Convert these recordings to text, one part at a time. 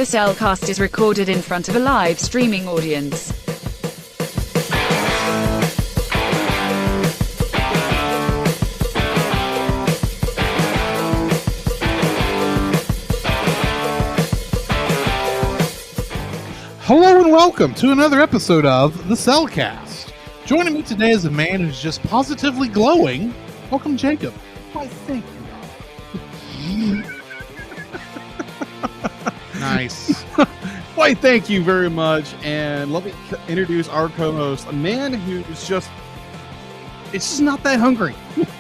The Cellcast is recorded in front of a live streaming audience. Hello and welcome to another episode of The Cellcast. Joining me today is a man who's just positively glowing. Welcome, Jacob. Why, thank you. Nice. Why, thank you very much. And let me introduce our co-host, a man who's just, it's just not that hungry.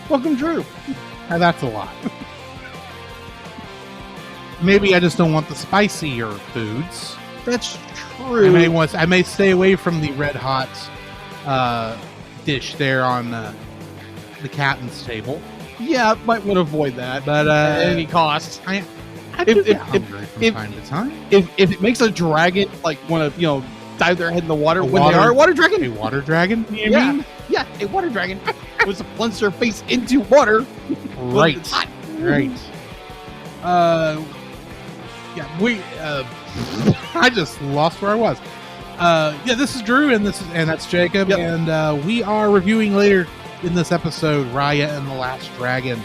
Welcome, Drew. Now, that's a lot. Maybe I just don't want the spicier foods. That's true. I may stay away from the red hot dish there on the captain's table. Yeah, might want to avoid that, But at any cost. I do get hungry from time to time. If it makes a dragon like want to dive their head in the water when water- they are a water dragon, A water dragon, you yeah, mean? yeah, a water dragon was to plunge their face into water. Right. It's hot. Right. I just lost where I was. This is Drew, and that's Jacob, Yep. and we are reviewing later in this episode Raya and the Last Dragon.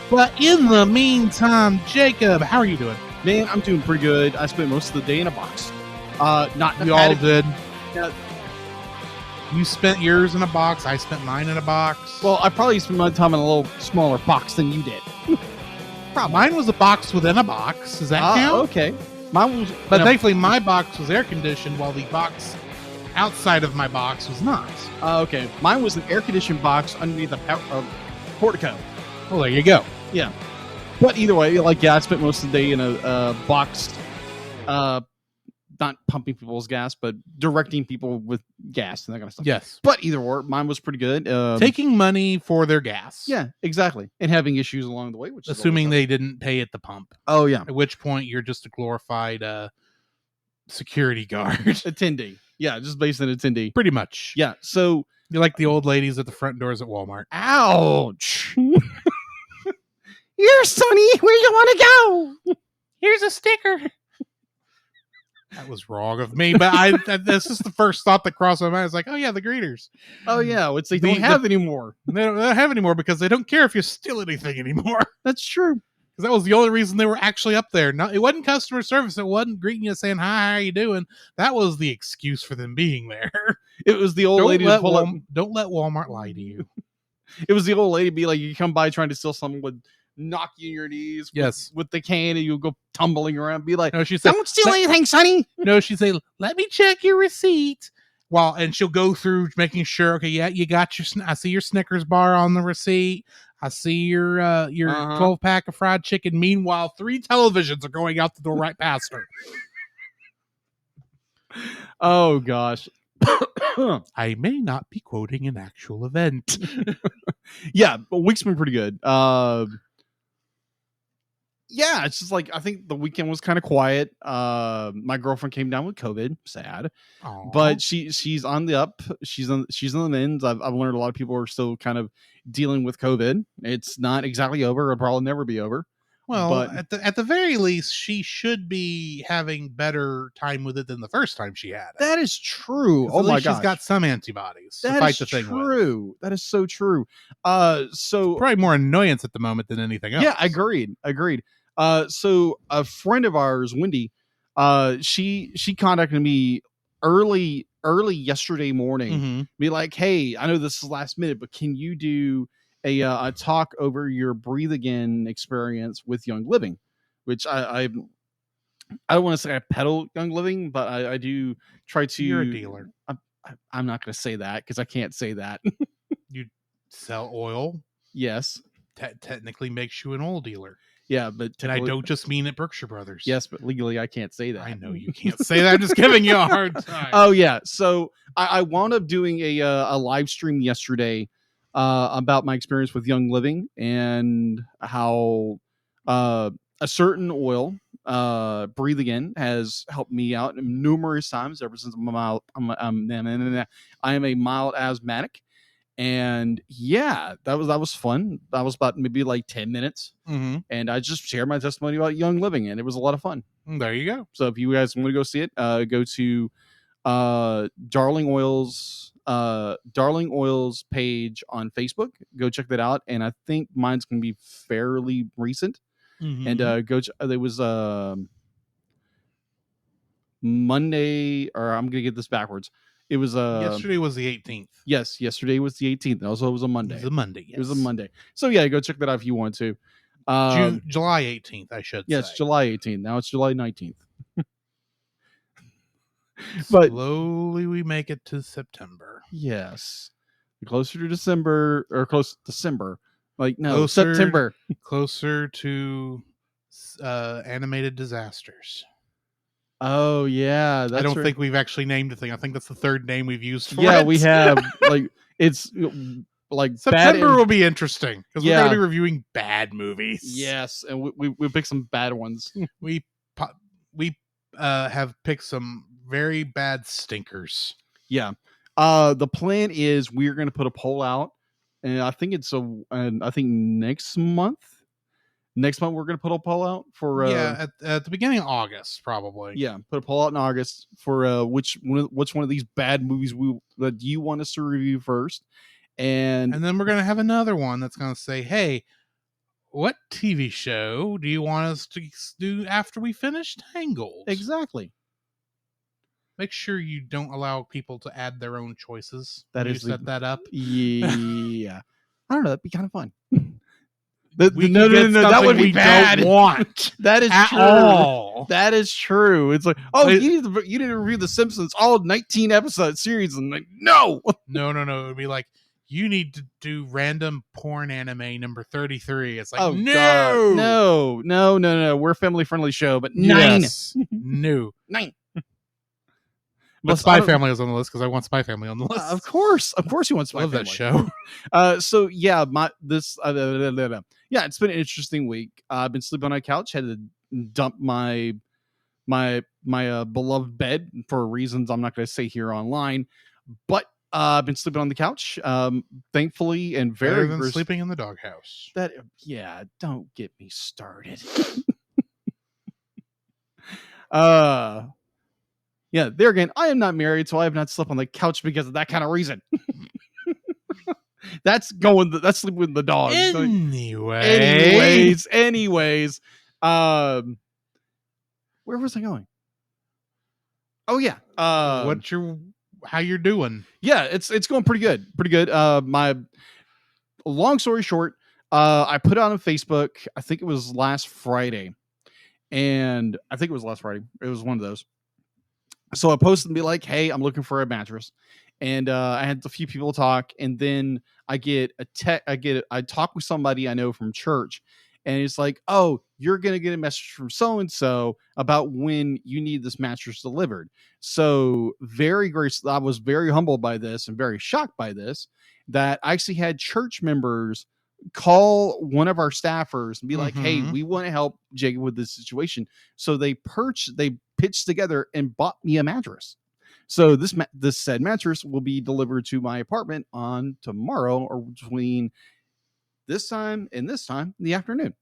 But in the meantime, Jacob, how are you doing? Man, I'm doing pretty good. I spent most of the day in a box. Not We all did. Yeah. You spent yours in a box. I spent mine in a box. Well, I probably spent my time in a little smaller box than you did. mine was a box within a box. Does that count? Okay. Mine was, But thankfully, my box was air conditioned, while the box outside of my box was not. okay. Mine was an air conditioned box underneath a portico. Well, there you go. Yeah. But either way, I spent most of the day in a box, not pumping people's gas, but directing people with gas and that kind of stuff. Yes. But either way, mine was pretty good. Taking money for their gas. Yeah, exactly. And having issues along the way, which is Assuming always they didn't pay at the pump. Oh, yeah. At which point you're just a glorified security guard. Attendee. Yeah, just based on attendee. Pretty much. Yeah, so... You're like the old ladies at the front doors at Walmart. Ouch! Here, Sonny, where you want to go? Here's a sticker. That was wrong of me, but this is the first thought that crossed my mind. It's like, oh yeah, the greeters. Oh yeah, which they The- don't have anymore. They don't have anymore because they don't care if you steal anything anymore. That's true. Because that was the only reason they were actually up there. No, it wasn't customer service. It wasn't greeting you saying, hi, how are you doing? That was the excuse for them being there. It was the old lady to pull up. Don't let Walmart lie to you. It was the old lady be like, you come by trying to steal something, would knock you in your knees. Yes. With the can, and you'll go tumbling around. Be like, No, she said, don't steal anything, Sonny. no, she'd say, let me check your receipt. And she'll go through making sure, okay, yeah, you got I see your Snickers bar on the receipt. I see your 12-pack of fried chicken. Meanwhile, 3 televisions are going out the door right past her. Oh gosh. I may not be quoting an actual event. Yeah, but week's been pretty good. Yeah, it's just like I think the weekend was kind of quiet. My girlfriend came down with COVID, sad, Aw. but she's on the up. She's on the mend. I've learned a lot of people are still kind of dealing with COVID. It's not exactly over. It'll probably never be over. Well, but at the very least, she should be having better time with it than the first time she had it. that is true. 'Cause Oh at my least gosh, she's got some antibodies to that fight is the thing with. true. That is so true. So Probably more annoyance at the moment than anything else. yeah, agreed. So a friend of ours, Wendy, she contacted me early yesterday morning. Mhm. Be like, hey, I know this is last minute, but can you do a talk over your Breathe Again experience with Young Living? Which I don't want to say I peddle Young Living, but I do try to. You're a dealer. I'm not going to say that because I can't say that. You sell oil. Yes. Technically makes you an oil dealer. Yeah, but And I don't just mean at Berkshire Brothers. Yes, but legally I can't say that. I know you can't say that. I'm just giving you a hard time. Oh yeah. So I wound up doing a live stream yesterday about my experience with Young Living and how a certain oil, Breathe Again, has helped me out numerous times ever since I am a mild asthmatic. And yeah, that was fun. That was about maybe like 10 minutes. Mm-hmm. And I just shared my testimony about Young Living, and it was a lot of fun. There you go. So if you guys want to go see it, go to Darling Oil's page on Facebook. Go check that out. And I think mine's gonna be fairly recent. And it was Monday, or I'm gonna get this backwards. It was yesterday was the 18th. Yes, yesterday was the 18th. Also, it was a Monday. It was a Monday. Yes. It was a Monday. So yeah, go check that out if you want to. July 18th, I should say. Yes, July 18th. Now it's July 19th. But slowly we make it to September. Yes, closer to December, or close to December. Like no, closer, September. Closer to animated disasters. Oh yeah, I don't think we've actually named the thing. I think that's the third name we've used for it. Yeah, we have. Like it's like September will be interesting because we're going to be reviewing bad movies. Yes, and we picked some bad ones. we have picked some very bad stinkers. Yeah. The plan is we're going to put a poll out, and I think next month. Next month we're going to put a poll out for at the beginning of August, probably. Yeah, put a poll out in August for which one of these bad movies that you want us to review first, and then we're going to have another one that's going to say, "Hey, what TV show do you want us to do after we finish Tangled?" Exactly. Make sure you don't allow people to add their own choices. That is set that up. Yeah, I don't know. That'd be kind of fun. No, that would be bad. Don't want that is at true. All. That is true. It's like, you need to review the Simpsons all 19 episode series, and like, no. It would be like, you need to do random porn anime number 33. It's like, no. We're a family friendly show, but 9. Yes. No. 9. But Spy Family was on the list because I want Spy Family on the list. Of course you want Spy Family. Love that show. So yeah, it's been an interesting week. I've been sleeping on a couch. Had to dump my beloved bed for reasons I'm not going to say here online. But I've been sleeping on the couch. Thankfully, and better than sleeping in the doghouse. Don't get me started. Yeah, there again, I am not married, so I have not slept on the couch because of that kind of reason. That's sleeping with the dog. Anyways. Where was I going? Oh yeah. How you're doing? Yeah, it's going pretty good. My long story short, I put it on Facebook. I think it was last Friday. It was one of those. So I posted and be like, "Hey, I'm looking for a mattress," and I had a few people talk, and then I talk with somebody I know from church, and it's like, "Oh, you're gonna get a message from so and so about when you need this mattress delivered." So I was very humbled by this and very shocked by this, that I actually had church members call one of our staffers and be like, "Hey, we want to help Jacob with this situation." So they pitched together and bought me a mattress. So this said mattress will be delivered to my apartment on tomorrow, or between this time and this time in the afternoon.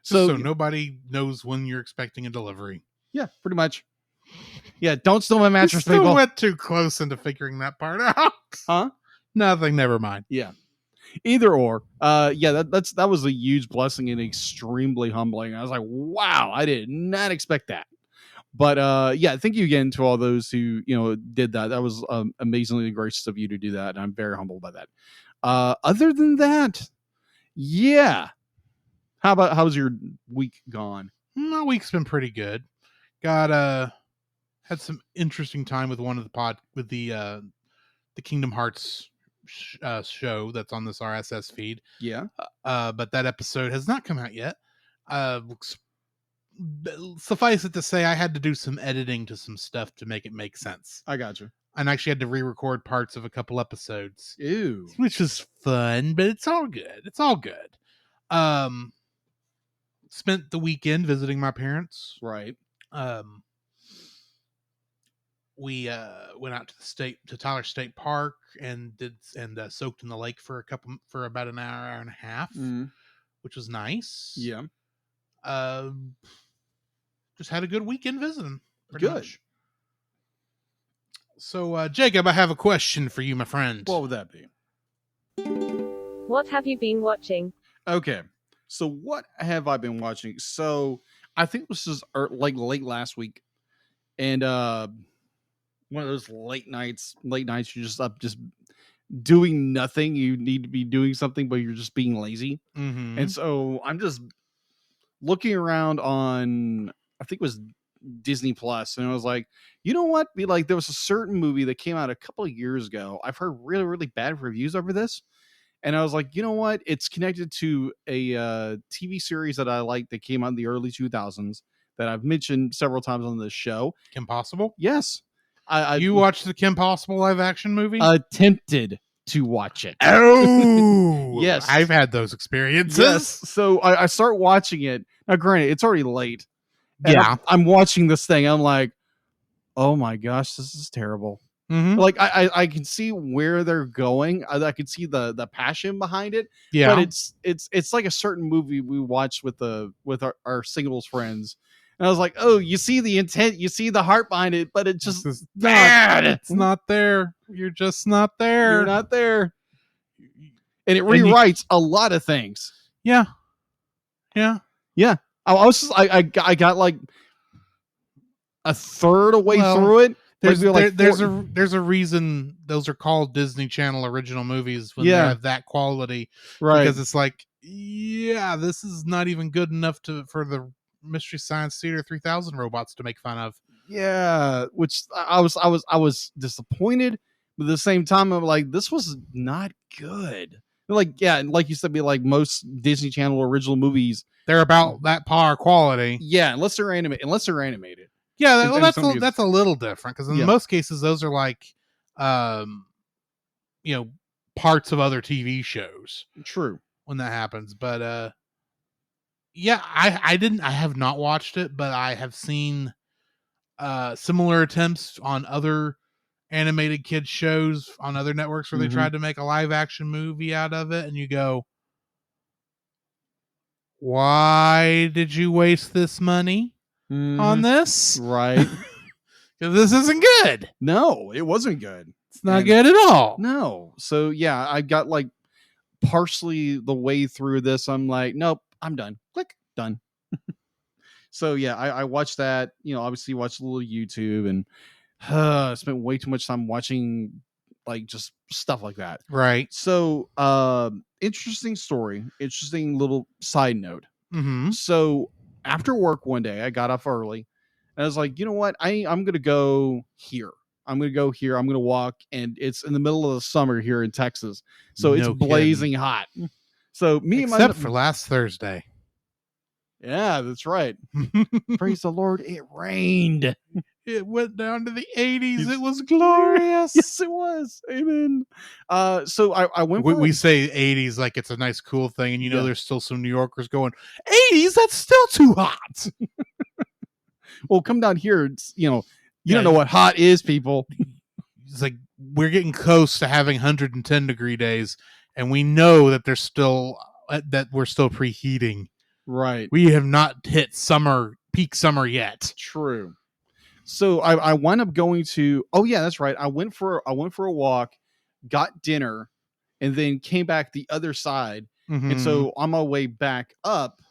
So nobody knows when you're expecting a delivery. Yeah, pretty much. Yeah, don't steal my mattress, people. Still went too close into figuring that part out. Huh? Nothing. Never mind. Yeah. Either or. That was a huge blessing and extremely humbling. I was like, wow, I did not expect that. But thank you again to all those who did that. That was amazingly gracious of you to do that, and I'm very humbled by that. Other than that, yeah. How's your week gone? My week's been pretty good. Had some interesting time with one of the Kingdom Hearts show that's on this RSS feed. Yeah. But that episode has not come out yet. Suffice it to say, I had to do some editing to some stuff to make it make sense. I got you. And actually had to re-record parts of a couple episodes. Ew. Which is fun, but it's all good. Spent the weekend visiting my parents. Right. We went out to Tyler State Park and soaked in the lake for about an hour and a half, which was nice. Yeah. just had a good weekend visiting. Good. Much. So, Jacob, I have a question for you, my friend. What would that be? What have you been watching? Okay. So what have I been watching? So I think this is like late last week. And one of those late nights you're just up just doing nothing. You need to be doing something, but you're just being lazy. Mm-hmm. And so I'm just looking around on, I think it was Disney Plus, and I was like, you know what? Be like, there was a certain movie that came out a couple of years ago. I've heard really, really bad reviews over this. And I was like, you know what? It's connected to a TV series that I like that came out in the early 2000s that I've mentioned several times on this show. Kim Possible? Yes. I You watched the Kim Possible live action movie? attempted to watch it. Oh, yes. I've had those experiences. Yes. So I start watching it. Now, granted, it's already late. And Yeah. I'm watching this thing. I'm like, oh my gosh, this is terrible. Mm-hmm. Like I can see where they're going. I can see the passion behind it. Yeah. But it's like a certain movie we watched with our singles friends. And I was like, oh, you see the intent, you see the heart behind it, but it's just bad. It's not there. You're just not there. You're not there. And it rewrites a lot of things. Yeah. Yeah. Yeah. I was just I got like a third away through it. There's a reason those are called Disney Channel original movies when they have that quality, right? Because it's like, yeah, this is not even good enough for the Mystery Science Theater 3000 robots to make fun of. Yeah, which I was disappointed, but at the same time, I'm like, this was not good. Like, yeah, like you said, be like most Disney Channel original movies, they're about that par quality. Yeah, unless they're animated. Yeah, well, that's a little different because in most cases those are like, parts of other TV shows. True. When that happens, but yeah, I have not watched it, but I have seen similar attempts on other animated kids shows on other networks where they tried to make a live action movie out of it, and you go, why did you waste this money on this? Right. Because this isn't good. No, it wasn't good. It's not good at all. No. So yeah, I got like partially the way through this. I'm like, nope, I'm done. Click, done. So yeah, I watched that, obviously watched a little YouTube and spent way too much time watching like just stuff like that. Right. So interesting story, interesting little side note. Mm-hmm. So after work one day, I got off early and I was like, you know what? I'm going to go here. I'm going to walk, and it's in the middle of the summer here in Texas. So it's blazing hot. So except for last Thursday. Yeah, that's right. Praise the Lord. It rained. It went down to the 80s. It was glorious. Yes, it was. Amen. So I went. We say 80s like it's a nice, cool thing, and there's still some New Yorkers going 80s. That's still too hot. Well, come down here. It's, you don't know what hot is, people. It's like we're getting close to having 110 degree days, and we know that we're still preheating. Right. We have not hit peak summer yet. True. So I wound up going to, oh yeah, that's right. I went for a walk, got dinner, and then came back the other side. Mm-hmm. And so on my way back up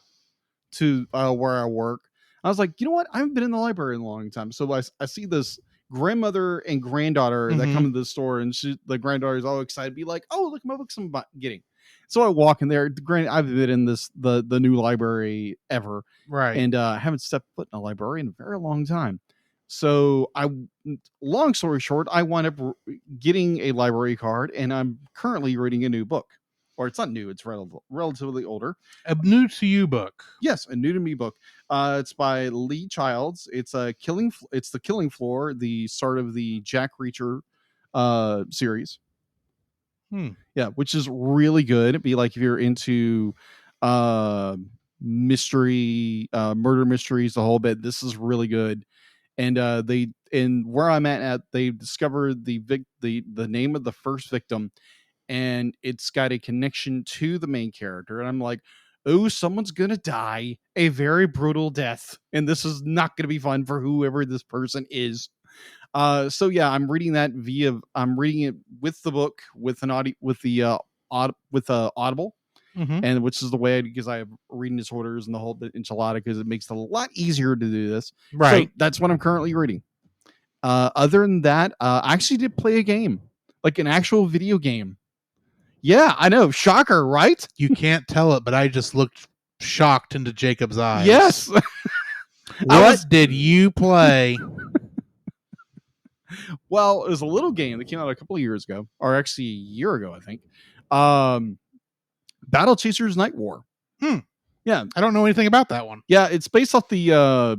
to where I work, I was like, you know what? I haven't been in the library in a long time. So I see this grandmother and granddaughter that come to the store, and the granddaughter is all excited, be like, oh, look, my books I'm getting. So I walk in there. Granted, I've been in the new library ever, right? And I haven't stepped foot in a library in a very long time. So long story short, I wound up getting a library card, and I'm currently reading a new book. Or it's not new; it's relatively older. A new to you book? Yes, a new to me book. It's by Lee Childs. It's the Killing Floor, the start of the Jack Reacher series. Yeah, which is really good. It'd be like if you're into mystery, murder mysteries, the whole bit. This is really good. And where I'm at, they discovered the name of the first victim, and it's got a connection to the main character. And I'm like, oh, someone's going to die a very brutal death. And this is not going to be fun for whoever this person is. So yeah, I'm reading it with the book, with an audio, with the, Audible. Mm-hmm. And which is the way, because I have reading disorders and the whole enchilada, because it makes it a lot easier to do this. Right. So that's what I'm currently reading. Other than that, I actually did play a game, like an actual video game. Yeah, I know. Shocker, right? You can't tell it, but I just looked shocked into Jacob's eyes. Yes. What did you play? Well, it was a little game that came out a couple of years ago, or actually a year ago, I think. Battle Chasers Night War. Yeah, I don't know anything about that one. Yeah, it's based off the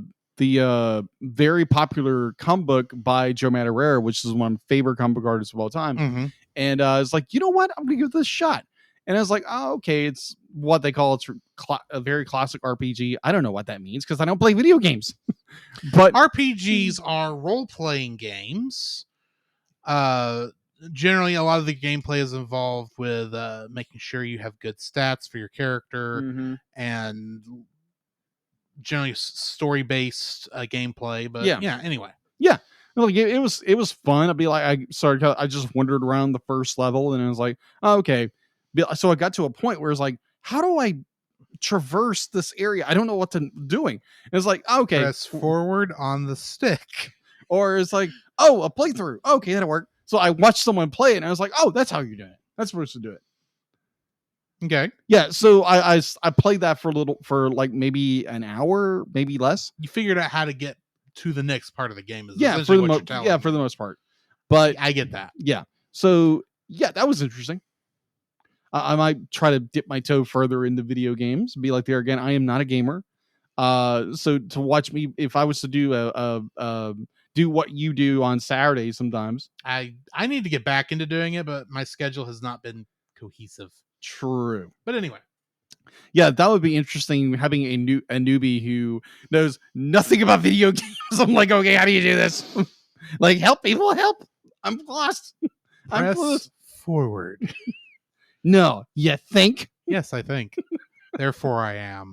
very popular comic book by Joe Madureira, which is one of my favorite comic book artists of all time. Mm-hmm. And it's like, you know what? I'm gonna give this a shot. And I was like, oh, okay, it's what they call a very classic RPG. I don't know what that means because I don't play video games. But RPGs are role-playing games. Generally, a lot of the gameplay is involved with making sure you have good stats for your character and generally story-based gameplay. But yeah, anyway. Yeah. Like it was fun. I'd be like, I just wandered around the first level and I was like, oh, okay. So I got to a point where it's like, how do I traverse this area? I don't know what to doing. And it's like, okay, press forward on the stick, or it's like, oh, a playthrough. Okay, that'll work. So I watched someone play it and I was like, oh, that's how you're doing it. That's supposed to do it. Okay. Yeah. So I played that for like maybe an hour, maybe less. You figured out how to get to the next part of the game. For the most part. But I get that. Yeah. So yeah, that was interesting. I might try to dip my toe further into video games. Be like there again. I am not a gamer. So to watch me, if I was to do do what you do on Saturdays, sometimes I need to get back into doing it, but my schedule has not been cohesive. True. But anyway. Yeah, that would be interesting, having a newbie who knows nothing about video games. I'm like, okay, how do you do this? Like, help people, help. I'm lost. Press forward. No, you think? Yes, I think. Therefore, I am.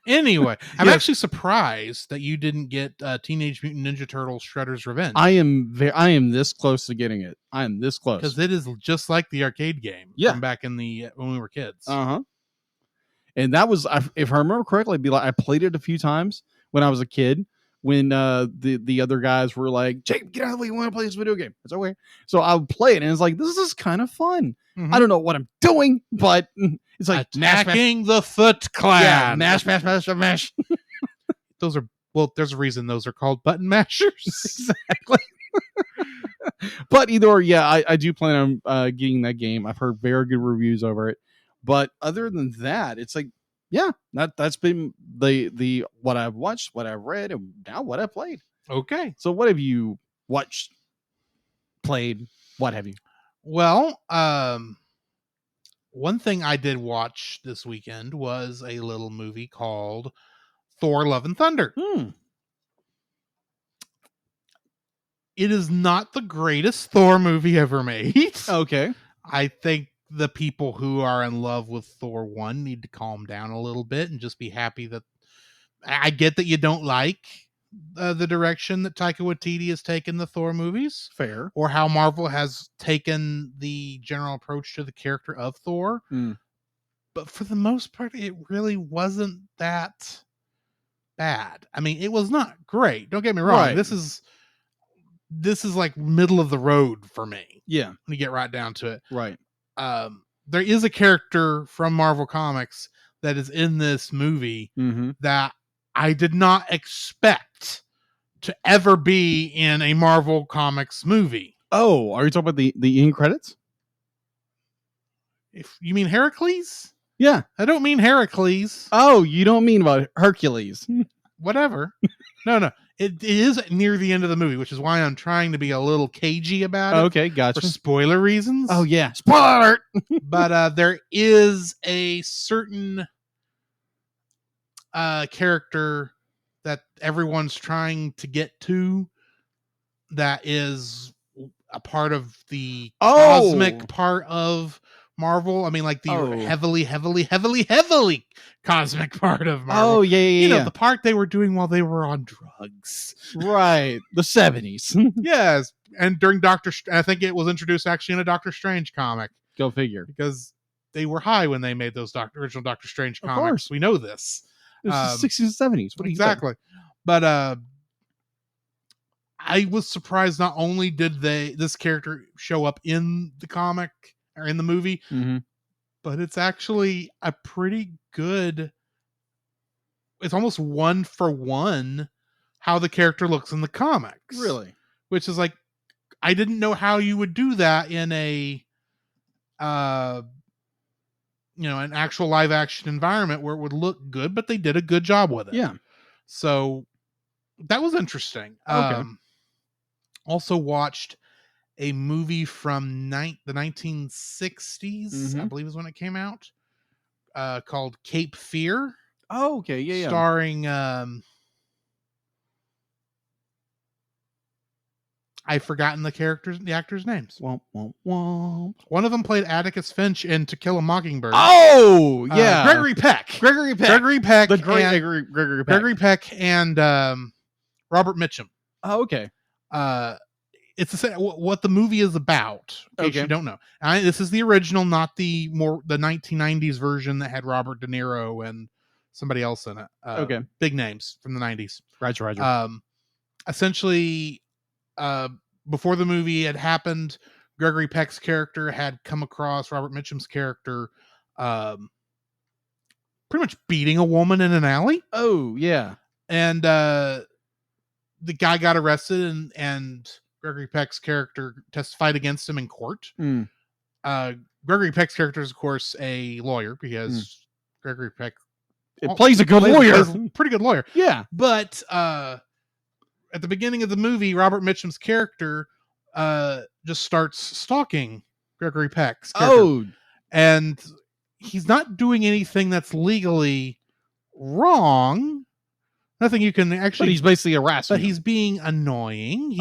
Anyway, I'm actually surprised that you didn't get Teenage Mutant Ninja Turtles Shredder's Revenge. I am this close to getting it. I am this close. Because it is just like the arcade game from back in when we were kids. And that was, if I remember correctly, I played it a few times when I was a kid, when the other guys were like, Jake, get out of the way, you want to play this video game. It's okay. So I would play it and it's like, this is kind of fun. I don't know what I'm doing, but it's like attacking the Foot Clan. Yeah, mash. Those are, there's a reason those are called button mashers. Exactly. But either or, yeah, I do plan on getting that game. I've heard very good reviews over it. But other than that, it's like, yeah, that's been the what I've watched, what I've read, and now what I've played. Okay. So what have you watched, played, what have you? Well, one thing I did watch this weekend was a little movie called Thor: Love and Thunder. It is not the greatest Thor movie ever made. Okay. I think the people who are in love with Thor 1 need to calm down a little bit and just be happy that I get that you don't like the direction that Taika Waititi has taken the Thor movies. Fair. Or how Marvel has taken the general approach to the character of Thor. But for the most part, it really wasn't that bad. I mean, it was not great. Don't get me wrong. Right. This is like middle of the road for me. Yeah. When you get right down to it. Right. There is a character from Marvel Comics that is in this movie that I did not expect to ever be in a Marvel Comics movie. Oh, are you talking about the end credits? If you mean Heracles? Yeah. I don't mean Heracles. Oh, you don't mean about Hercules. Whatever. No. It is near the end of the movie, which is why I'm trying to be a little cagey about it. Okay, gotcha. For spoiler reasons. Oh, yeah. Spoiler alert! But there is a certain character that everyone's trying to get to that is a part of the cosmic part of Marvel. I mean, like the Oh. heavily cosmic part of Marvel. Oh, yeah. You know, the part they were doing while they were on drugs. Right. The 70s. Yes. And during I think it was introduced actually in a Doctor Strange comic. Go figure. Because they were high when they made those original Doctor Strange Of comics. course. We know this. This is 60s and 70s. What do you think? Exactly. But I was surprised not only did this character show up in the comic or in the movie, but it's actually a pretty good, it's almost 1-for-1 how the character looks in the comics. Really? Which is like, I didn't know how you would do that in a an actual live action environment where it would look good, but they did a good job with it. Yeah. So that was interesting. Okay. Also watched a movie from the 1960s, I believe is when it came out, called Cape Fear. Oh, okay. Yeah. Starring I've forgotten the actors' names. Womp, womp, womp. One of them played Atticus Finch in To Kill a Mockingbird. Oh, yeah. Gregory Peck. Gregory Peck. The great and, Gregory Peck. Gregory Peck and Robert Mitchum. Oh, okay. It's what the movie is about. In case you don't know. This is the original, not the 1990s version that had Robert De Niro and somebody else in it. Okay. Big names from the 90s. Roger. Essentially, before the movie had happened, Gregory Peck's character had come across Robert Mitchum's character pretty much beating a woman in an alley. Oh, yeah. And the guy got arrested, and Gregory Peck's character testified against him in court. Gregory Peck's character is, of course, a lawyer because Gregory Peck plays a good lawyer. Pretty good lawyer. Yeah. But at the beginning of the movie, Robert Mitchum's character just starts stalking Gregory Peck's character. Oh. And he's not doing anything that's legally wrong. Nothing you can actually... But he's basically harassing. But he's being annoying.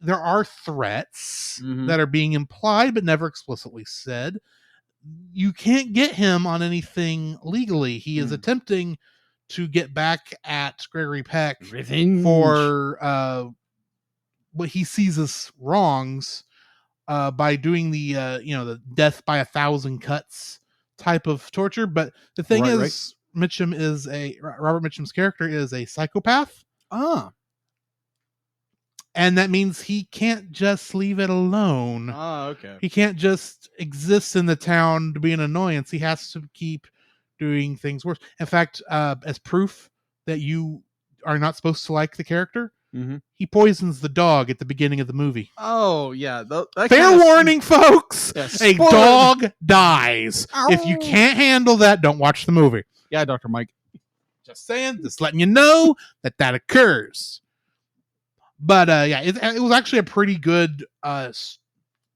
There are threats that are being implied but never explicitly said. You can't get him on anything legally. He is attempting to get back at Gregory Peck for what he sees as wrongs by doing the the death by 1,000 cuts type of torture. But the thing is, Robert Mitchum's character is a psychopath. And that means he can't just leave it alone. Okay. He can't just exist in the town to be an annoyance. He has to keep doing things worse. In fact, as proof that you are not supposed to like the character, he poisons the dog at the beginning of the movie. Oh, yeah. Fair warning, folks. A dog dies. Ow. If you can't handle that, don't watch the movie. Yeah, Dr. Mike. Just saying, just letting you know that occurs. But it was actually a pretty good,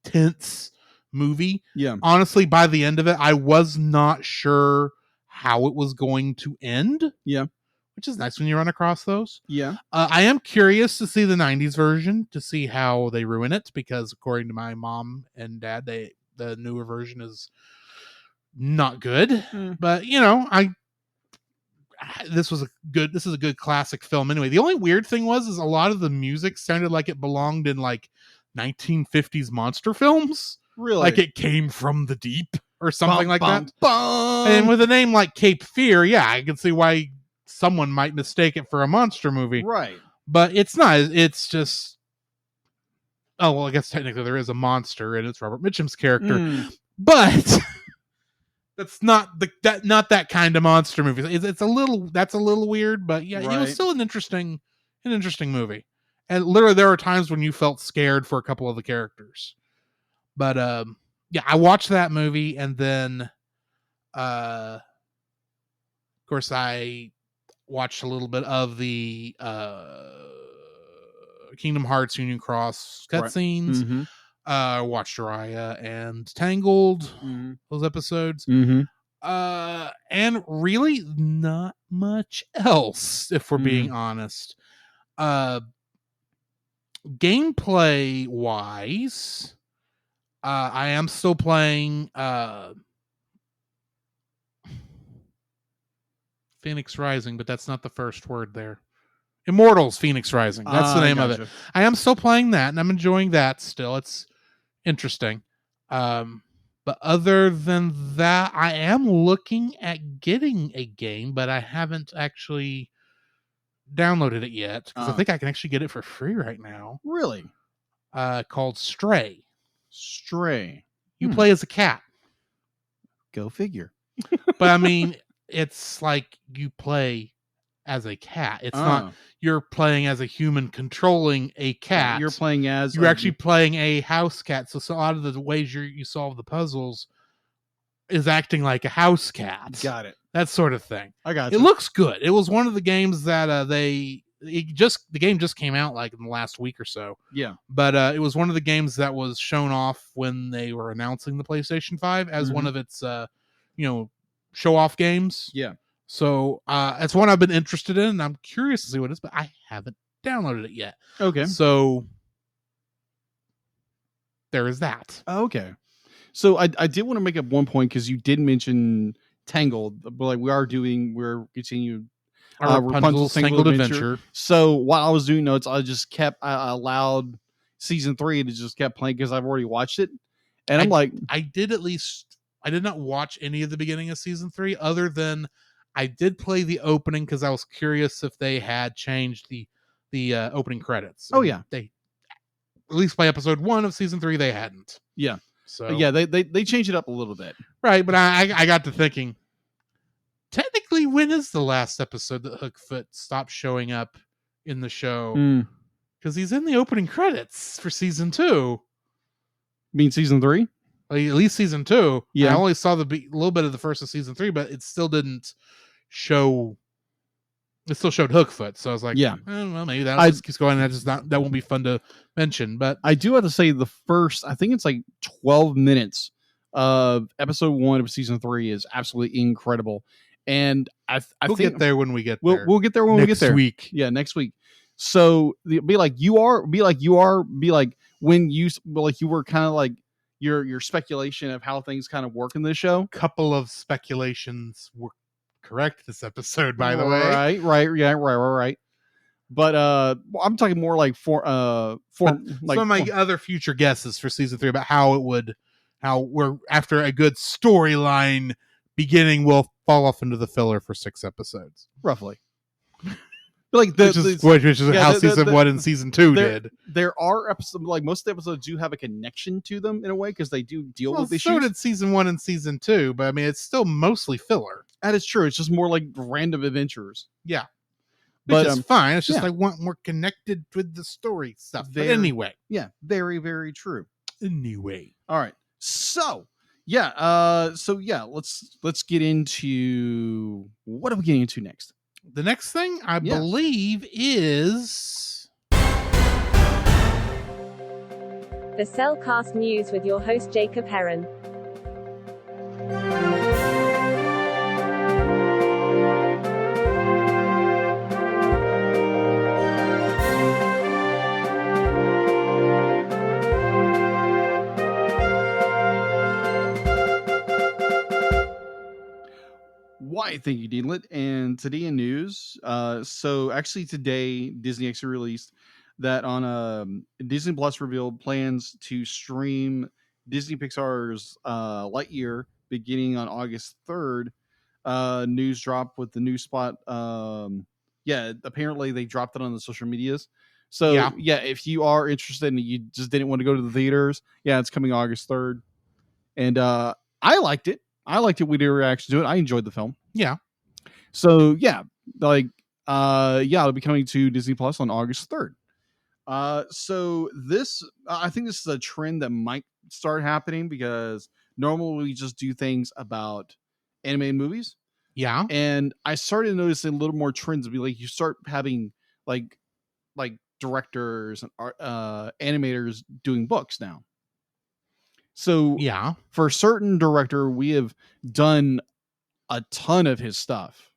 tense movie. Yeah. Honestly, by the end of it, I was not sure how it was going to end. Yeah. Which is nice when you run across those. Yeah. I am curious to see the 90s version to see how they ruin it, because according to my mom and dad, the newer version is not good. But this is a good classic film anyway. The only weird thing is a lot of the music sounded like it belonged in like 1950s monster films. Really? Like it came from the deep or something that. Bum. And with a name like Cape Fear, yeah, I can see why someone might mistake it for a monster movie. Right. But it's not. It's just... Oh, well, I guess technically there is a monster and it's Robert Mitchum's character. But... That's not that kind of monster movie. That's a little weird, but yeah, It was still an interesting movie. And literally, there were times when you felt scared for a couple of the characters. But I watched that movie, and then, of course, I watched a little bit of the Kingdom Hearts Union Cross cutscenes. Watched Raya and Tangled, those episodes. And really not much else, if we're being honest. Gameplay wise, I am still playing Phoenix Rising, but that's not the first word there. Immortals Phoenix Rising. That's the name of it. I am still playing that, and I'm enjoying that still. It's interesting. But other than that, I am looking at getting a game, but I haven't actually downloaded it yet because I think I can actually get it for free right now. Really? Called Stray. Stray. You play as a cat. Go figure. But I mean, it's like you play as a cat. It's not you're playing as a human controlling a cat. You're playing as you're actually playing a house cat. So a lot of the ways you solve the puzzles is acting like a house cat. Got it. That sort of thing. I got it. It looks good. It was one of the games that the game just came out like in the last week or so. Yeah. But it was one of the games that was shown off when they were announcing the PlayStation 5 as one of its show off games. Yeah. So it's one I've been interested in, and I'm curious to see what it is, but I haven't downloaded it yet. Okay. So there is that. Okay. So I did want to make up one point because you did mention Tangled, but like we're continuing Rapunzel's Tangled Adventure. So while I was doing notes, I just kept I allowed season 3 to just kept playing because I've already watched it, and I did not watch any of the beginning of season 3 other than I did play the opening because I was curious if they had changed the opening credits. Oh, yeah. They, at least by episode 1 of season 3, they hadn't. Yeah. So yeah, they changed it up a little bit. Right, but I got to thinking, technically, when is the last episode that Hookfoot stopped showing up in the show? Because he's in the opening credits for season 2. You mean season 3? At least season 2. Yeah. I only saw a little bit of the first of season 3, but it still didn't show. It still showed Hookfoot, so I was like, yeah, well, maybe that just keeps going. That won't be fun to mention. But I do have to say the first, I think it's like 12 minutes of episode 1 of season 3 is absolutely incredible. And we'll get there when we get there. We'll get there when we get there. Next week. Yeah, next week. So be like you like when you were kind of like your speculation of how things kind of work in this show. Couple of speculations were correct this episode, by the way. Right. But I'm talking more like like some of my other future guesses for season 3 about how we're after a good storyline beginning will fall off into the filler for 6 episodes, roughly. Like which is how season 1 and season 2 did. There are episodes, like most of the episodes do have a connection to them in a way because they do deal with issues. So did season 1 and season 2, but I mean it's still mostly filler. That is true. It's just more like random adventures. Yeah. Which is fine. It's just I want more connected with the story stuff. But anyway. Yeah, very, very true. Anyway. All right. So let's get into what are we getting into next? The next thing I believe is the Cellcast News with your host Jacob Heron. Why, thank you, Deanlet. And today in news, so actually today, Disney actually released that on Disney Plus revealed plans to stream Disney Pixar's Lightyear beginning on August 3rd. News drop with the new spot. Apparently they dropped it on the social medias. So if you are interested and you just didn't want to go to the theaters, it's coming August 3rd. And I liked it. We did a reaction to it. I enjoyed the film. Yeah. So it'll be coming to Disney Plus on August 3rd. So this, I think this is a trend that might start happening because normally we just do things about animated movies. Yeah. And I started noticing a little more trends. Be like, you start having like directors and animators doing books now. So for a certain director, we have done a ton of his stuff,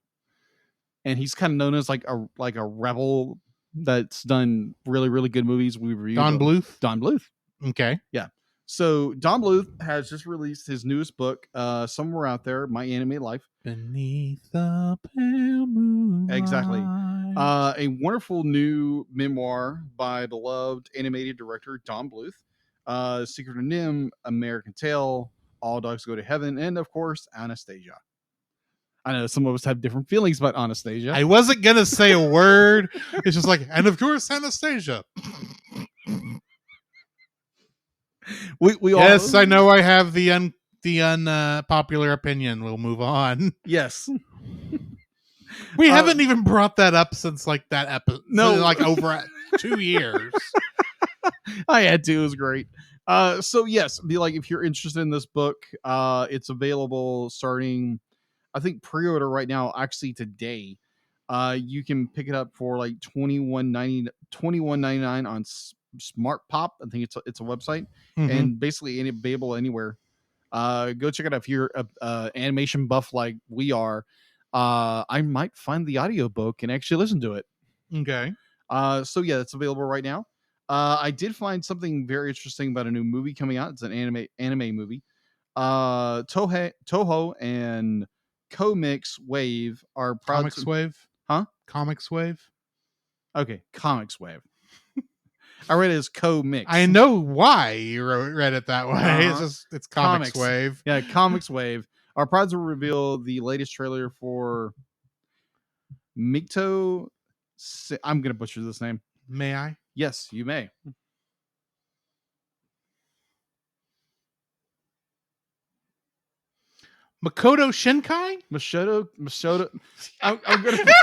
and he's kind of known as like a rebel that's done really, really good movies. We reviewed Don Bluth. Don Bluth. Okay. Yeah. So Don Bluth has just released his newest book, Somewhere Out There, My Anime Life. Beneath the pale moonlight. Exactly. A wonderful new memoir by beloved animated director Don Bluth. Secret of Nim, American Tail, All Dogs Go to Heaven, and of course, Anastasia. I know some of us have different feelings about Anastasia. I wasn't gonna say a word. It's just like, and of course, Anastasia. We Yes, all, I know I have the unpopular opinion. We'll move on. Yes. We haven't even brought that up since like that episode. No. Like over 2 years. I had to. It was great. So yes, be like if you're interested in this book, it's available starting, I think pre-order right now. Actually, today, you can pick it up for like $21.99 on Smart Pop. I think it's a website, and basically available anywhere. Go check it out if you're a animation buff like we are. I might find the audiobook and actually listen to it. Okay. So yeah, it's available right now. I did find something very interesting about a new movie coming out. It's an anime movie. Toho and Comics Wave are proud Comics Wave? Huh? Comics Wave? Okay, Comics Wave. I read it as Co-Mix. I know why you read it that way. It's Comics Wave. Yeah, Comics Wave are proud to reveal the latest trailer for Mikto. I'm going to butcher this name. May I? Yes, you may. Makoto Shinkai? Makoto. I'm going to.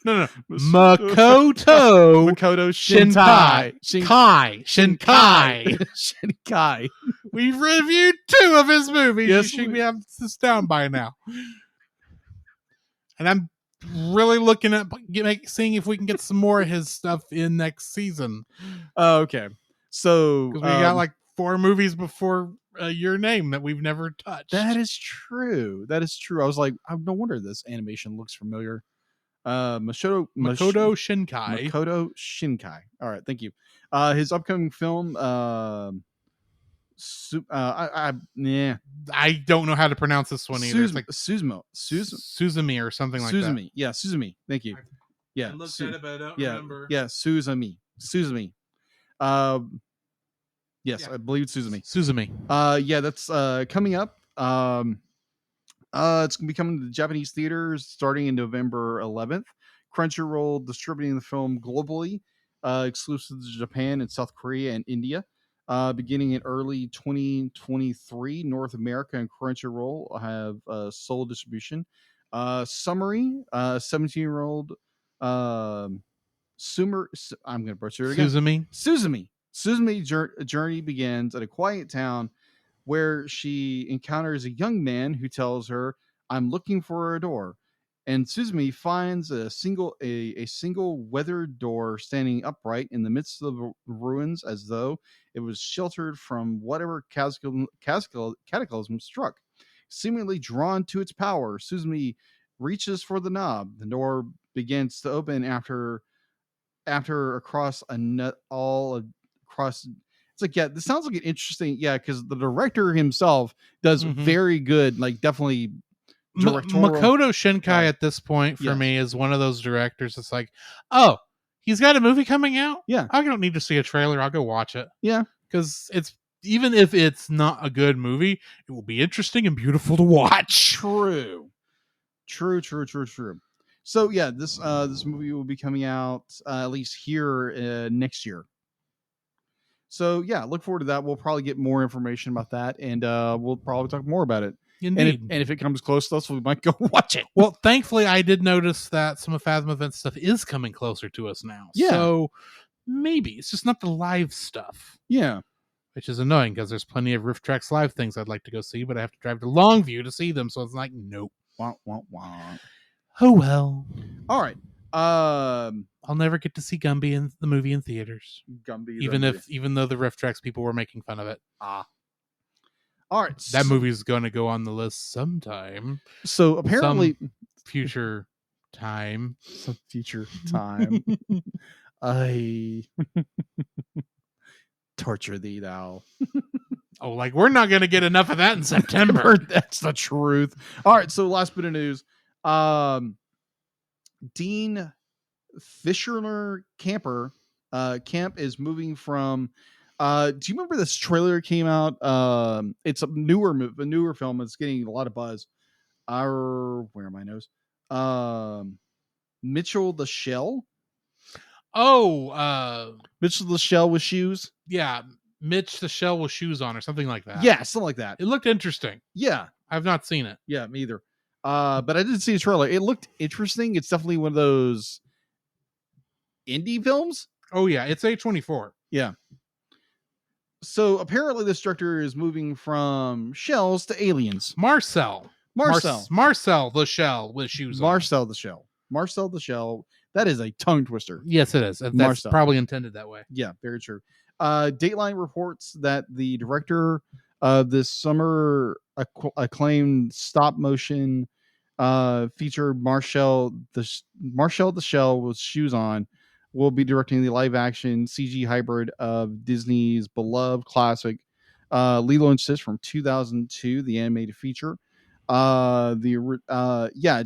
No. Makoto Shinkai. Shinkai. We've reviewed 2 of his movies. Yes, you should be have this down by now. And I'm really looking at seeing if we can get some more of his stuff in next season. Okay. So we got like 4 movies before Your Name that we've never touched. That is true. I was like, no wonder this animation looks familiar. Makoto Shinkai. Makoto Shinkai. All right, thank you. His upcoming film, I don't know how to pronounce this one either. It's like Suzumi or something like that. Yeah, Suzumi. Thank you. I looked at it, but I don't remember. Yeah, Suzumi. Yes, yeah. I believe it's Suzumi. Yeah, that's coming up. It's going to be coming to the Japanese theaters starting in November 11th. Crunchyroll distributing the film globally, exclusive to Japan and South Korea and India. Beginning in early 2023, North America and Crunchyroll will have sole distribution. Summary: 17-year-old Sumer. I'm going to butcher it again. Suzumi's journey begins at a quiet town where she encounters a young man who tells her, "I'm looking for a door." And Suzumi finds a single weathered door standing upright in the midst of the ruins, as though it was sheltered from whatever cataclysm struck. Seemingly drawn to its power, Suzumi reaches for the knob. The door begins to open after across a nut all across. It's like, yeah, this sounds like an interesting, because the director himself does very good, like definitely Makoto Shinkai at this point for me is one of those directors that's like, oh, he's got a movie coming out? Yeah. I don't need to see a trailer. I'll go watch it. Yeah. Because it's, even if it's not a good movie, it will be interesting and beautiful to watch. True. So yeah, this movie will be coming out at least here next year. So yeah, look forward to that. We'll probably get more information about that, and we'll probably talk more about it. Indeed. And if it comes close to us, we might go watch it. Well, thankfully, I did notice that some of Phasm Event stuff is coming closer to us now. Yeah. So maybe it's just not the live stuff. Yeah. Which is annoying because there's plenty of Rift Tracks live things I'd like to go see, but I have to drive to Longview to see them. So it's like, nope. Wah, wah, wah. Oh, well. All right. I'll never get to see Gumby in the movie in theaters. Even though the Rift Tracks people were making fun of it. All right. That movie's going to go on the list sometime. So apparently future time. Some future time. Torture thee, thou. Oh, like we're not going to get enough of that in September. That's the truth. All right, so last bit of news. Dean Fisherner Camp is moving from do you remember this trailer came out? It's a newer film. It's getting a lot of buzz. Where are my notes? Mitchell the Shell. Oh, Mitchell the Shell with shoes. yeah, Mitch the Shell with shoes on or something like that. Yeah, something like that. It looked interesting. Yeah, I've not seen it. yeah, me either. But I did see a trailer. It looked interesting. It's definitely one of those indie films. Oh yeah, it's A24. Yeah. So apparently this director is moving from shells to aliens. Marcel the Shell with shoes on. Marcel the Shell. That is a tongue twister. Yes, it is. That's Marcel. probably intended that way. Yeah, very true. Dateline reports that the director of this summer acclaimed stop motion feature Marcel the Shell with shoes on will be directing the live action CG hybrid of Disney's beloved classic Lilo and Stitch from 2002, the animated feature. It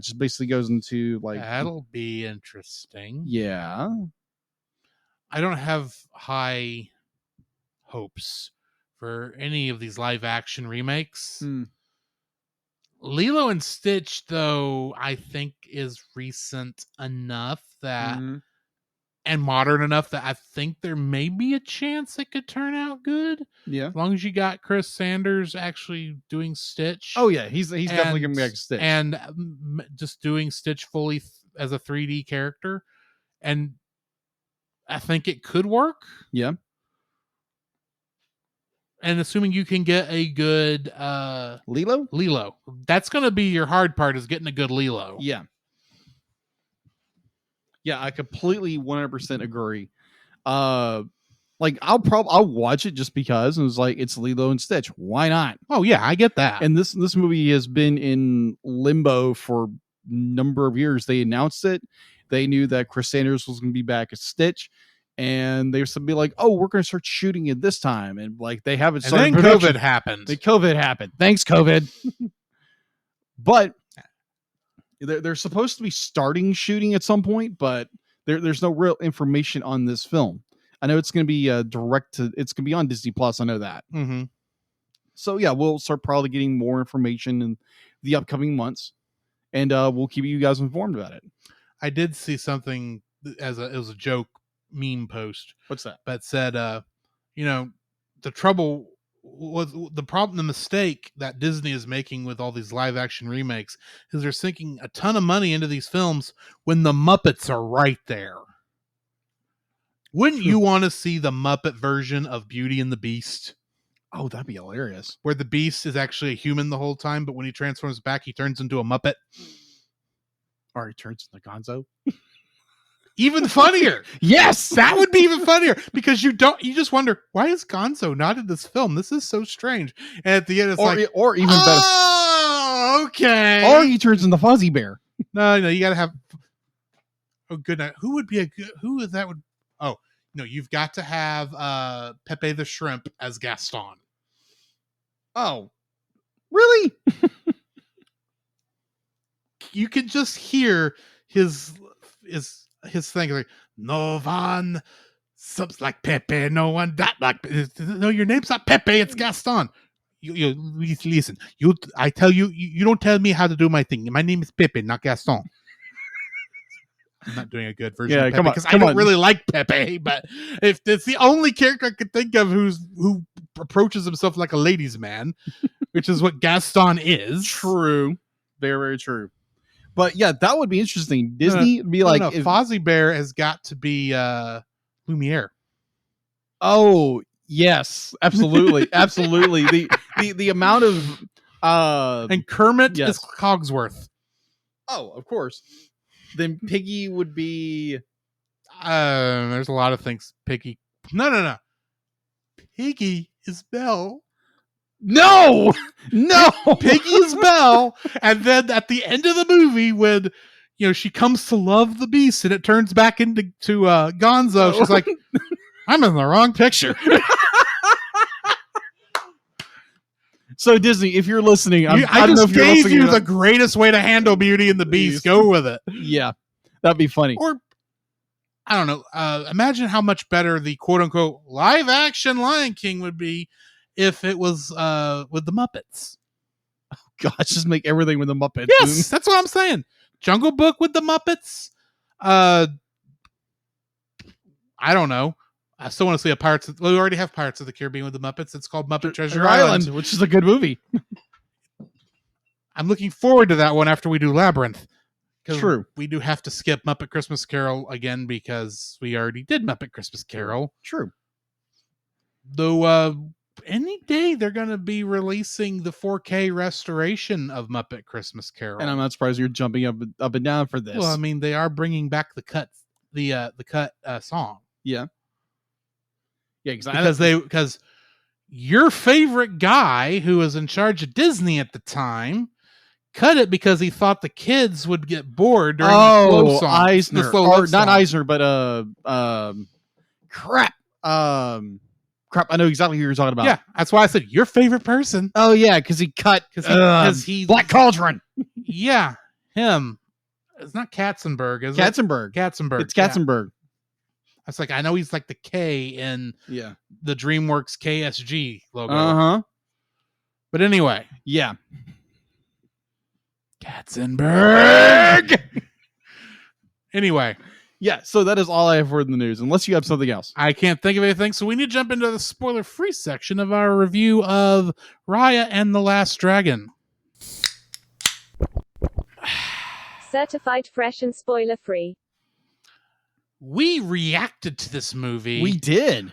just basically goes into like that'll be interesting. Yeah. I don't have high hopes for any of these live action remakes. Lilo and Stitch, though, I think is recent enough that and modern enough that I think there may be a chance it could turn out good. Yeah. As long as you got Chris Sanders actually doing Stitch. Oh yeah, he's definitely gonna be like Stitch. And just doing Stitch fully as a 3D character. And I think it could work. Yeah. And assuming you can get a good Lilo. That's going to be your hard part, is getting a good Lilo. Yeah. Yeah, I completely 100% agree. Like I'll watch it just because it was like it's Lilo and Stitch. Why not? Oh yeah, I get that. And this movie has been in limbo for a number of years. They announced it. They knew that Chris Sanders was going to be back as Stitch. And they would be like, "Oh, we're going to start shooting it this time," and like they haven't started. And then COVID happened. COVID happened. Thanks, COVID. But they're supposed to be starting shooting at some point, but there's no real information on this film. I know it's going to be it's going to be on Disney Plus. I know that. Mm-hmm. So yeah, we'll start probably getting more information in the upcoming months, and we'll keep you guys informed about it. I did see something it was a joke meme post. What's that? That said, the mistake that Disney is making with all these live action remakes is they're sinking a ton of money into these films when the Muppets are right there. Wouldn't you want to see the Muppet version of Beauty and the Beast? Oh, that'd be hilarious. Where the Beast is actually a human the whole time, but when he transforms back, he turns into a Muppet. Or he turns into Gonzo. Even funnier. Yes, that would be even funnier, because you just wonder, why is Gonzo not in this film? This is so strange. And at the end, it's or even better. Oh, okay. Or he turns into Fozzie Bear. No, you got to have. Oh, good night. Who would be who is that would? Oh, no, you've got to have Pepe the Shrimp as Gaston. Oh, really? You can just hear his thing like, no one subs like Pepe, no one that like, no, your name's not Pepe, it's Gaston. You listen, I tell you, you don't tell me how to do my thing. My name is Pepe, not Gaston. I'm not doing a good version of Pepe because I don't really like Pepe, but if it's the only character I could think of who approaches himself like a ladies' man, which is what Gaston is. True. Very, very true. But yeah, that would be interesting. Disney would be like, if Fozzie Bear has got to be Lumiere. Oh yes, absolutely, absolutely. The amount of and Kermit is Cogsworth. Oh, of course. Then Piggy would be. There's a lot of things. Piggy. No. Piggy is Belle. No. Piggy is Belle, and then at the end of the movie, when she comes to love the Beast and it turns back into Gonzo, she's like, I'm in the wrong picture. So Disney, if you're listening, I don't know just if you're gave listening you or the not. greatest way to handle Beauty and the Beast. Go with it. Yeah, that'd be funny. Or, I don't know. Imagine how much better the quote-unquote live-action Lion King would be if it was with the Muppets. Gosh, just make everything with the Muppets. Yes, that's what I'm saying. Jungle Book with the Muppets. I don't know. I still want to see we already have Pirates of the Caribbean with the Muppets. It's called Muppet Treasure Island, which is a good movie. I'm looking forward to that one after we do Labyrinth. True. We do have to skip Muppet Christmas Carol again because we already did Muppet Christmas Carol. True. Though any day they're going to be releasing the 4K restoration of Muppet Christmas Carol. And I'm not surprised you're jumping up and down for this. Well, I mean, they are bringing back the cut song. Yeah. Yeah, because your favorite guy who was in charge of Disney at the time cut it because he thought the kids would get bored during the slow song. Eisner. The slow Or love not song. Eisner, but crap. Crap, I know exactly who you're talking about. Yeah, that's why I said your favorite person. Oh yeah, because he cut Because he Black Cauldron. Yeah, him. It's not Katzenberg, is it? Katzenberg. Katzenberg. It's Katzenberg. Yeah. I was like, I know he's like the K in Yeah. the DreamWorks KSG logo. Uh-huh. But anyway. Yeah. Katzenberg. Anyway. Yeah, so that is all I have for the news, unless you have something else. I can't think of anything, so we need to jump into the spoiler-free section of our review of Raya and the Last Dragon. Certified fresh and spoiler-free. We reacted to this movie. We did.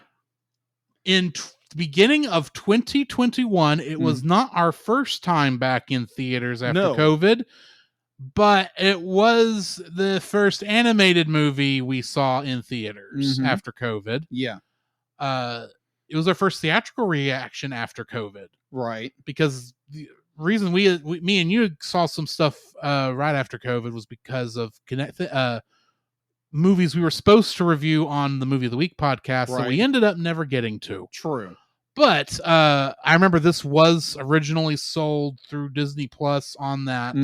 In the beginning of 2021. It was not our first time back in theaters after COVID, but it was the first animated movie we saw in theaters after COVID. Yeah. It was our first theatrical reaction after COVID. Right. Because the reason me and you saw some stuff right after COVID was because of movies we were supposed to review on the Movie of the Week podcast that we ended up never getting to. True. But I remember this was originally sold through Disney Plus on that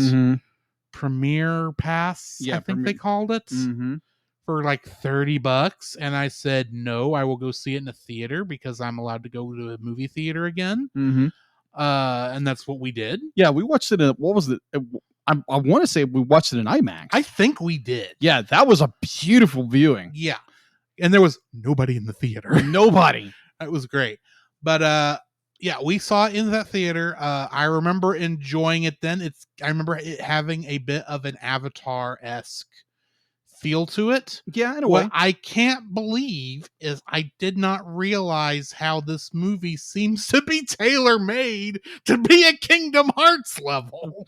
Premiere Pass, I think they called it, for like $30. And I said, no, I will go see it in a theater because I'm allowed to go to a movie theater again. And that's what we did. Yeah, we watched it in, what was it? I want to say we watched it in IMAX. I think we did. Yeah, that was a beautiful viewing. Yeah. And there was nobody in the theater. Nobody. It was great. But yeah, we saw it in that theater. I remember enjoying it then. I remember it having a bit of an Avatar-esque feel to it. Yeah, in a way. What I can't believe is I did not realize how this movie seems to be tailor-made to be a Kingdom Hearts level.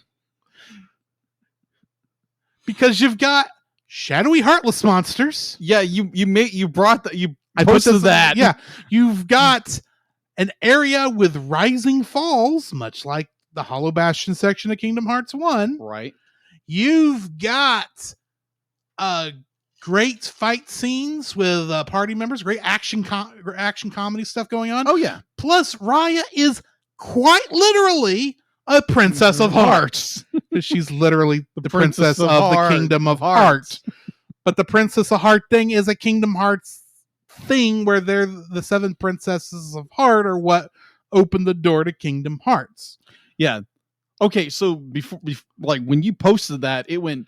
Because you've got shadowy heartless monsters. Yeah, you brought that. I posted that. Yeah, you've got an area with rising falls, much like the Hollow Bastion section of Kingdom Hearts 1. Right. You've got great fight scenes with party members, great action comedy stuff going on. Oh, yeah. Plus, Raya is quite literally a princess of hearts. She's literally the princess of the Kingdom of Heart. But the Princess of Heart thing is a Kingdom Hearts thing where they're the 7 princesses of heart are what opened the door to Kingdom Hearts. Yeah. Okay, so before like when you posted that, it went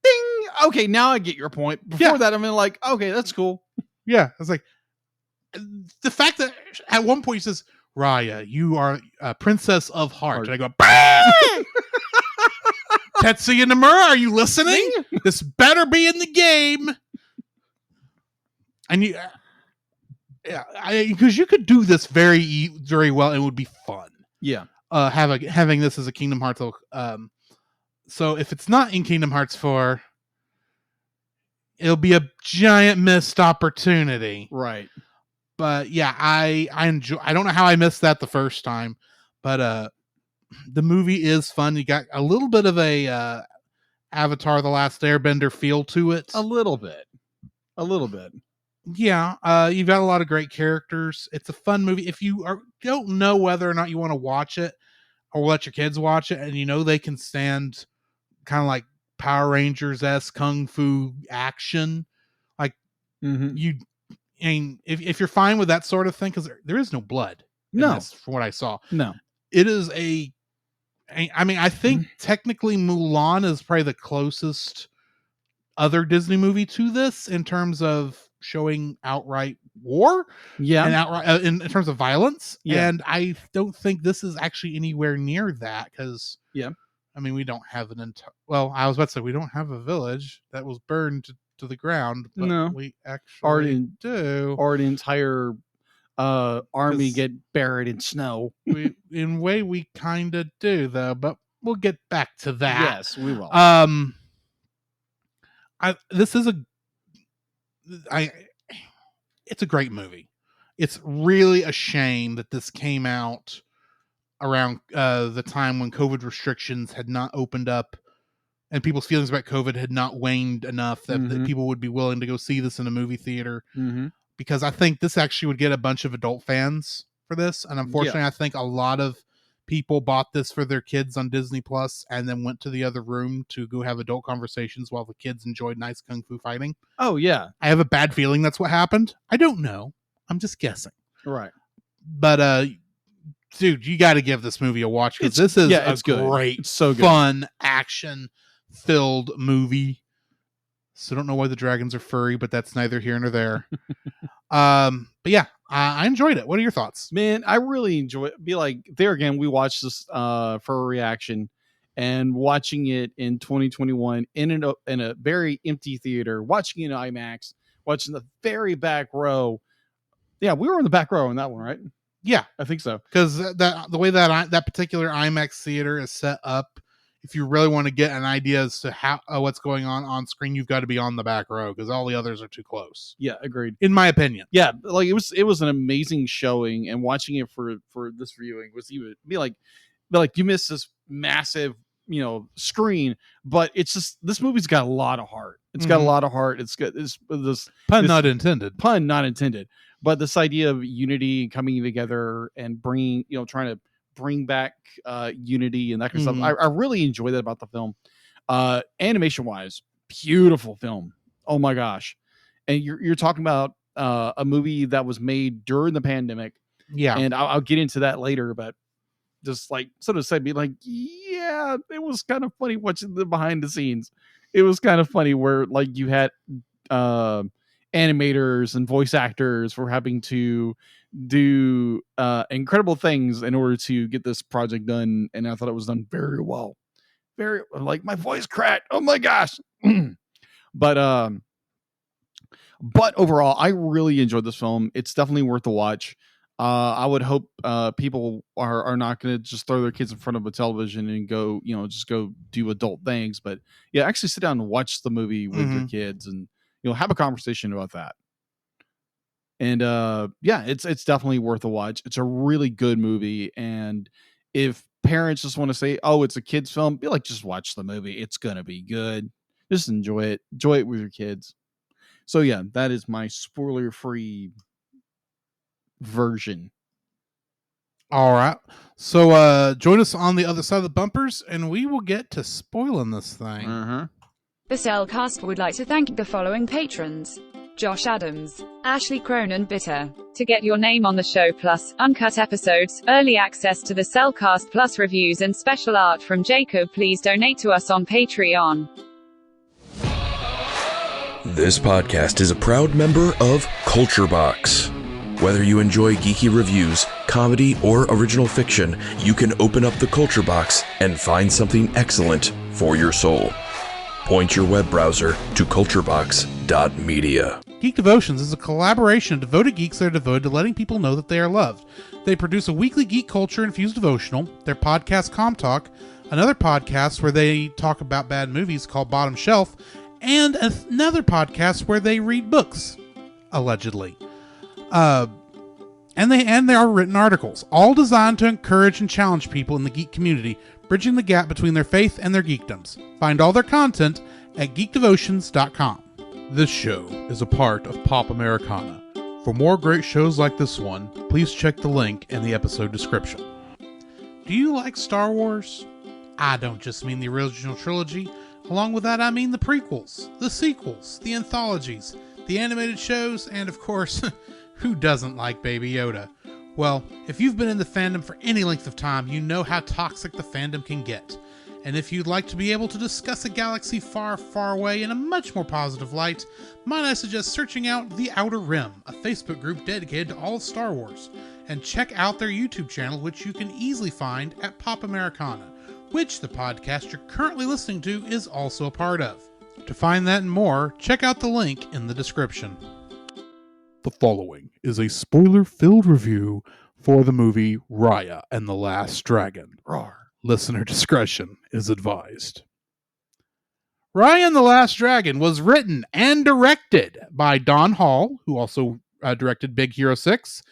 ding. Okay, now I get your point. Before that, I'm like, okay, that's cool. Yeah, I was like, the fact that at one point he says, Raya, you are a princess of heart. And I go, Tetsuya Nomura, are you listening? This better be in the game. And you, because you could do this very, very well, and it would be fun. Yeah. Having this as a Kingdom Hearts. So if it's not in Kingdom Hearts 4, it'll be a giant missed opportunity. Right. But yeah, I enjoy. I don't know how I missed that the first time, but the movie is fun. You got a little bit of a Avatar: The Last Airbender feel to it. A little bit. Yeah, you've got a lot of great characters. It's a fun movie. If you don't know whether or not you want to watch it or let your kids watch it, and you know they can stand kind of like Power Rangers-esque kung fu action, like you, I mean, if you're fine with that sort of thing, because there is no blood in this, from what I saw. No. It is I mean, I think technically Mulan is probably the closest other Disney movie to this in terms of showing outright war, and outright in terms of violence. And I don't think this is actually anywhere near that, because I mean, we don't have an entire. Well, I was about to say we don't have a village that was burned to the ground, but we actually do. Or an entire army get buried in snow. In a way, we kind of do, though. But we'll get back to that. Yes, we will. It's a great movie. It's really a shame that this came out around the time when COVID restrictions had not opened up and people's feelings about COVID had not waned enough that people would be willing to go see this in a movie theater. Because I think this actually would get a bunch of adult fans for this. And unfortunately, I think a lot of people bought this for their kids on Disney Plus and then went to the other room to go have adult conversations while the kids enjoyed nice kung fu fighting. Oh, yeah. I have a bad feeling that's what happened. I don't know. I'm just guessing. Right. But, dude, you got to give this movie a watch, because this is a great, it's so good. Fun, action-filled movie. So don't know why the dragons are furry, but that's neither here nor there. But yeah, I enjoyed it. What are your thoughts? Man, I really enjoy it. Be like, there again, we watched this for a reaction, and watching it in 2021 in a very empty theater, watching it in IMAX, watching the very back row. Yeah, we were in the back row in that one, right? Yeah, I think so. Because the way that particular IMAX theater is set up, if you really want to get an idea as to how what's going on screen, you've got to be on the back row, because all the others are too close. Yeah, agreed. In my opinion. Yeah, like it was an amazing showing, and watching it for this viewing was even be like you missed this massive, screen, but it's just, this movie's got a lot of heart. It's got a lot of heart. It's got this pun not intended. But this idea of unity, coming together, and bringing, trying to bring back unity and that kind of stuff. I really enjoy that about the film. Animation wise, beautiful film. Oh my gosh. And you're talking about a movie that was made during the pandemic. Yeah. And I'll get into that later, but just like sort of said, be like, yeah, it was kind of funny watching the behind the scenes. It was kind of funny where like you had animators and voice actors were having to do incredible things in order to get this project done, and I thought it was done very well. Very, like, my voice cracked. Oh my gosh. But overall, I really enjoyed this film. It's definitely worth the watch. I would hope people are not going to just throw their kids in front of a television and go, just go do adult things. But yeah, actually sit down and watch the movie with your kids, and have a conversation about that. And yeah, it's definitely worth a watch. It's a really good movie. And if parents just want to say, oh, it's a kid's film, be like, just watch the movie. It's going to be good. Just enjoy it. Enjoy it with your kids. So yeah, that is my spoiler-free version. All right. So join us on the other side of the bumpers, and we will get to spoiling this thing. The Cellcast would like to thank the following patrons: Josh Adams, Ashley Cronin Bitter. To get your name on the show, plus uncut episodes, early access to the Cellcast Plus reviews, and special art from Jacob, please donate to us on Patreon. This podcast is a proud member of Culture Box. Whether you enjoy geeky reviews, comedy, or original fiction, you can open up the Culture Box and find something excellent for your soul. Point your web browser to culturebox.media. Geek Devotions is a collaboration of devoted geeks that are devoted to letting people know that they are loved. They produce a weekly geek culture-infused devotional, their podcast Com Talk, another podcast where they talk about bad movies called Bottom Shelf, and another podcast where they read books, allegedly. And there are written articles, all designed to encourage and challenge people in the geek community, bridging the gap between their faith and their geekdoms. Find all their content at geekdevotions.com. This show is a part of Pop Americana. For more great shows like this one, please check the link in the episode description. Do you like Star Wars? I don't just mean the original trilogy. Along with that, I mean the prequels, the sequels, the anthologies, the animated shows, and of course, who doesn't like Baby Yoda? Well, if you've been in the fandom for any length of time, you know how toxic the fandom can get. And if you'd like to be able to discuss a galaxy far, far away in a much more positive light, might I suggest searching out The Outer Rim, a Facebook group dedicated to all of Star Wars, and check out their YouTube channel, which you can easily find at Pop Americana, which the podcast you're currently listening to is also a part of. To find that and more, check out the link in the description. The following is a spoiler-filled review for the movie Raya and the Last Dragon. Roar. Listener discretion is advised. Raya and the Last Dragon was written and directed by Don Hall, who also directed Big Hero 6,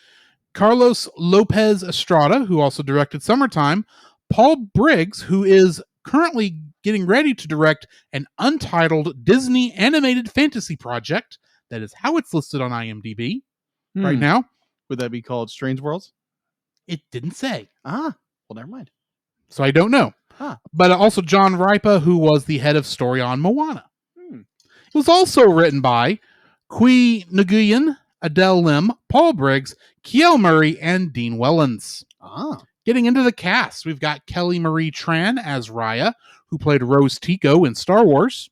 Carlos Lopez Estrada, who also directed Summertime, Paul Briggs, who is currently getting ready to direct an untitled Disney animated fantasy project. That is how it's listed on IMDb right now. Would that be called Strange Worlds? It didn't say. Well, never mind. So I don't know. But also John Ripa, who was the head of story on Moana. It was also written by Kui Nguyen, Adele Lim, Paul Briggs, Kiel Murray, and Dean Wellens. Getting into the cast, we've got Kelly Marie Tran as Raya, who played Rose Tico in Star Wars.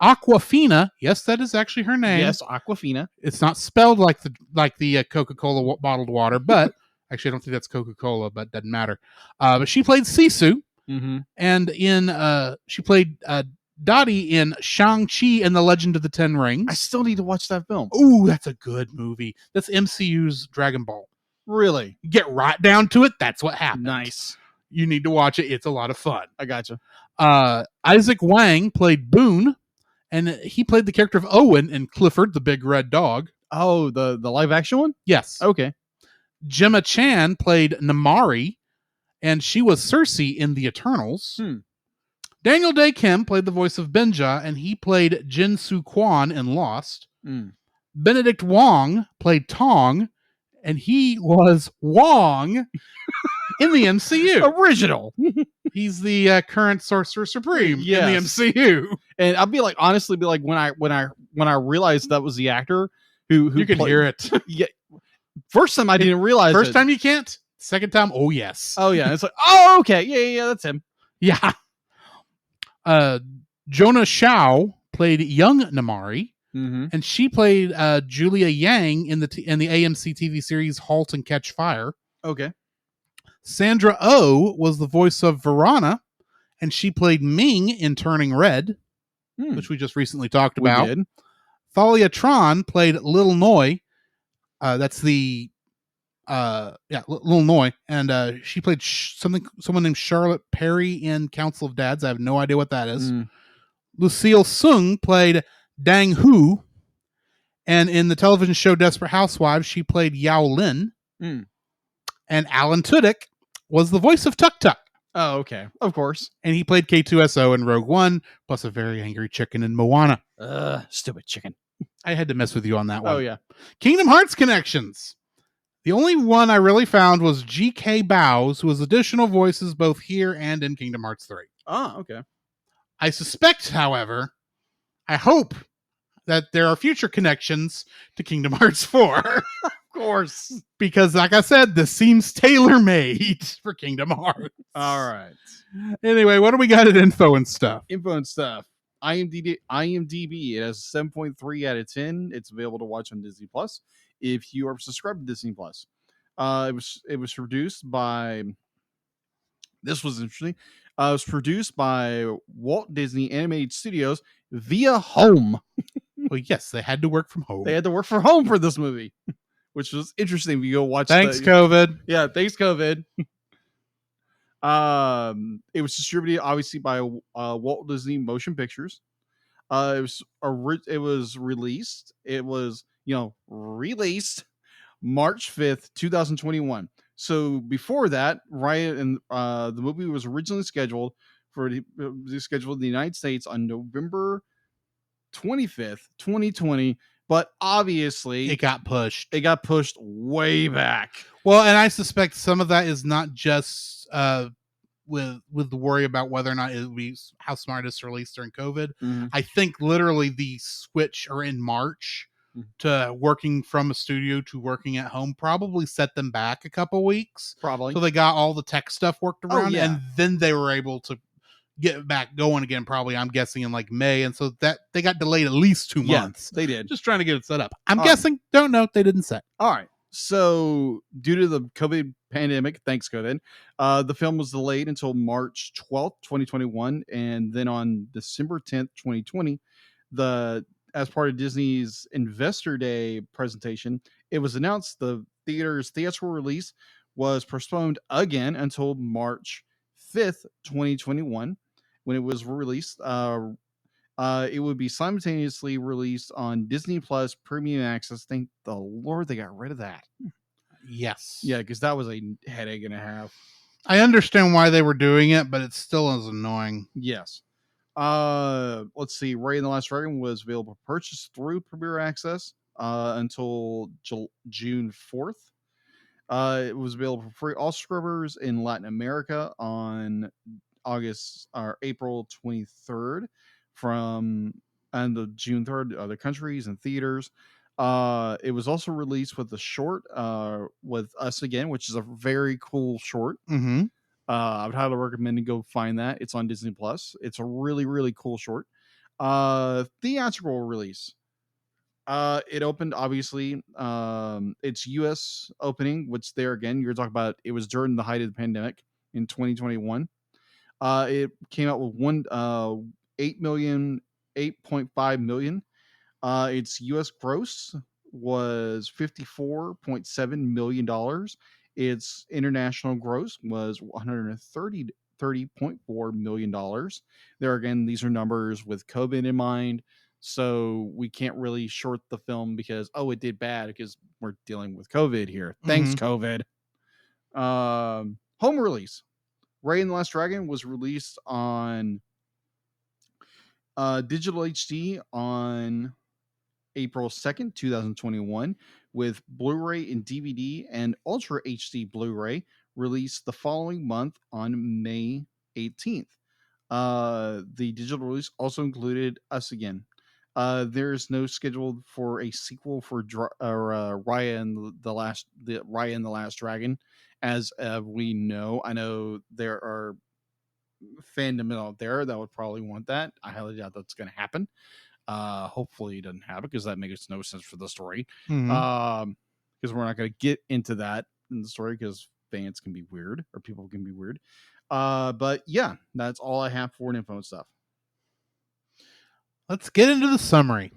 Aquafina, yes, that is actually her name. Yes, Aquafina. It's not spelled like the Coca-Cola bottled water, but actually I don't think that's Coca-Cola, but doesn't matter. But she played Sisu, and she played Dottie in Shang-Chi and the Legend of the Ten Rings. I still need to watch that film. Ooh, that's a good movie. That's MCU's Dragon Ball. Really? Get right down to it. That's what happened. Nice. You need to watch it. It's a lot of fun. I gotcha. Isaac Wang played Boone, and he played the character of Owen in Clifford, the Big Red Dog. Oh, the live action one? Yes. Okay. Gemma Chan played Namari, and she was Cersei in The Eternals. Daniel Day Kim played the voice of Benja, and he played Jin Soo Kwon in Lost. Benedict Wong played Tong, and he was Wong in the MCU. Original. He's the current Sorcerer Supreme in the MCU. And I'll be like, honestly, when I realized that was the actor who you can hear it. Yeah. First time I didn't realize. First time you can't. Second time, oh yes. Oh yeah. It's like, oh okay, yeah, that's him. Yeah. Jonah Shao played young Namari, and she played Julia Yang in the AMC TV series *Halt and Catch Fire*. Okay. Sandra Oh was the voice of Verana, and she played Ming in *Turning Red*, which we just recently talked about. We did. Thalia Tron played Lil Noi. That's the Lil Noi, and she played someone named Charlotte Perry in *Council of Dads*. I have no idea what that is. Lucille Sung played Dang Hu, and in the television show *Desperate Housewives*, she played Yao Lin. And Alan Tudyk was the voice of Tuk Tuk. Oh, okay. Of course. And he played K2SO in Rogue One, plus a very angry chicken in Moana. Stupid chicken. I had to mess with you on that one. Oh, yeah. Kingdom Hearts connections. The only one I really found was G.K. Bowes, who was additional voices both here and in Kingdom Hearts 3. Oh, okay. I suspect, however, I hope that there are future connections to Kingdom Hearts 4. Of course. Because, like I said, this seems tailor-made for Kingdom Hearts. All right. Anyway, what do we got at info and stuff? IMDb, it has 7.3 out of 10. It's available to watch on Disney Plus if you are subscribed to Disney Plus. It was produced by. This was interesting. It was produced by Walt Disney Animated Studios via home. Well, yes, they had to work from home. They had to work from home for this movie, which was interesting. If you go watch. Thanks, COVID. Yeah, thanks, COVID. It was distributed obviously by Walt Disney Motion Pictures. It was released March 5th, 2021. So before that, Raya and the movie was originally scheduled in the United States on November 25th, 2020, but obviously It got pushed. It got pushed way back. Well, and I suspect some of that is not just with the worry about whether or not it would be how smart it's released during COVID. Mm-hmm. I think literally the switch or in March to working from a studio to working at home probably set them back a couple weeks. Probably. So they got all the tech stuff worked around, and then they were able to get back going again, probably, I'm guessing, in like May. And so that they got delayed at least 2 months. They did. Just trying to get it set up. I'm guessing. Don't know. They didn't say. All right. So due to the COVID pandemic, thanks COVID, the film was delayed until March 12th, 2021. And then on December 10th, 2020, as part of Disney's Investor Day presentation, it was announced the theater's theatrical release was postponed again until March 5th, 2021, when it was released. It would be simultaneously released on Disney Plus Premium Access. Thank the Lord they got rid of that. Yes. Yeah, because that was a headache and a half. I understand why they were doing it, but it still is annoying. Yes. Let's see. Raya and the Last Dragon was available for purchase through Premier Access until June 4th. It was available for free all subscribers in Latin America on April 23rd. And the June 3rd, other countries and theaters. It was also released with a short with Us Again, which is a very cool short. Mm-hmm. I would highly recommend to go find that. It's on Disney Plus. It's a really, really cool short. Theatrical release. It opened, obviously, its US opening, which there again, you're talking about, it was during the height of the pandemic in 2021. It came out with 8.5 million. Its US gross was $54.7 million. Its international gross was $130.4 million. There again, these are numbers with COVID in mind, so we can't really short the film because it did bad because we're dealing with COVID here. Thanks, COVID. Home release. Raya and the Last Dragon was released on digital HD on April 2nd, 2021, with Blu-ray and DVD and Ultra HD Blu-ray released the following month on May 18th. The digital release also included Us Again. There is no scheduled for a sequel for Raya and the Last Dragon, as we know. I know there are fandom out there that would probably want that. I highly doubt that's going to happen. Hopefully it doesn't happen because that makes no sense for the story. Because we're not going to get into that in the story because fans can be weird or people can be weird. But yeah, that's all I have for info and stuff. Let's get into the summary.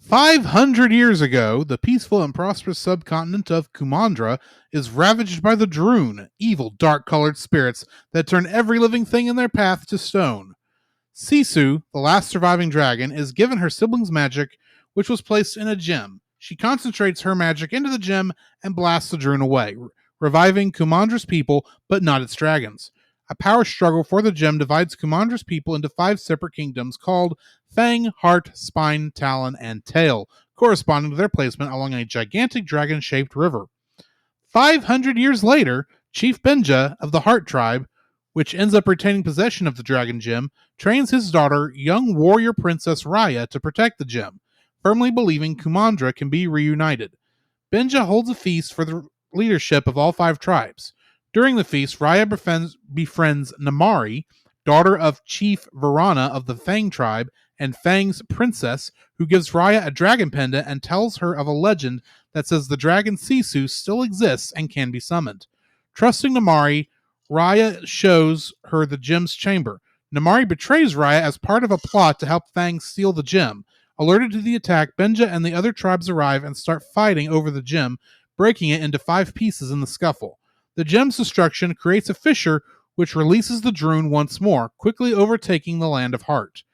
500 years ago, the peaceful and prosperous subcontinent of Kumandra is ravaged by the Droon, evil dark-colored spirits that turn every living thing in their path to stone. Sisu, the last surviving dragon, is given her sibling's magic, which was placed in a gem. She concentrates her magic into the gem and blasts the Droon away, reviving Kumandra's people, but not its dragons. A power struggle for the gem divides Kumandra's people into 5 separate kingdoms called Fang, Heart, Spine, Talon, and Tail, corresponding to their placement along a gigantic dragon-shaped river. 500 years later, Chief Benja of the Heart tribe, which ends up retaining possession of the dragon gem, trains his daughter, young warrior princess Raya, to protect the gem, firmly believing Kumandra can be reunited. Benja holds a feast for the leadership of all 5 tribes. During the feast, Raya befriends Namari, daughter of Chief Varana of the Fang tribe, and Fang's princess, who gives Raya a dragon pendant and tells her of a legend that says the dragon Sisu still exists and can be summoned. Trusting Namari, Raya shows her the gem's chamber. Namari betrays Raya as part of a plot to help Fang steal the gem. Alerted to the attack, Benja and the other tribes arrive and start fighting over the gem, breaking it into 5 pieces in the scuffle. The gem's destruction creates a fissure which releases the Droon once more, quickly overtaking the Land of Heart.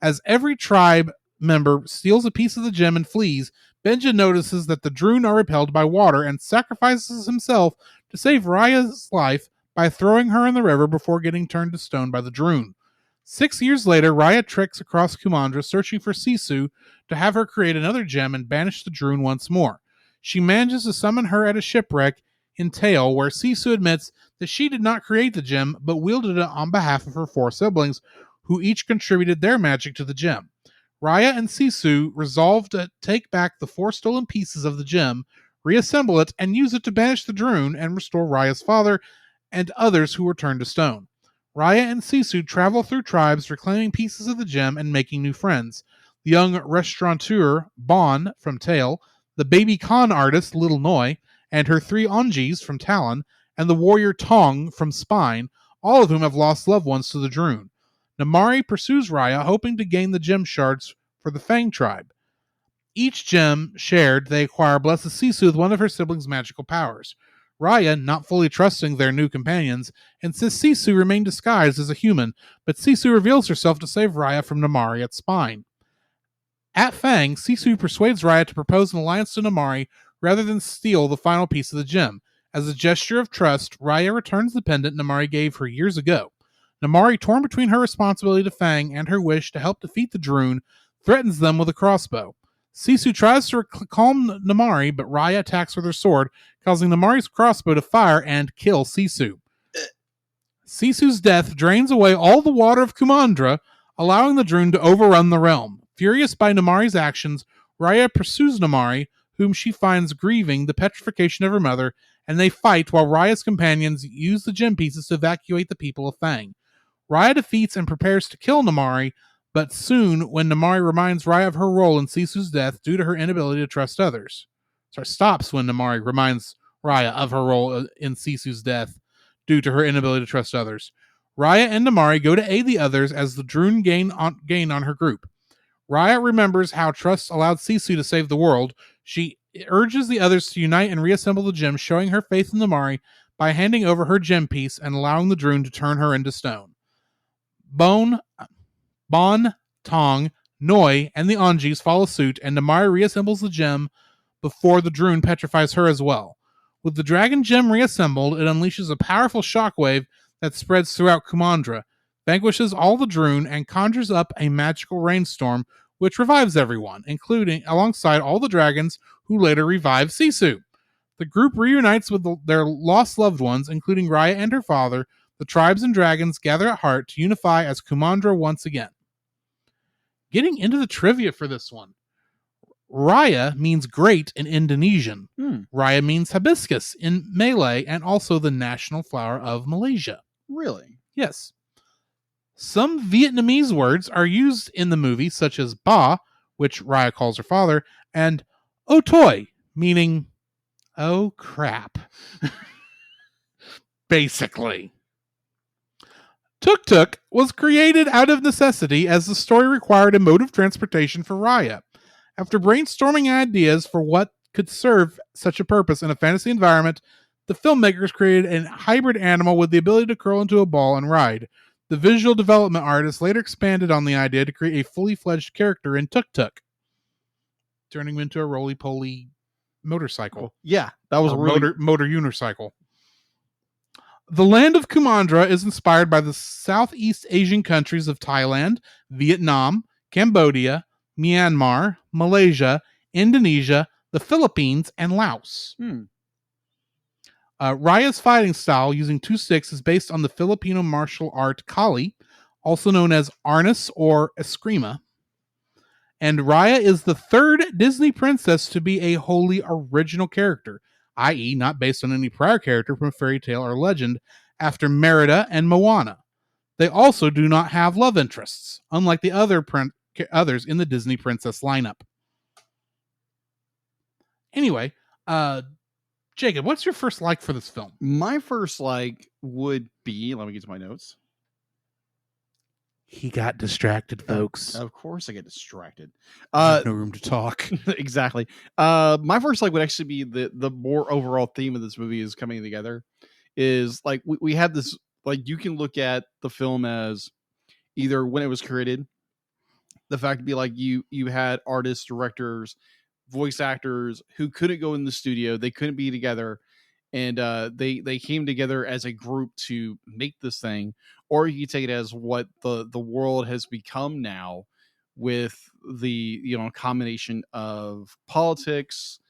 As every tribe member steals a piece of the gem and flees, Benja notices that the Droon are repelled by water and sacrifices himself to save Raya's life by throwing her in the river before getting turned to stone by the Droon. 6 years later, Raya treks across Kumandra searching for Sisu to have her create another gem and banish the Droon once more. She manages to summon her at a shipwreck in Tale, where Sisu admits that she did not create the gem, but wielded it on behalf of her 4 siblings, who each contributed their magic to the gem. Raya and Sisu resolve to take back the 4 stolen pieces of the gem, reassemble it, and use it to banish the Droon and restore Raya's father and others who were turned to stone. Raya and Sisu travel through tribes, reclaiming pieces of the gem and making new friends. The young restaurateur, Bon, from Tale, the baby con artist, Little Noi, and her 3 Onjis from Talon, and the warrior Tong from Spine, all of whom have lost loved ones to the Droon. Namari pursues Raya, hoping to gain the gem shards for the Fang tribe. Each gem shared they acquire blesses Sisu with one of her siblings' magical powers. Raya, not fully trusting their new companions, insists Sisu remain disguised as a human, but Sisu reveals herself to save Raya from Namari at Spine. At Fang, Sisu persuades Raya to propose an alliance to Namari rather than steal the final piece of the gem. As a gesture of trust, Raya returns the pendant Namari gave her years ago. Namari, torn between her responsibility to Fang and her wish to help defeat the Droon, threatens them with a crossbow. Sisu tries to calm Namari, but Raya attacks with her sword, causing Namari's crossbow to fire and kill Sisu. Sisu's death drains away all the water of Kumandra, allowing the Droon to overrun the realm. Furious by Namari's actions, Raya pursues Namari, whom she finds grieving the petrification of her mother, and they fight while Raya's companions use the gem pieces to evacuate the people of Fang. Raya defeats and prepares to kill Namari, but soon, when Namari reminds Raya of her role in Sisu's death due to her inability to trust others. Stops when Namari reminds Raya of her role in Sisu's death due to her inability to trust others. Raya and Namari go to aid the others as the Droon gain on her group. Raya remembers how trust allowed Sisu to save the world. She urges the others to unite and reassemble the gem, showing her faith in Namari by handing over her gem piece and allowing the Droon to turn her into stone. Bon, Tong, Noi, and the Onjis follow suit, and Namari reassembles the gem before the Droon petrifies her as well. With the dragon gem reassembled, it unleashes a powerful shockwave that spreads throughout Kumandra, vanquishes all the Droon, and conjures up a magical rainstorm which revives everyone, including alongside all the dragons who later revive Sisu. The group reunites with their lost loved ones, including Raya and her father. The tribes and dragons gather at Heart to unify as Kumandra once again. Getting into the trivia for this one. Raya means great in Indonesian. Raya means hibiscus in Malay and also the national flower of Malaysia. Really? Yes. Some Vietnamese words are used in the movie, such as ba, which Raya calls her father, and o toi, meaning oh crap. Basically. Tuk Tuk was created out of necessity as the story required a mode of transportation for Raya. After brainstorming ideas for what could serve such a purpose in a fantasy environment, the filmmakers created a hybrid animal with the ability to curl into a ball and ride. The visual development artist later expanded on the idea to create a fully fledged character in Tuk Tuk, turning him into a roly-poly motorcycle. Yeah, that was a motor unicycle. The land of Kumandra is inspired by the Southeast Asian countries of Thailand, Vietnam, Cambodia, Myanmar, Malaysia, Indonesia, the Philippines, and Laos. Raya's fighting style using 2 sticks is based on the Filipino martial art Kali, also known as Arnis or Eskrima. And Raya is the 3rd Disney princess to be a wholly original character, i.e. not based on any prior character from a fairy tale or legend, after Merida and Moana. They also do not have love interests, unlike the others in the Disney princess lineup. Anyway, Jacob, what's your first like for this film? My first like would be, let me get to my notes. He got distracted, folks. Of course I get distracted. No room to talk. Exactly. My first like would actually be the more overall theme of this movie is coming together. Is like we have this, like, you can look at the film as either when it was created, the fact to be like you had artists, directors, voice actors who couldn't go in the studio, they couldn't be together, and they came together as a group to make this thing, or you take it as what the world has become now, with the combination of politics,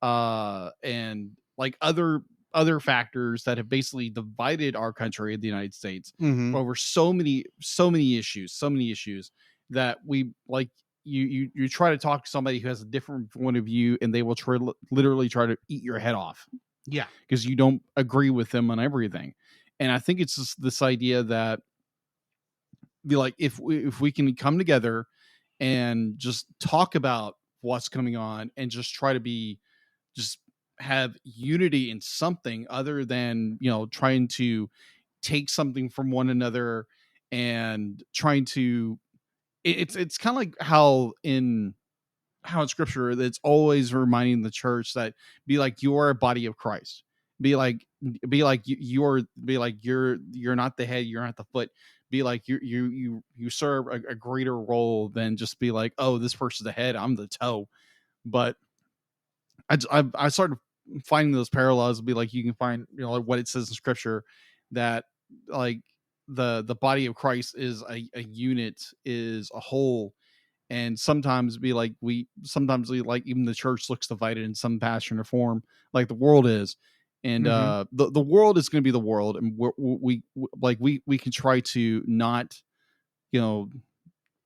and like other factors that have basically divided our country, the United States, Mm-hmm. over so many issues that we like. You try to talk to somebody who has a different point of view, and they will literally try to eat your head off. Yeah, because you don't agree with them on everything. And I think it's just this idea that, be like, if we can come together and just talk about what's coming on, and just try to just have unity in something other than trying to take something from one another, and trying to it's kind of like how in scripture, that's always reminding the church that, be like, you are a body of Christ. Be like you're not the head, you're not the foot. Be like you serve a greater role than just be like, oh, this person's the head, I'm the toe. But I started finding those parallels. Be like, you can find like what it says in scripture, that like the body of Christ is a unit, is a whole. And sometimes like even the church looks divided in some fashion or form, like the world is. And the world is going to be the world, and we can try to not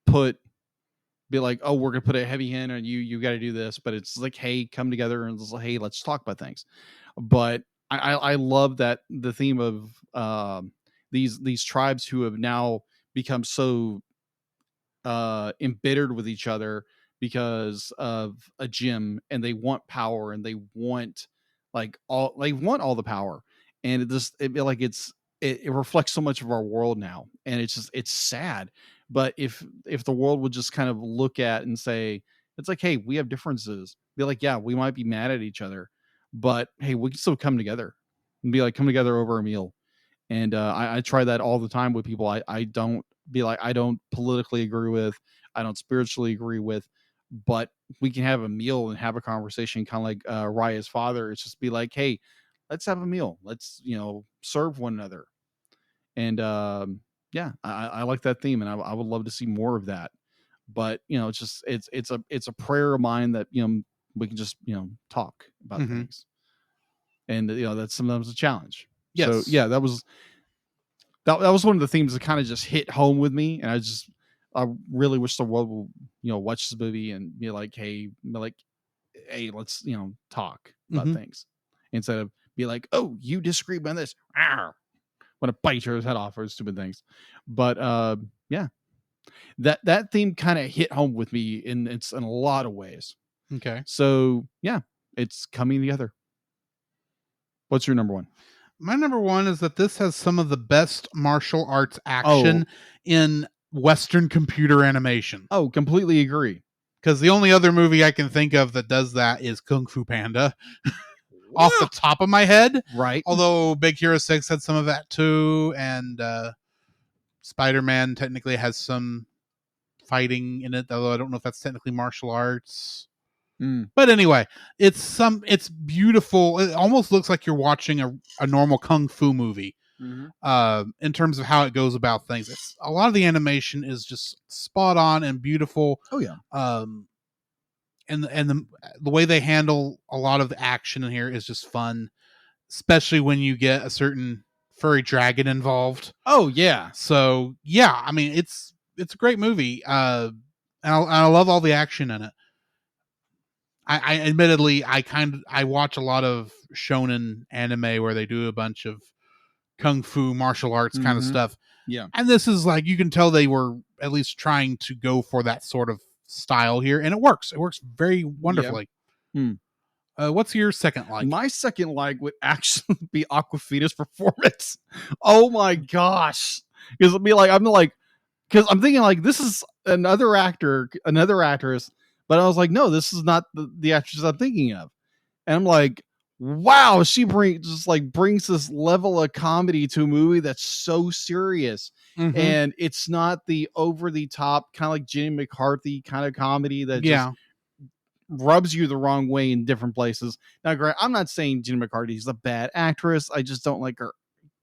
put be like, oh, we're gonna put a heavy hand on you got to do this. But it's like, hey, come together, and it's like, hey, let's talk about things. But I love that the theme of these tribes who have now become so embittered with each other because of a gym, and they want power, and they want all the power. And it reflects so much of our world now, and it's sad. But if the world would just kind of look at and say, it's like, hey, we have differences. Be like, yeah, we might be mad at each other, but hey, we can still come together, and be like, come together over a meal. And I try that all the time with people I don't politically agree with, I don't spiritually agree with, but we can have a meal and have a conversation, kind of like Raya's father. It's just be like, hey, let's have a meal. Let's serve one another. And yeah, I like that theme, and I would love to see more of that. But it's just it's a prayer of mine that we can just talk about things, and that's sometimes a challenge. Yes. So yeah, that was one of the themes that kind of just hit home with me, and I really wish the world will watch this movie and be like, hey, let's talk about things, instead of be like, oh, you disagree on this, want to bite your head off for stupid things. But yeah, that theme kind of hit home with me in a lot of ways. Okay. So yeah, it's coming together. What's your number one? My number one is that this has some of the best martial arts action in Western computer animation. Oh, completely agree. Because the only other movie I can think of that does that is Kung Fu Panda. Off the top of my head. Right. Although Big Hero 6 had some of that too. And Spider-Man technically has some fighting in it. Although I don't know if that's technically martial arts. But anyway, it's beautiful. It almost looks like you're watching a normal kung fu movie. In terms of how it goes about things. A lot of the animation is just spot on and beautiful. Oh yeah. And the way they handle a lot of the action in here is just fun, especially when you get a certain furry dragon involved. Oh yeah. So yeah, I mean it's a great movie. And I love all the action in it. I admittedly I watch a lot of shonen anime where they do a bunch of kung fu martial arts kind of stuff. Yeah. And this is like, you can tell they were at least trying to go for that sort of style here, and it works. It works very wonderfully. Yeah. What's your second like? My second like would actually be Awkwafina's performance. Oh my gosh. Because I'm thinking like, this is another actress, but I was like, no, this is not the actress I'm thinking of. And I'm like, wow, she brings this level of comedy to a movie that's so serious. And it's not the over the top kind of like Jenny McCarthy kind of comedy that just rubs you the wrong way in different places. Now, Grant, I'm not saying Jenny McCarthy is a bad actress. I just don't like her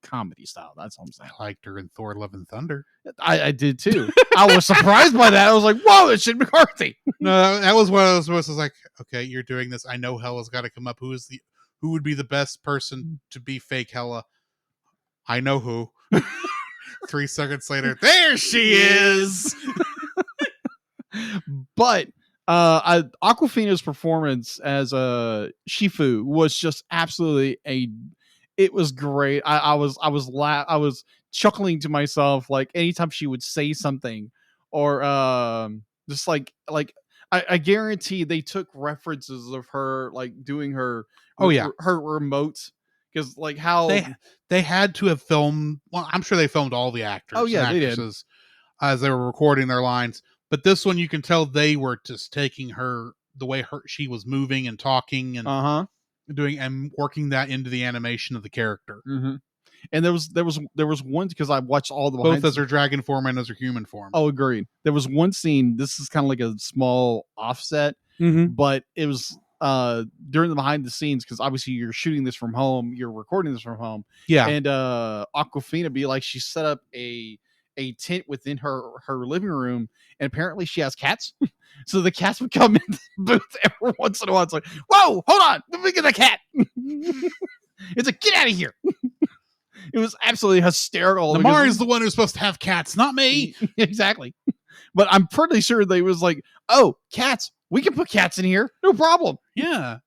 comedy style. That's all I'm saying. I liked her in Thor: Love and Thunder. I did too. I was surprised by that. I was like, whoa, it's Shane McCarthy. No, that was one of those where it was like, okay, you're doing this. I know Hella's got to come up. Who would be the best person to be fake Hella? I know who. 3 seconds later, there she is. But Aquafina's performance as Shifu was just absolutely it was great. I was chuckling to myself like anytime she would say something or just like I guarantee they took references of her like doing her her remote because like how they had to have filmed. Well, I'm sure they filmed all the actors. Oh yeah, and they did actresses as they were recording their lines. But this one, you can tell they were just taking her the way she was moving and talking and doing and working that into the animation of the character. Mm-hmm. And there was one because I watched all the both as her dragon form and as her human form. Oh, agreed. There was one scene. This is kind of like a small offset, but it was during the behind the scenes because obviously you're shooting this from home, you're recording this from home. Yeah, and Aquafina be like she set up a tent within her living room, and apparently she has cats. So the cats would come in the booth every once in a while. It's like, whoa, hold on, let me get the cat. It's like, get out of here. It was absolutely hysterical. Namari's the one who's supposed to have cats, not me. Exactly. But I'm pretty sure they was like, oh, cats. We can put cats in here. No problem. Yeah.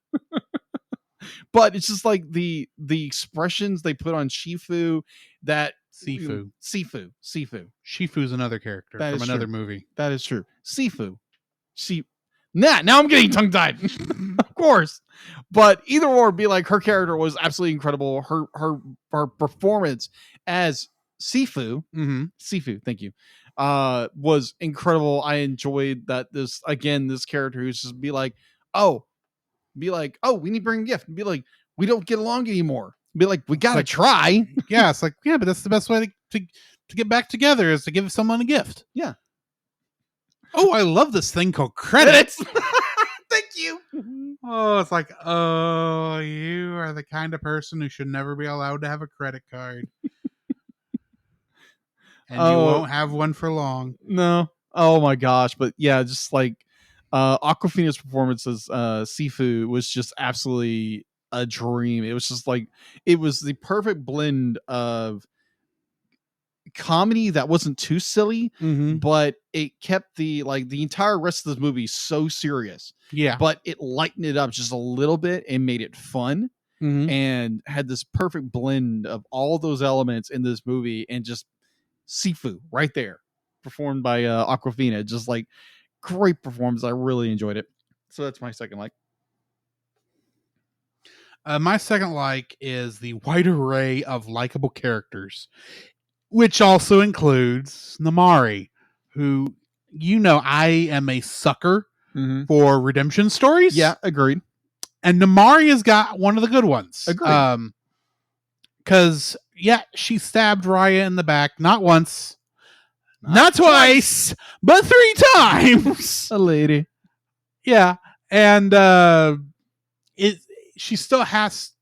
But it's just like the expressions they put on Shifu that Sifu. Shifu's another character from another movie. That is true. Sifu. Now I'm getting tongue-tied. Of course. But either or, be like her character was absolutely incredible. Her performance as Sifu, thank you, was incredible. I enjoyed that this character who's just be like, oh, we need to bring a gift. And be like, we don't get along anymore. Be like, we gotta try. Yeah, it's like, yeah, but that's the best way to get back together is to give someone a gift. Yeah. Oh, I love this thing called credits. Thank you. Oh, it's like, oh, you are the kind of person who should never be allowed to have a credit card. And you won't have one for long. No. Oh my gosh. But yeah, just like Aquafina's performance as Sifu was just absolutely a dream. It was just like, it was the perfect blend of comedy that wasn't too silly, but it kept the entire rest of this movie so serious. Yeah. But it lightened it up just a little bit and made it fun and had this perfect blend of all those elements in this movie, and just Sifu right there performed by Aquafina. Just like great performance. I really enjoyed it. So that's my second like. My second like is the wide array of likable characters, which also includes Namari, who, I am a sucker for redemption stories. Yeah, agreed. And Namari has got one of the good ones. Agreed. Because, she stabbed Raya in the back, not once, not twice, but 3 times. A lady. Yeah. And she still gets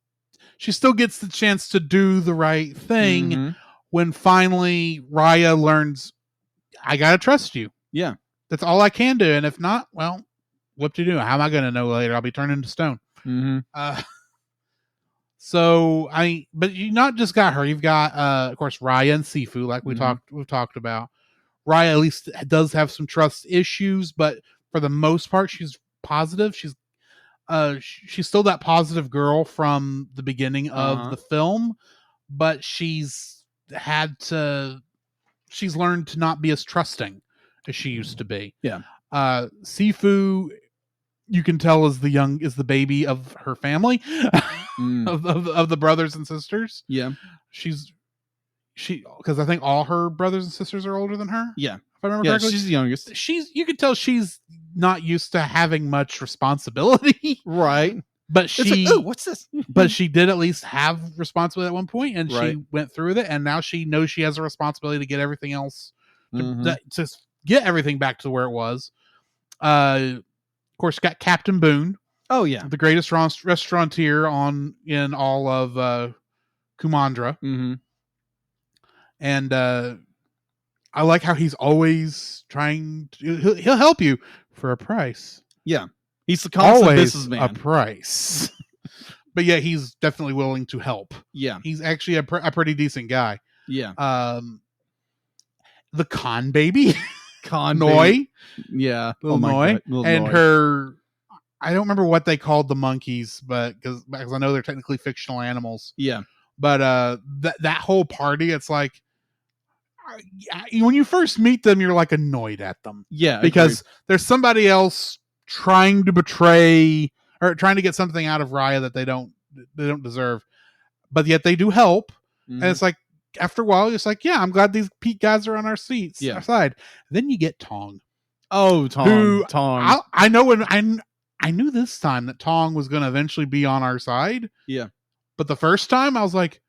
the chance to do the right thing when finally Raya learns, I gotta trust you. Yeah. That's all I can do. And if not, well, what to do? How am I going to know later? I'll be turned into stone. But you not just got her. You've got, of course, Raya and Sifu, like we've talked about. Raya at least does have some trust issues, but for the most part, she's positive. She's still that positive girl from the beginning of the film, but she's learned to not be as trusting as she used to be. Yeah. Sifu, you can tell is the baby of her family, of the brothers and sisters. Yeah. Because I think all her brothers and sisters are older than her. Yeah. If I remember correctly. She's the youngest. You can tell she's not used to having much responsibility. Right. But what's this? But she did at least have responsibility at one point, and she went through with it, and now she knows she has a responsibility to get everything else to get everything back to where it was. Of course, got Captain Boone. Oh yeah, the greatest restaurateur in all of Kumandra. And I like how he's always trying to, he'll help you for a price. Yeah. He's the constant Always businessman. a price. But yeah, he's definitely willing to help. Yeah. He's actually a pretty decent guy. Yeah. The con baby. Noi. Baby. Yeah. Little Noi. And Noi. her, I don't remember what they called the monkeys, but because I know they're technically fictional animals. Yeah. But that whole party, it's like, when you first meet them, you're like annoyed at them. Yeah. Because there's somebody else trying to betray or trying to get something out of Raya that they don't deserve. But yet they do help. And it's like, after a while, it's like, yeah, I'm glad these Pete guys are on our seats, our side. Then you get Tong. Oh, Tong. Tong. I know when I knew this time that Tong was going to eventually be on our side. Yeah. But the first time I was like,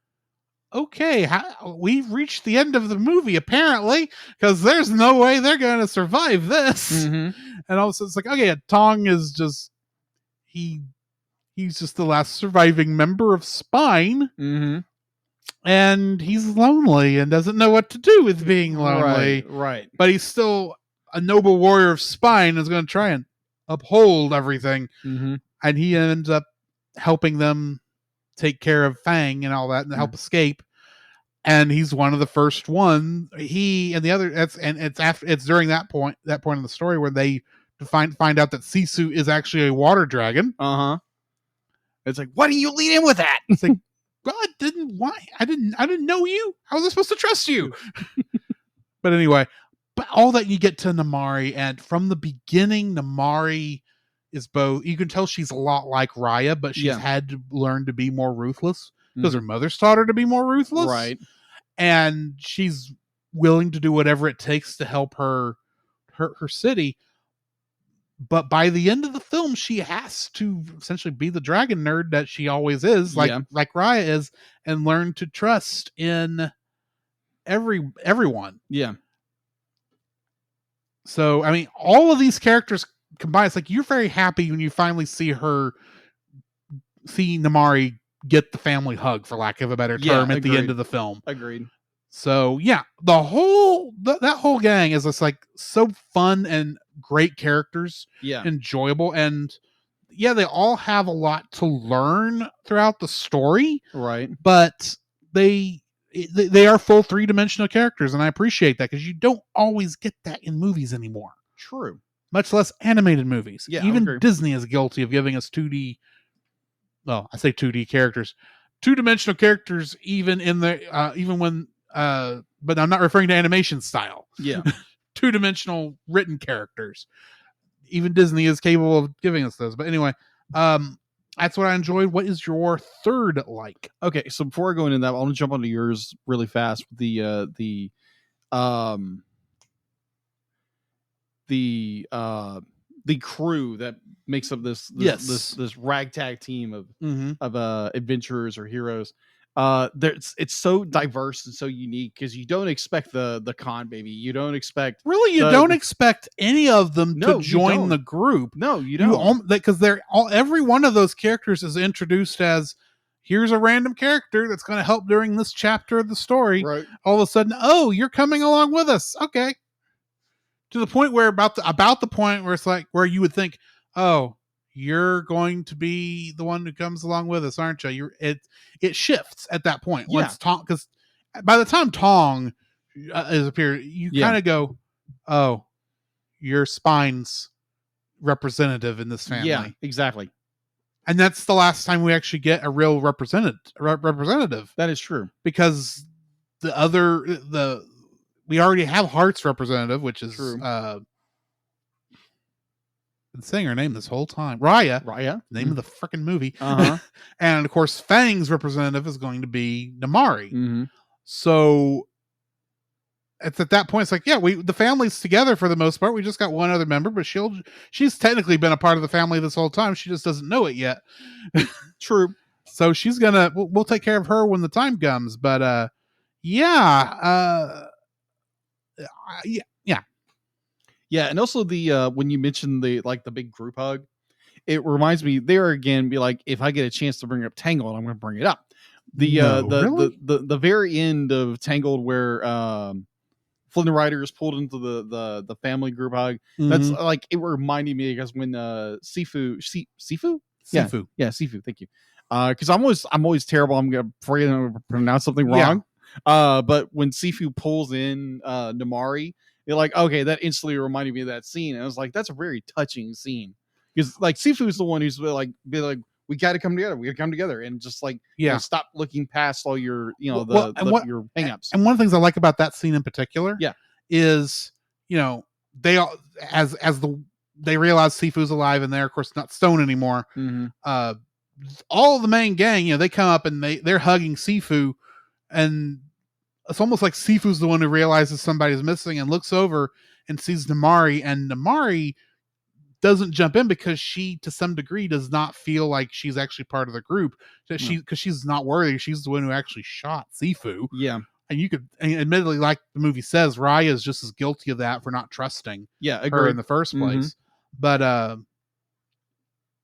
okay, we've reached the end of the movie, apparently, because there's no way they're going to survive this. And also it's like, okay, Tong is just, he's just the last surviving member of Spine. And he's lonely and doesn't know what to do with being lonely. Right. But he's still a noble warrior of Spine and is going to try and uphold everything. And he ends up helping them take care of Fang and all that and help escape. And he's one of the first one. He and the other, it's during that point in the story where they find out that Sisu is actually a water dragon. It's like, why didn't you lead in with that? It's like, God didn't why I didn't know you. How was I supposed to trust you? But anyway, but all that you get to Namari, and from the beginning, Namari is both, you can tell she's a lot like Raya, but she's had to learn to be more ruthless because her mother's taught her to be more ruthless. Right. And she's willing to do whatever it takes to help her city. But by the end of the film, she has to essentially be the dragon nerd that she always is, like Raya is, and learn to trust in everyone. Yeah. So, I mean, all of these characters combined, it's like you're very happy when you finally see Namari get the family hug, for lack of a better term, at the end of the film. Agreed. So yeah, that whole gang is just like so fun and great characters, enjoyable, and they all have a lot to learn throughout the story, right? But they are full 3-dimensional characters, and I appreciate that because you don't always get that in movies anymore. True, much less animated movies. Yeah, even Disney is guilty of giving us 2D. Well, I say 2D characters, 2-dimensional characters, even in the even when. But I'm not referring to animation style. Yeah. 2-dimensional written characters. Even Disney is capable of giving us those. But anyway, that's what I enjoyed. What is your third like? Okay, so before I go into that, I want to jump onto yours really fast. The crew that makes up this ragtag team of adventurers or heroes. It's so diverse and so unique because you don't expect the con baby. You don't expect don't expect any of them to join the group. No, you don't, because they're every one of those characters is introduced as, here's a random character that's going to help during this chapter of the story. Right. All of a sudden, oh, you're coming along with us. Okay. To the point where about the point where it's like where you would think, oh, you're going to be the one who comes along with us, aren't you? It shifts at that point. Once Tong, because by the time Tong is appeared, you kind of go, oh, you're Spine's representative in this family. Yeah, exactly. And that's the last time we actually get a real representative. That is true. Because we already have Heart's representative, which is true. Been saying her name this whole time. Raya. Name of the freaking movie. And of course, Fang's representative is going to be Namari. So it's at that point, it's like, the family's together for the most part. We just got one other member, but she's technically been a part of the family this whole time. She just doesn't know it yet. True. So she's we'll take care of her when the time comes. But Yeah, and also the when you mentioned the big group hug, it reminds me there again, be like, if I get a chance to bring up Tangled, I'm going to bring it up. The very end of Tangled where Flynn Rider is pulled into the family group hug. That's like it reminded me because when Sifu. Yeah, Sifu. Thank you. Because I'm always terrible. I'm gonna forget to pronounce something wrong. But when Sifu pulls in Namari, you're like, okay, that instantly reminded me of that scene. And I was like, that's a very touching scene because like Sifu's the one who's like, we got to come together. We got to come together and just like, stop looking past all your, your hangups. And one of the things I like about that scene in particular, is they all they realize Sifu's alive and they're of course not stone anymore. All of the main gang, they come up and they're hugging Sifu, and it's almost like Sifu's the one who realizes somebody's missing and looks over and sees Namari, and Namari doesn't jump in because she, to some degree, does not feel like she's actually part of the group. Because she's not worthy. She's the one who actually shot Sifu. Yeah. And admittedly, like the movie says, Raya is just as guilty of that for not trusting her in the first place. But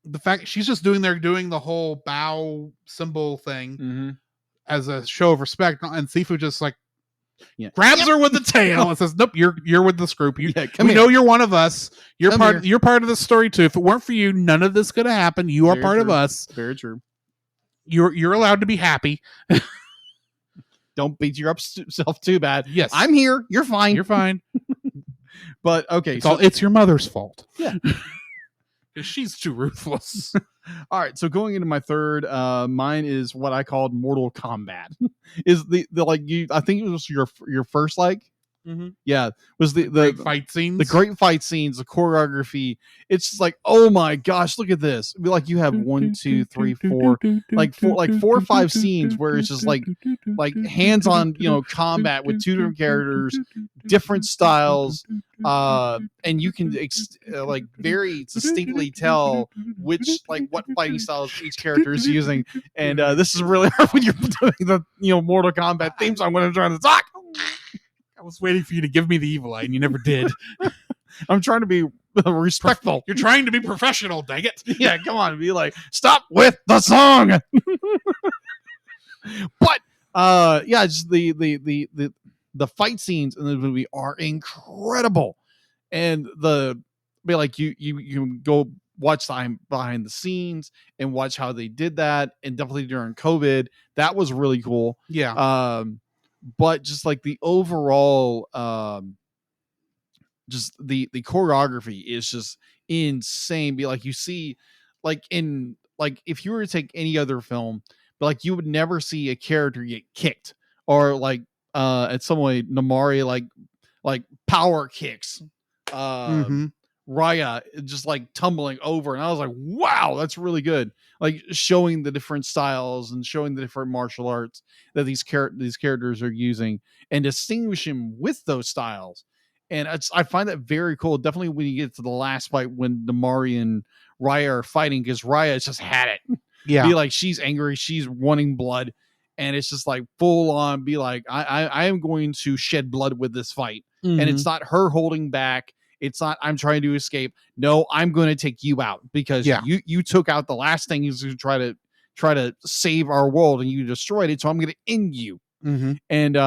the fact she's just doing the whole bow symbol thing as a show of respect, and Sifu just like grabs her with the tail and says, "Nope, you're with this group. We know you're one of us. You're part of the story too. If it weren't for you, none of this could have happened. You are part of us. Very true. You're allowed to be happy. Don't beat yourself too bad. Yes, I'm here. You're fine. You're fine. But okay, it's your mother's fault. Yeah, because she's too ruthless." All right, so going into my third, mine is what I called Mortal Kombat. Is the like you? I think it was your first like. Yeah, was the great fight scenes, the great fight scenes, the choreography. It's just like, oh my gosh, look at this. It'd be like you have 1, 2, 3, 4, like 4 or 5 scenes where it's just like hands on, combat with 2 different characters, different styles, and you can like very distinctly tell what fighting styles each character is using. And this is really hard when you're doing the Mortal Kombat theme song when I'm trying to talk. I was waiting for you to give me the evil eye, and you never did. I'm trying to be respectful. You're trying to be professional, dang it. Yeah, come on. Be like, stop with the song. But just the fight scenes in the movie are incredible. And you can go watch time behind the scenes and watch how they did that. And definitely during COVID, that was really cool. Yeah. But just like the overall, just the choreography is just insane. Be like, you see, like if you were to take any other film, but like you would never see a character get kicked or like at some way Namari like power kicks Raya just like tumbling over, and I was like, wow, that's really good. Like showing the different styles and showing the different martial arts that these characters are using and distinguishing with those styles. And I find that very cool. Definitely when you get to the last fight when Namari and Raya are fighting, because Raya just had it. Yeah. Be like, she's angry, she's wanting blood, and it's just like full on be like, I am going to shed blood with this fight. And it's not her holding back. It's not I'm trying to escape. No, I'm going to take you out because you took out the last thing is to try to save our world, and you destroyed it. So I'm going to end you. And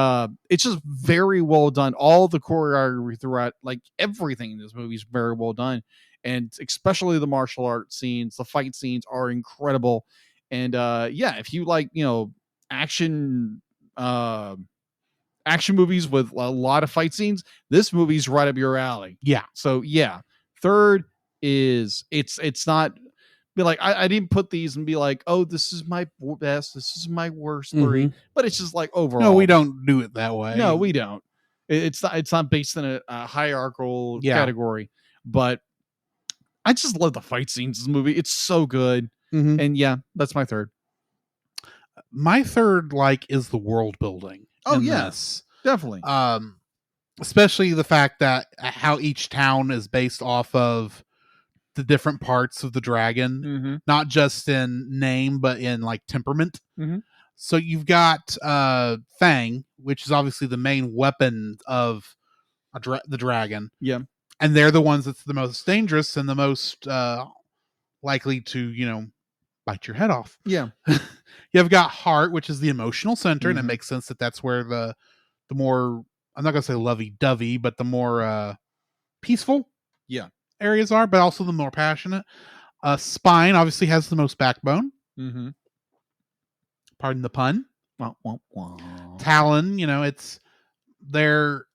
it's just very well done. All the choreography throughout, like everything in this movie is very well done, and especially the martial arts scenes, the fight scenes are incredible. And if you like action movies with a lot of fight scenes, this movie's right up your alley. Yeah. So third is it's not be like I didn't put these and be like, oh, this is my best, this is my worst 3, but it's just like overall. No, we don't do it that way. No, we don't. It's not based in a hierarchical category, but I just love the fight scenes in this movie. It's so good. And that's my third. My third is the world building. Oh yes, definitely. Especially the fact that how each town is based off of the different parts of the dragon, not just in name but in temperament. So you've got Fang, which is obviously the main weapon of the dragon. Yeah, and they're the ones that's the most dangerous and the most likely to bite your head off. Yeah. You've got heart, which is the emotional center, and it Mhm. makes sense that that's where the more, I'm not gonna say lovey-dovey, but the more peaceful Yeah. areas are, but also the more passionate. Spine obviously has the most backbone. Mm-hmm. Pardon the pun. Wah, wah, wah. Talon, it's they're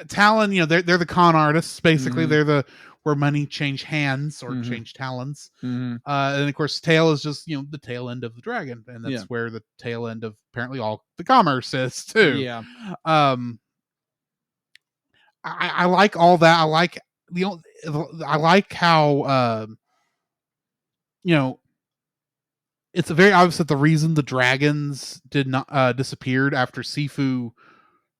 Talon, they're the con artists basically. Mhm. They're the where money change hands or Mhm. change talons. Mm-hmm. And of course, tail is just the tail end of the dragon, and that's Yeah. where the tail end of apparently all the commerce is too. Yeah. I like all that. I like I like how it's very obvious that the reason the dragons did not disappeared after Sifu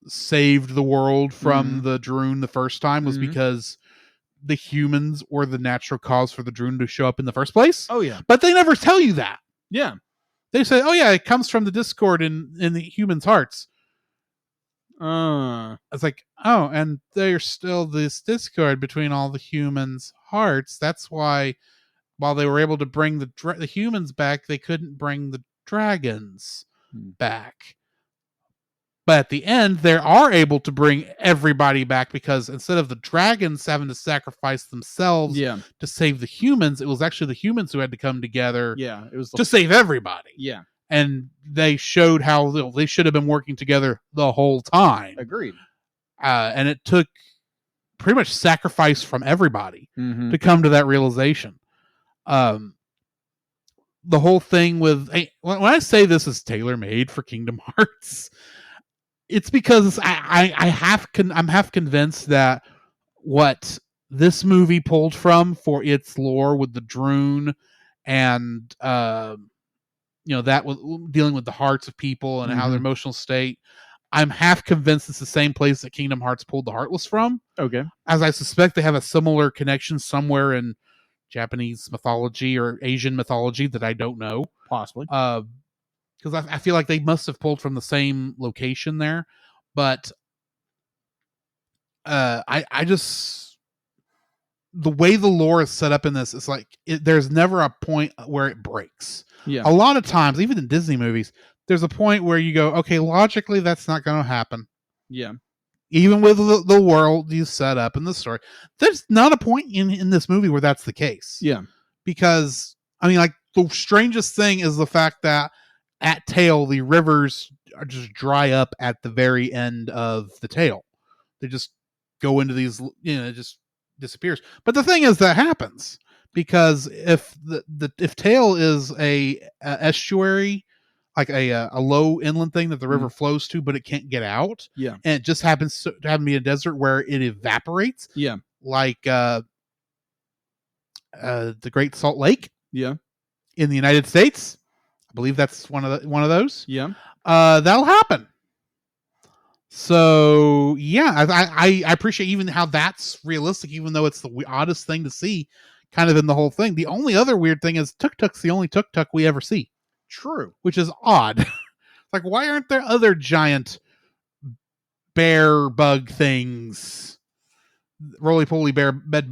saved the world from the Droon the first time was because the humans were the natural cause for the Droon to show up in the first place. Oh yeah. But they never tell you that. Yeah. They say, "Oh yeah, it comes from the discord in the humans' hearts." It's like, oh, and there's still this discord between all the humans' hearts. That's why, while they were able to bring the humans back, they couldn't bring the dragons back. But at the end, they are able to bring everybody back because instead of the dragons having to sacrifice themselves to save the humans, it was actually the humans who had to come together Yeah. It was to save everybody. Yeah. And they showed how they should have been working together the whole time. Agreed. And it took pretty much sacrifice from everybody Mm-hmm. to come to that realization. The whole thing with when I say this is tailor-made for Kingdom Hearts, it's because I'm half convinced that what this movie pulled from for its lore with the Droon and that was dealing with the hearts of people and how their emotional state. I'm half convinced it's the same place that Kingdom Hearts pulled the Heartless from. Okay. As I suspect they have a similar connection somewhere in Japanese mythology or Asian mythology that I don't know. Possibly. Because I feel like they must have pulled from the same location there. But I just, the way the lore is set up in this, it's like there's never a point where it breaks. Yeah. A lot of times, even in Disney movies, there's a point where you go, okay, logically that's not going to happen. Yeah. Even with the world you set up in the story, there's not a point in this movie where that's the case. Yeah. Because I mean, like the strangest thing is the fact that at Tail the rivers are just dry up at the very end of the Tail. They just go into these, it just disappears. But the thing is that happens because if if Tail is a estuary, like a low inland thing that the river flows to, but it can't get out. Yeah. And it just happens to have to be a desert where it evaporates. Yeah. Like the Great Salt Lake. Yeah. In the United States. I believe that's one of those. Yeah. That'll happen. So yeah, I appreciate even how that's realistic, even though it's the oddest thing to see kind of in the whole thing. The only other weird thing is Tuk Tuk's the only Tuk Tuk we ever see. True. Which is odd. Like, why aren't there other giant bear bug things? Roly-poly bear bed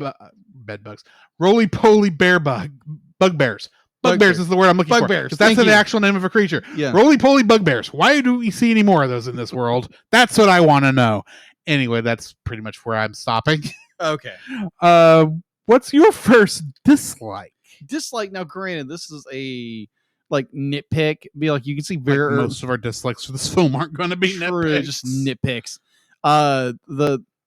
bugs. Roly-poly bear bugbears. Bugbears is the word I'm looking for. Bugbears. Because that's the actual name of a creature. Yeah. Roly-poly bugbears. Why do we see any more of those in this world? That's what I want to know. Anyway, that's pretty much where I'm stopping. Okay. What's your first dislike? Dislike, now granted, this is a nitpick. Be like, you can see very most of our dislikes for this film aren't going to be nitpicks. Just nitpicks.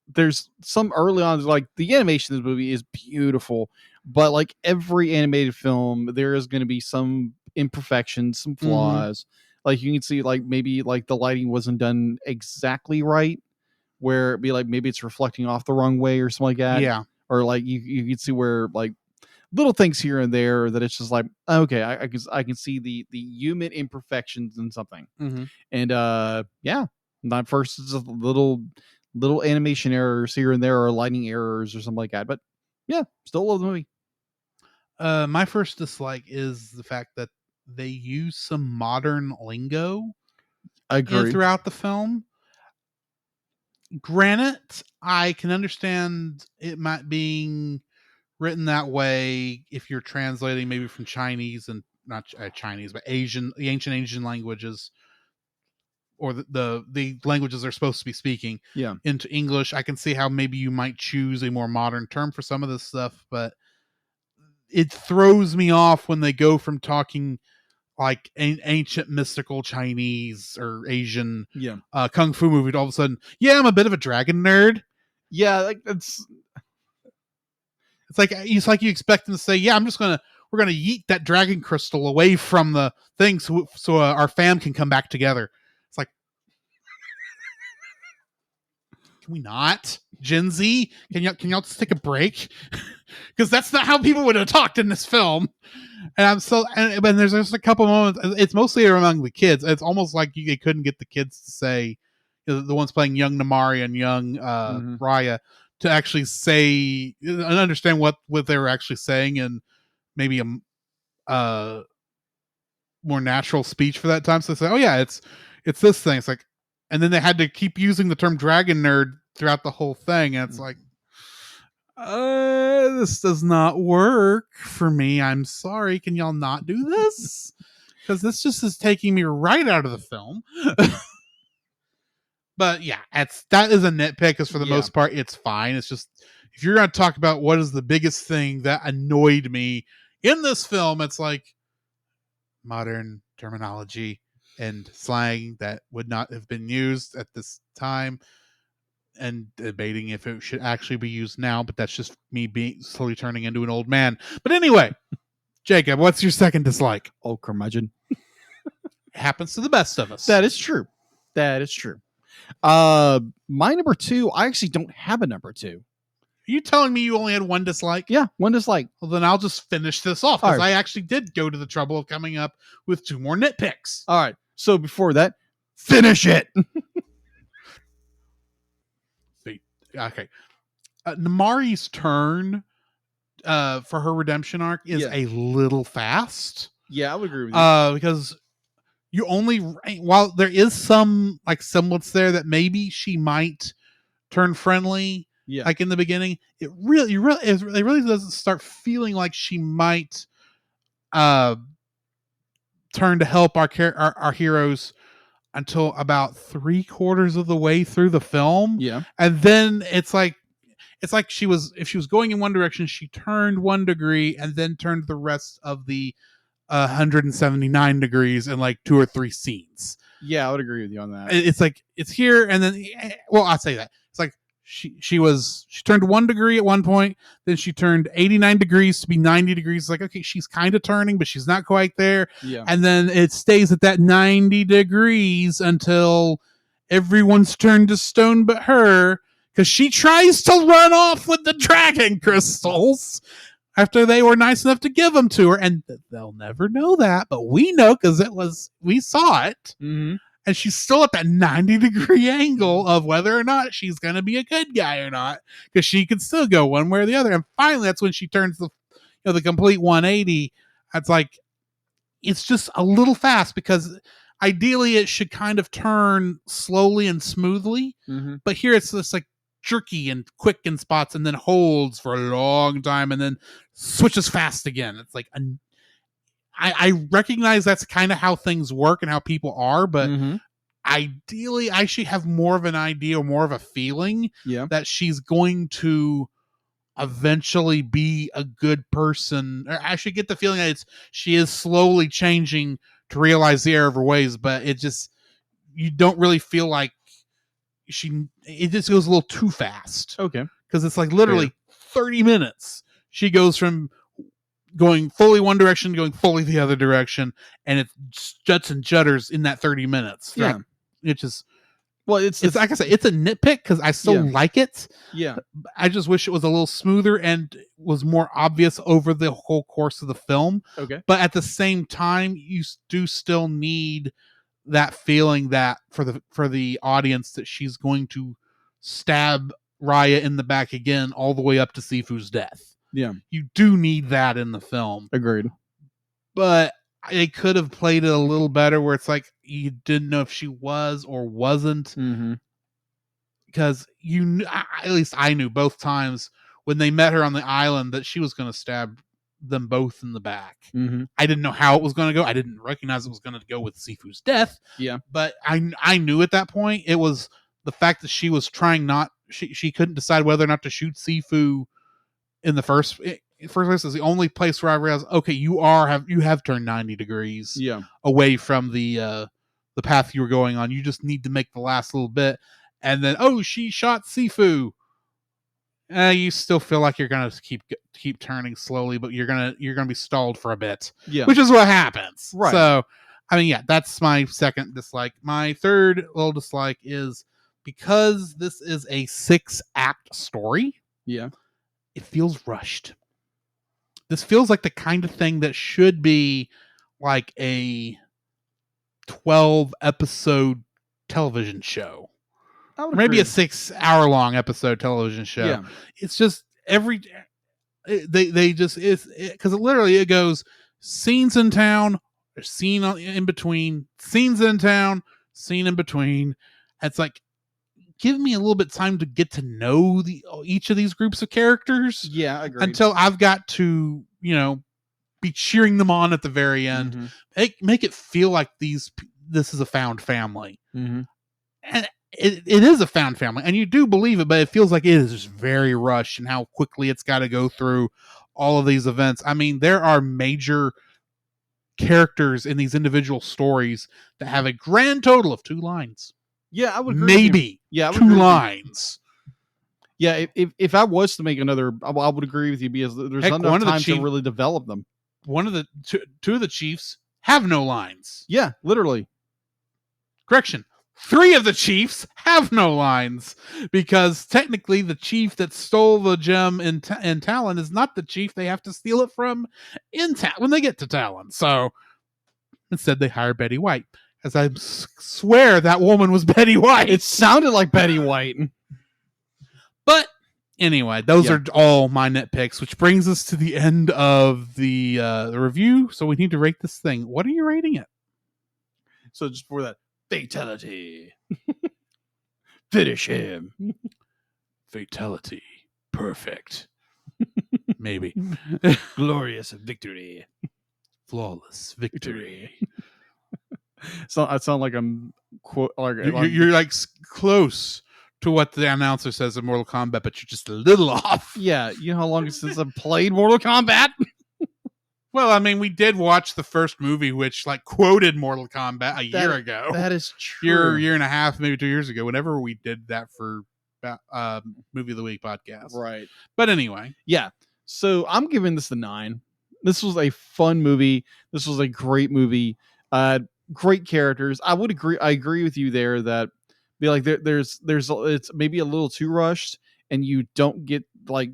There's some early on, like the animation of this movie is beautiful, but like every animated film, there is going to be some imperfections, some flaws. Like you can see, like maybe like the lighting wasn't done exactly right, where it'd be like maybe it's reflecting off the wrong way or something like that. Yeah, or like you can see where like little things here and there that it's just like, okay, I can see the human imperfections in something. And yeah, not first it's just little animation errors here and there or lighting errors or something like that. But yeah, still love the movie. My first dislike is the fact that they use some modern lingo throughout the film. Granted, I can understand it might being written that way if you're translating maybe from Chinese and not Chinese, but the ancient Asian languages, or the languages they're supposed to be speaking into English. I can see how maybe you might choose a more modern term for some of this stuff, but it throws me off when they go from talking like ancient mystical Chinese or Asian kung fu movie to all of a sudden, I'm a bit of a dragon nerd. Yeah, like it's like you expect them to say, we're gonna yeet that dragon crystal away from the thing so our fam can come back together. It's like, can we not? Gen Z, can y'all just take a break? Because that's not how people would have talked in this film. And there's just a couple moments. It's mostly among the kids. It's almost like they couldn't get the kids to say, the ones playing young Namari and young Raya, to actually say and understand what they were actually saying, and maybe a more natural speech for that time. So they say, oh yeah, it's this thing. It's like, and then they had to keep using the term dragon nerd throughout the whole thing, and it's like, this does not work for me. I'm sorry. Can y'all not do this? Because this just is taking me right out of the film. But yeah, that is a nitpick, because for the most part, it's fine. It's just, if you're going to talk about what is the biggest thing that annoyed me in this film, it's like modern terminology and slang that would not have been used at this time, and debating if it should actually be used now, but that's just me being slowly turning into an old man. But anyway, Jacob, what's your second dislike? Oh, curmudgeon. Happens to the best of us. That is true. My number 2, I actually don't have a number 2. Are you telling me you only had one dislike? Yeah, one dislike. Well, then I'll just finish this off, because I actually did go to the trouble of coming up with 2 more nitpicks. All right. So before that, finish it. Okay. Namari's turn for her redemption arc is a little fast. Yeah, I would agree with you. Because while there is some like semblance there that maybe she might turn friendly, like in the beginning, it really doesn't start feeling like she might turn to help our heroes until about 3/4 of the way through the film. Yeah. And then it's like if she was going in one direction, she turned 1 degree and then turned the rest of the 179 degrees in like 2 or 3 scenes. Yeah, I would agree with you on that. It's like, it's here, and then, well, I'll say that. It's like she turned 1 degree at one point, then she turned 89 degrees to be 90 degrees. It's like, okay, she's kind of turning, but she's not quite there. Yeah. And then it stays at that 90 degrees until everyone's turned to stone but her, because she tries to run off with the dragon crystals after they were nice enough to give them to her. And they'll never know that, but we know, because we saw it. Mm-hmm. And she's still at that 90-degree angle of whether or not she's going to be a good guy or not, because she could still go one way or the other. And finally, that's when she turns the complete 180. It's like, it's just a little fast, because ideally it should kind of turn slowly and smoothly. Mm-hmm. But here it's just like jerky and quick in spots, and then holds for a long time, and then switches fast again. It's like, I recognize that's kind of how things work and how people are, but ideally I should have more of an idea or more of a feeling that she's going to eventually be a good person. Or I should get the feeling that she is slowly changing to realize the error of her ways, but you don't really feel like it just goes a little too fast. Okay. Because it's like literally 30 minutes. She goes from going fully one direction, going fully the other direction, and it juts and jutters in that 30 minutes. Yeah. It's just, well, it's like I said, it's a nitpick, because I still like it. Yeah. I just wish it was a little smoother and was more obvious over the whole course of the film. Okay. But at the same time, you do still need that feeling that for the audience that she's going to stab Raya in the back again, all the way up to Sifu's death. Yeah. You do need that in the film. Agreed. But they could have played it a little better, where it's like you didn't know if she was or wasn't. Mm-hmm. Because at least I knew both times when they met her on the island that she was going to stab them both in the back. Mm-hmm. I didn't know how it was going to go. I didn't recognize it was going to go with Sifu's death. Yeah. But I knew at that point it was the fact that she was trying she couldn't decide whether or not to shoot Sifu in the first place is the only place where I realized, okay, you have turned 90 degrees away from the path you were going on. You just need to make the last little bit. And then, she shot Sifu. You still feel like you're gonna keep turning slowly, but you're gonna be stalled for a bit. Yeah, which is what happens. Right. So, I mean, that's my second dislike. My third little dislike is because this is a 6-act story. Yeah, it feels rushed. This feels like the kind of thing that should be like a 12-episode television show. Maybe a 6-hour-long episode television show. Yeah. It's just they just because literally it goes scenes in town, scene in between, scenes in town, scene in between. It's like, give me a little bit of time to get to know each of these groups of characters. Yeah, agreed. Until I've got to be cheering them on at the very end. Mm-hmm. Make it feel like this is a found family. Mm-hmm. And it is a found family, and you do believe it, but it feels like it is just very rushed and how quickly it's got to go through all of these events. I mean, there are major characters in these individual stories that have a grand total of 2 lines. Yeah, I would agree. Maybe 2 lines. Yeah, if I was to make another, I would agree with you because there's not enough time to really develop them. One of the two of the chiefs have no lines. Yeah, literally. Correction. 3 of the chiefs have no lines because technically the chief that stole the gem in Talon is not the chief they have to steal it from when they get to Talon. So instead they hire Betty White, as I swear that woman was Betty White. It sounded like Betty White. But anyway, those are all my nitpicks, which brings us to the end of the review. So we need to rate this thing. What are you rating it? So just for that. Fatality. Finish him. Fatality. Perfect. Maybe. Glorious victory. Flawless victory. So I sound like I'm you're like close to what the announcer says in Mortal Kombat, but you're just a little off. Yeah, you know how long since I've played Mortal Kombat? Well, I mean, we did watch the first movie, which quoted Mortal Kombat a year ago. That is true. Year and a half, maybe 2 years ago. Whenever we did that for Movie of the Week podcast, right? But anyway, yeah. So I'm giving this a 9. This was a fun movie. This was a great movie. Great characters. I agree with you there that there's it's maybe a little too rushed, and you don't get like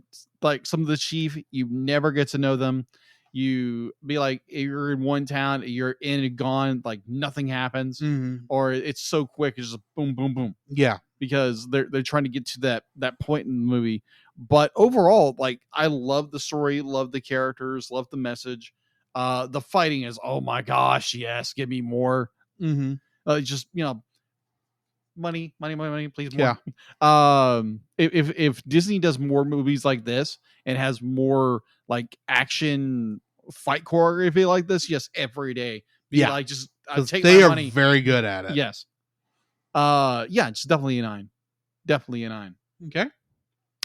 some of the chief. You never get to know them. You be like, you're in one town, you're in and gone, like nothing happens, or it's so quick, it's just boom, boom, boom. Yeah, because they're trying to get to that point in the movie. But overall, I love the story, love the characters, love the message. The fighting is, oh my gosh, yes, give me more. Just money, please more. Yeah. If Disney does more movies like this and has more action fight choreography like this, yes, every day. Just take they my are money. Very good at it. Yes. It's definitely a 9. Definitely a 9. Okay.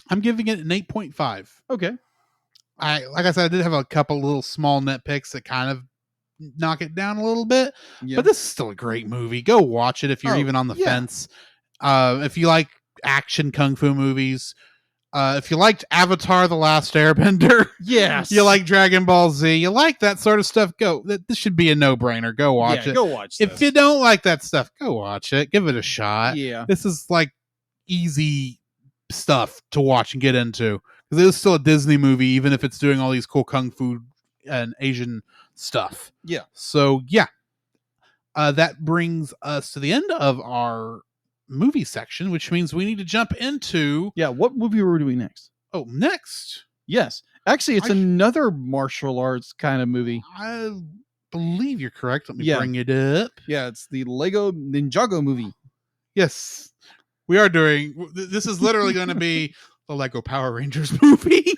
I'm giving it an 8.5. Okay. Like I said, I did have a couple little small nitpicks that kind of knock it down a little bit, but this is still a great movie. Go watch it if you're even on the fence. If you like action kung fu movies, if you liked Avatar: The Last Airbender, yes, you like Dragon Ball Z, you like that sort of stuff, this should be a no-brainer. Go watch it. Go watch this. If you don't like that stuff, go watch it. Give it a shot. Yeah, this is easy stuff to watch and get into because it is still a Disney movie, even if it's doing all these cool kung fu and Asian stuff. Yeah. So that brings us to the end of our movie section, which means we need to jump into what movie were we doing next? Oh, next. Yes. Actually, it's another martial arts kind of movie. I believe you're correct. Let me bring it up. Yeah, it's the Lego Ninjago movie. Yes. We are doing this is literally going to be the Lego Power Rangers movie.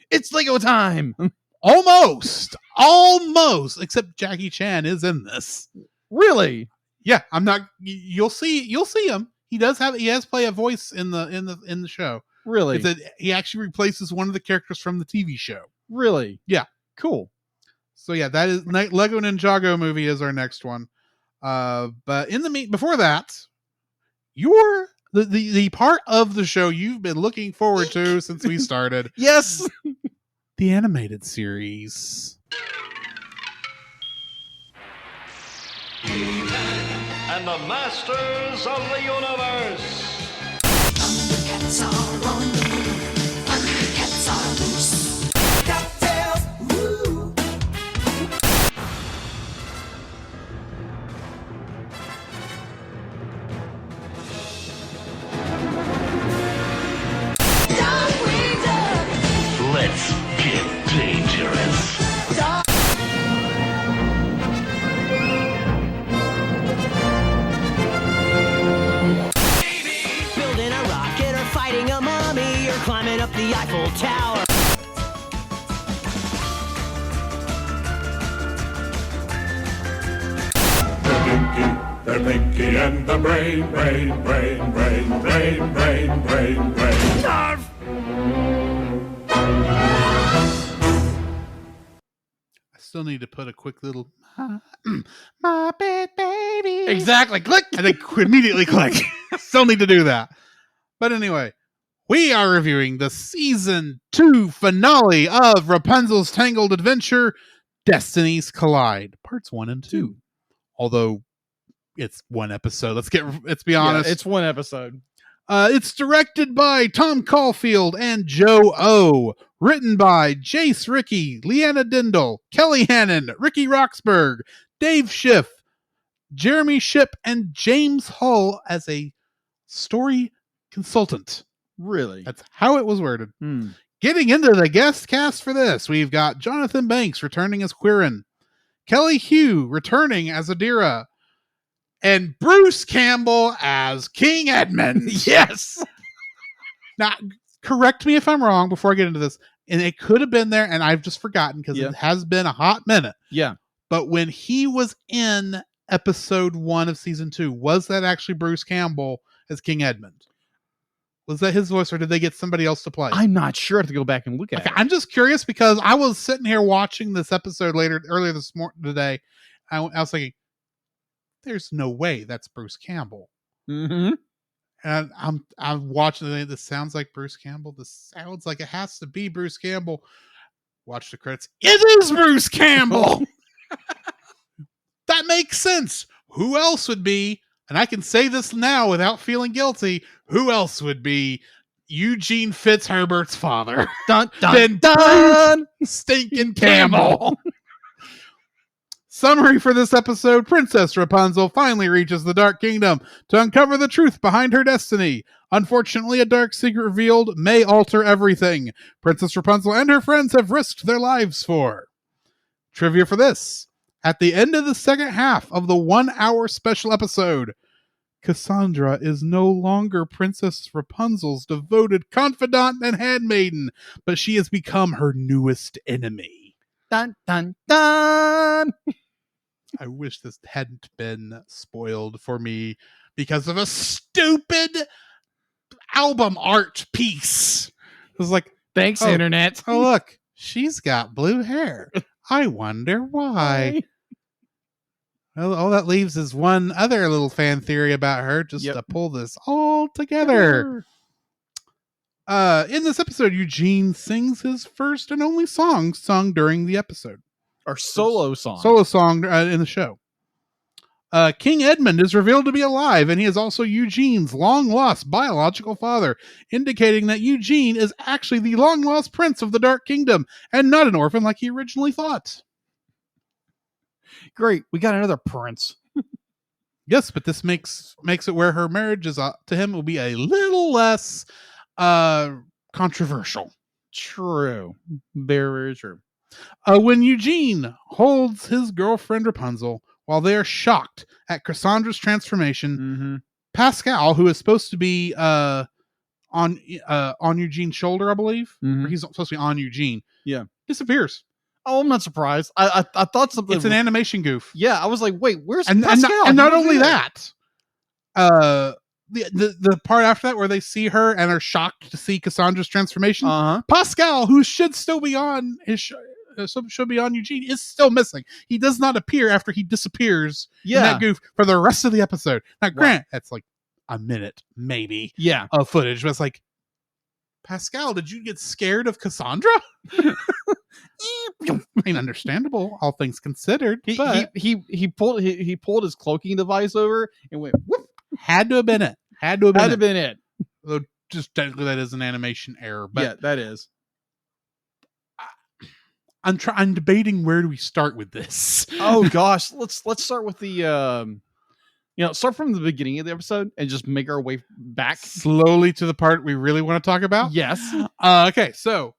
It's Lego time. Almost, except Jackie Chan is in this. Really? Yeah, I'm not. You'll see him. He has play a voice in the show. Really? He actually replaces one of the characters from the TV show. Really? Yeah. Cool. So yeah, that is Lego Ninjago movie is our next one. But before that, the part of the show you've been looking forward to since we started. Yes. The animated series. And the masters of the universe. Thundercats are on the move. Thundercats are loose. DuckTales, woo! Let's get dangerous. Building a rocket or fighting a mummy or climbing up the Eiffel Tower. The pinky and the brain. I still need to put a quick little my bed baby. Exactly. Click. And then immediately click. Still need to do that. But anyway, we are reviewing the season 2 finale of Rapunzel's Tangled Adventure, Destiny's Collide, parts 1 and 2. Although it's one episode. Let's be honest. Yeah, it's one episode. It's directed by Tom Caulfield and Joe O. Written by Jace Rickey, Leanna Dindal, Kelly Hannon, Ricky Roxburgh, Dave Schiff, Jeremy Shipp, and James Hull as a story consultant. Really? That's how it was worded. Getting into the guest cast for this, we've got Jonathan Banks returning as Quirin, Kelly Hugh returning as Adira, and Bruce Campbell as King Edmund. Yes. Now, correct me if I'm wrong before I get into this. And it could have been there, and I've just forgotten because it has been a hot minute. Yeah. But when he was in episode 1 of season 2, was that actually Bruce Campbell as King Edmund? Was that his voice, or did they get somebody else to play? I'm not sure. I have to go back and look at it. I'm just curious because I was sitting here watching this episode earlier this morning today. I was thinking, there's no way that's Bruce Campbell. Mm-hmm. And I'm watching it. This sounds like Bruce Campbell. This sounds like it has to be Bruce Campbell. Watch the credits. It is Bruce Campbell. That makes sense. Who else would be? And I can say this now without feeling guilty. Who else would be Eugene Fitzherbert's father? Dun dun Then dun. Stinking Campbell. Summary for this episode: Princess Rapunzel finally reaches the Dark Kingdom to uncover the truth behind her destiny. Unfortunately, a dark secret revealed may alter everything Princess Rapunzel and her friends have risked their lives for. Trivia for this: at the end of the second half of the 1-hour special episode, Cassandra is no longer Princess Rapunzel's devoted confidant and handmaiden, but she has become her newest enemy. Dun dun dun. I wish this hadn't been spoiled for me because of a stupid album art piece. It was like, thanks, Internet. Oh, look, she's got blue hair. I wonder why. Well, all that leaves is one other little fan theory about her just to pull this all together. In this episode, Eugene sings his first and only song sung during the episode. Or solo song. Solo song in the show. King Edmund is revealed to be alive, and he is also Eugene's long-lost biological father, indicating that Eugene is actually the long-lost prince of the Dark Kingdom, and not an orphan like he originally thought. Great, we got another prince. Yes, but this makes it where her marriage is to him will be a little less controversial. True. Very true. When Eugene holds his girlfriend Rapunzel while they are shocked at Cassandra's transformation, Pascal, who is supposed to be on on Eugene's shoulder, I believe. Or he's supposed to be on Eugene. Yeah. Disappears. Oh, I'm not surprised. I thought something. It's an animation goof. Yeah, I was like, wait, where's and Pascal? And not only that, the part after that where they see her and are shocked to see Cassandra's transformation. Pascal, who should still be on should be on Eugene, is still missing. He does not appear after he disappears in that goof for the rest of the episode. Now, Grant, that's like a minute maybe of footage, but it's like, Pascal, did you get scared of Cassandra? I mean, understandable, all things considered. He pulled his cloaking device over and went whoop. Had to have been it. Though just technically that is an animation error, but yeah, that is. I'm debating where do we start with this. Oh gosh, let's start with the start from the beginning of the episode and just make our way back slowly to the part we really want to talk about. Yes. Okay, so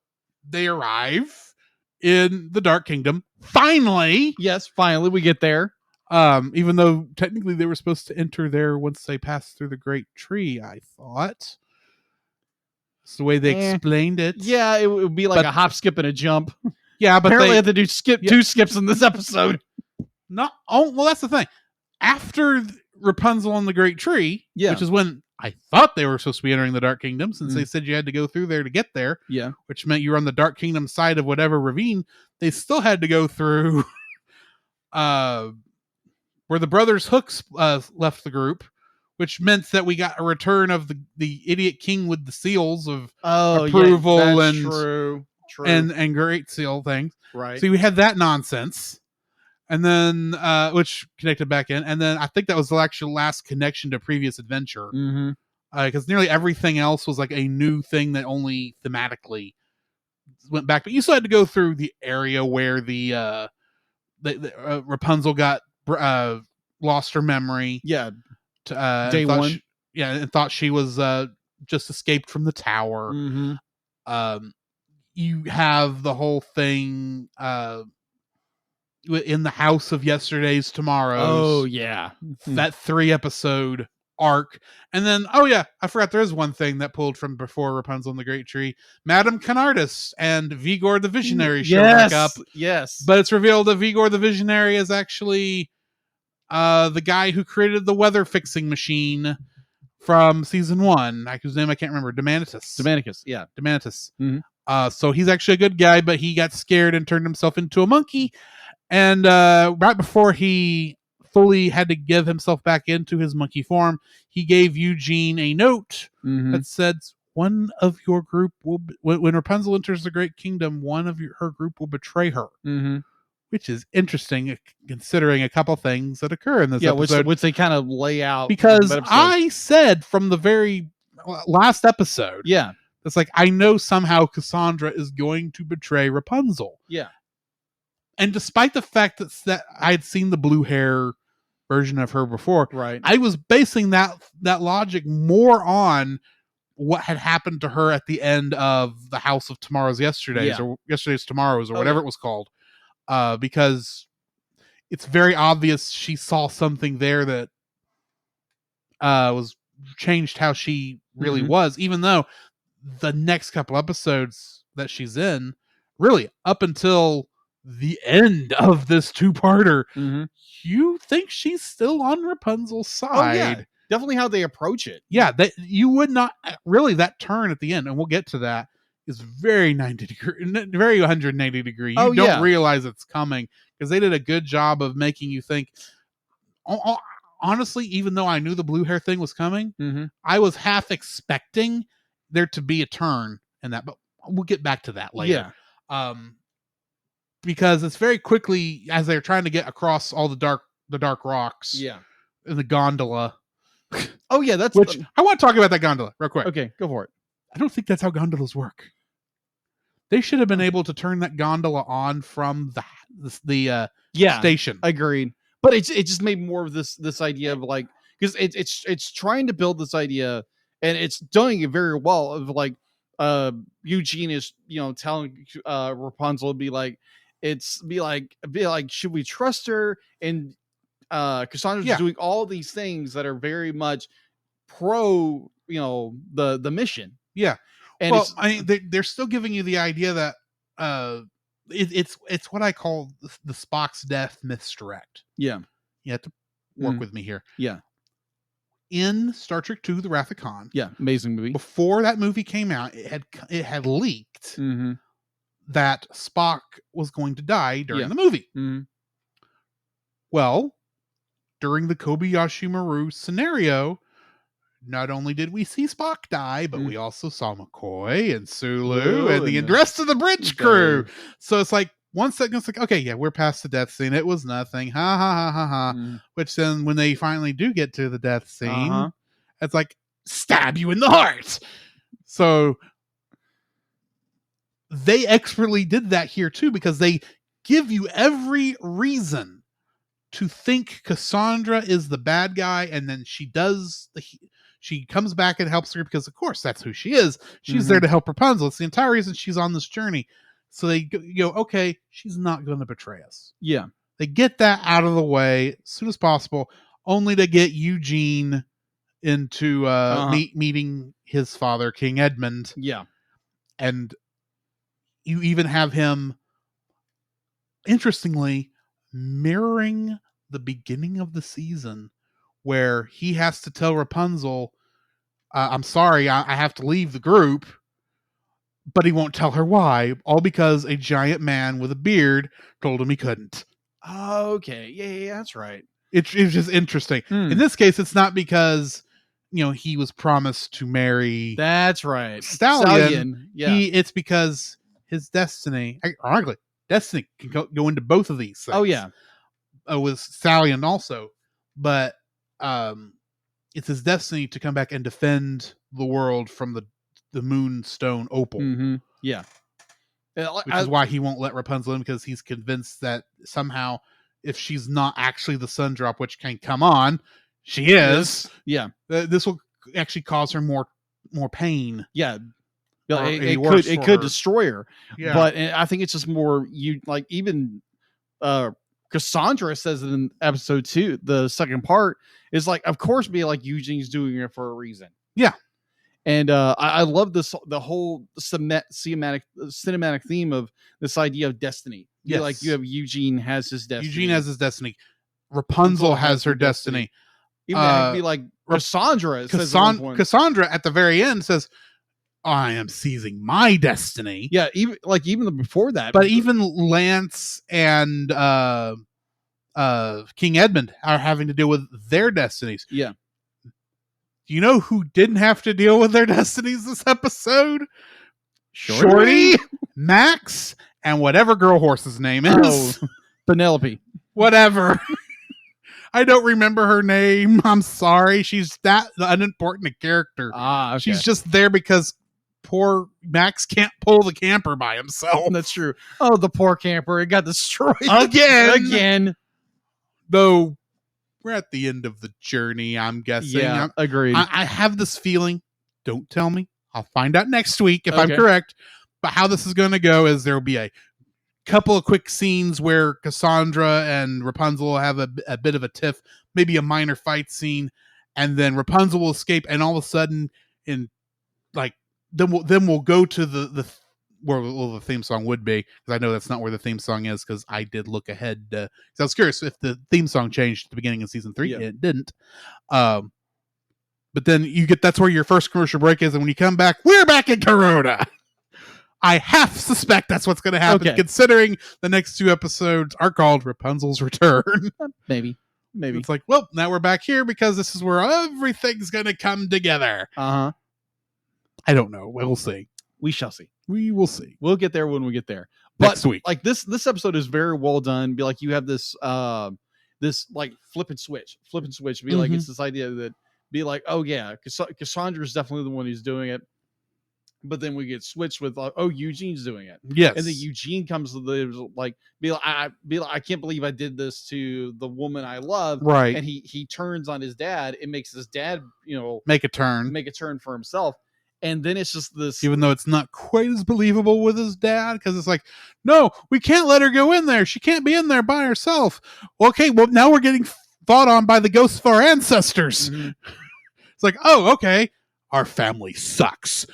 they arrive in the Dark Kingdom. Finally. Yes, finally we get there. Even though technically they were supposed to enter there once they passed through the Great Tree, I thought. That's the way they explained it. Yeah, it would be like a hop, skip, and a jump. Yeah, but apparently they have to do two skips in this episode. Well, that's the thing. After Rapunzel on the Great Tree, which is when I thought they were supposed to be entering the Dark Kingdom, since they said you had to go through there to get there. Yeah, which meant you were on the Dark Kingdom side of whatever ravine. They still had to go through where the brothers Hooks left the group, which meant that we got a return of the idiot king with the seals of approval and true. And Great Seal things. Right. So we had that nonsense. And then, which connected back in. And then I think that was the actual last connection to previous adventure. Because nearly everything else was like a new thing that only thematically went back. But you still had to go through the area where the Rapunzel got lost her memory. Yeah. Day one. And thought she was just escaped from the tower. You have the whole thing in the house of yesterday's tomorrows. Oh yeah, that 3-episode arc. And then I forgot there is one thing that pulled from before Rapunzel and the Great Tree. Madame Canardus and Vigor the Visionary show back up. Yes, but it's revealed that Vigor the Visionary is actually the guy who created the weather fixing machine from season 1, whose name I can't remember. Demanitus. Yeah, Demanitus. So he's actually a good guy, but he got scared and turned himself into a monkey. And right before he fully had to give himself back into his monkey form, he gave Eugene a note that said, one of your group will when Rapunzel enters the Great Kingdom, one of her group will betray her. Which is interesting, considering a couple things that occur in this episode. Which they kind of lay out. Because I said from the very last episode, it's like, I know somehow Cassandra is going to betray Rapunzel. Yeah. And despite the fact that I had seen the blue hair version of her before, right, I was basing that logic more on what had happened to her at the end of the House of Tomorrow's Yesterdays, or Yesterday's Tomorrows, or whatever it was called. Because it's very obvious she saw something there that was changed how she really was, even though the next couple episodes that she's in, really up until the end of this 2-parter, you think she's still on Rapunzel's side. Definitely how they approach it. Yeah, that you would not really, that turn at the end, and we'll get to that, is very 180 degree. You don't realize it's coming, because they did a good job of making you think. Honestly, even though I knew the blue hair thing was coming, I was half expecting there to be a turn in that, but we'll get back to that later. Because it's very quickly, as they're trying to get across all the dark rocks. Yeah. In the gondola. Oh yeah, that's which I want to talk about that gondola real quick. Okay, go for it. I don't think that's how gondolas work. They should have been able to turn that gondola on from the station. Agreed. But it just made more of this idea of like, because it's trying to build this idea, and it's doing it very well, of like Eugene is telling Rapunzel be like, should we trust her? And Cassandra's doing all these things that are very much pro the mission. Yeah. And Well, I mean, they're still giving you the idea that it's what I call the Spock's death misdirect. Yeah. You have to work with me here. Yeah. In Star Trek II: The Wrath of Khan, Yeah, amazing movie. before that movie came out, it had leaked that Spock was going to die during the movie. Well, during the Kobayashi Maru scenario, not only did we see Spock die, but we also saw McCoy and Sulu and the rest of the bridge crew. So it's like, 1 second, it's like, okay, yeah, we're past the death scene. It was nothing. Ha ha ha ha ha. Which then, when they finally do get to the death scene, it's like, stab you in the heart. So they expertly did that here too, because they give you every reason to think Cassandra is the bad guy, and then she comes back and helps her because, of course, that's who she is. She's there to help Rapunzel. It's the entire reason she's on this journey. So they go, okay, she's not going to betray us. Yeah. They get that out of the way as soon as possible, only to get Eugene into meeting his father, King Edmund. Yeah. And you even have him, interestingly, mirroring the beginning of the season, where he has to tell Rapunzel, I'm sorry, I have to leave the group, but he won't tell her why, all because a giant man with a beard told him he couldn't. Okay. Yeah, that's right. It's just interesting. In this case, it's not because, he was promised to marry That's right. Stallion. Yeah. It's because his destiny, ironically, destiny can go into both of these things. Oh, yeah. With Stallion also. But it's his destiny to come back and defend the world from the Moonstone Opal. Yeah. Which is why he won't let Rapunzel in, because he's convinced that somehow, if she's not actually the Sun Drop, which can come on, she is. Yeah. This will actually cause her more pain. Yeah. It could destroy her. Yeah. But I think it's just more, even Cassandra says it in episode 2, the second part, is like, of course, be like, Eugene's doing it for a reason. Yeah. And I love the whole cinematic theme of this idea of destiny. Yes. Like, you have Eugene has his destiny. Eugene has his destiny. Rapunzel has her destiny. Even that'd be like Cassandra. Cassandra at the very end says, I am seizing my destiny. Yeah, even before that. But even Lance and King Edmund are having to deal with their destinies. Yeah. You know who didn't have to deal with their destinies this episode? Shorty, Max, and whatever girl horse's name is. Oh, Penelope. Whatever. I don't remember her name. I'm sorry. She's that unimportant a character. Okay. She's just there because poor Max can't pull the camper by himself. That's true. Oh, the poor camper. It got destroyed. Again. Though we're at the end of the journey, I'm guessing. Yeah, agreed. I have this feeling. Don't tell me. I'll find out next week if I'm correct. But how this is going to go is there'll be a couple of quick scenes where Cassandra and Rapunzel will have a bit of a tiff, maybe a minor fight scene, and then Rapunzel will escape, and all of a sudden, then we'll go to where the theme song would be, because I know that's not where the theme song is, because I did look ahead. Because I was curious if the theme song changed at the beginning of season 3. Yeah. It didn't. But then that's where your first commercial break is, and when you come back, we're back in Corona. I half suspect that's what's going to happen, considering the next 2 episodes are called Rapunzel's Return. Maybe. It's like, well, now we're back here because this is where everything's going to come together. I don't know. We'll see. We shall see. We will see. We'll get there when we get there. Next week. Like this episode is very well done. Be like, you have this like flip and switch. Be like, it's this idea that be like, oh yeah, Cassandra is definitely the one who's doing it. But then we get switched with, Eugene's doing it. Yes. And then Eugene comes to the, I can't believe I did this to the woman I love. Right. And he turns on his dad. It makes his dad, make a turn for himself. And then it's just this, even though it's not quite as believable with his dad, because it's like, no, we can't let her go in there. She can't be in there by herself. Okay, well, now we're getting fought on by the ghosts of our ancestors. It's like, oh, okay. Our family sucks.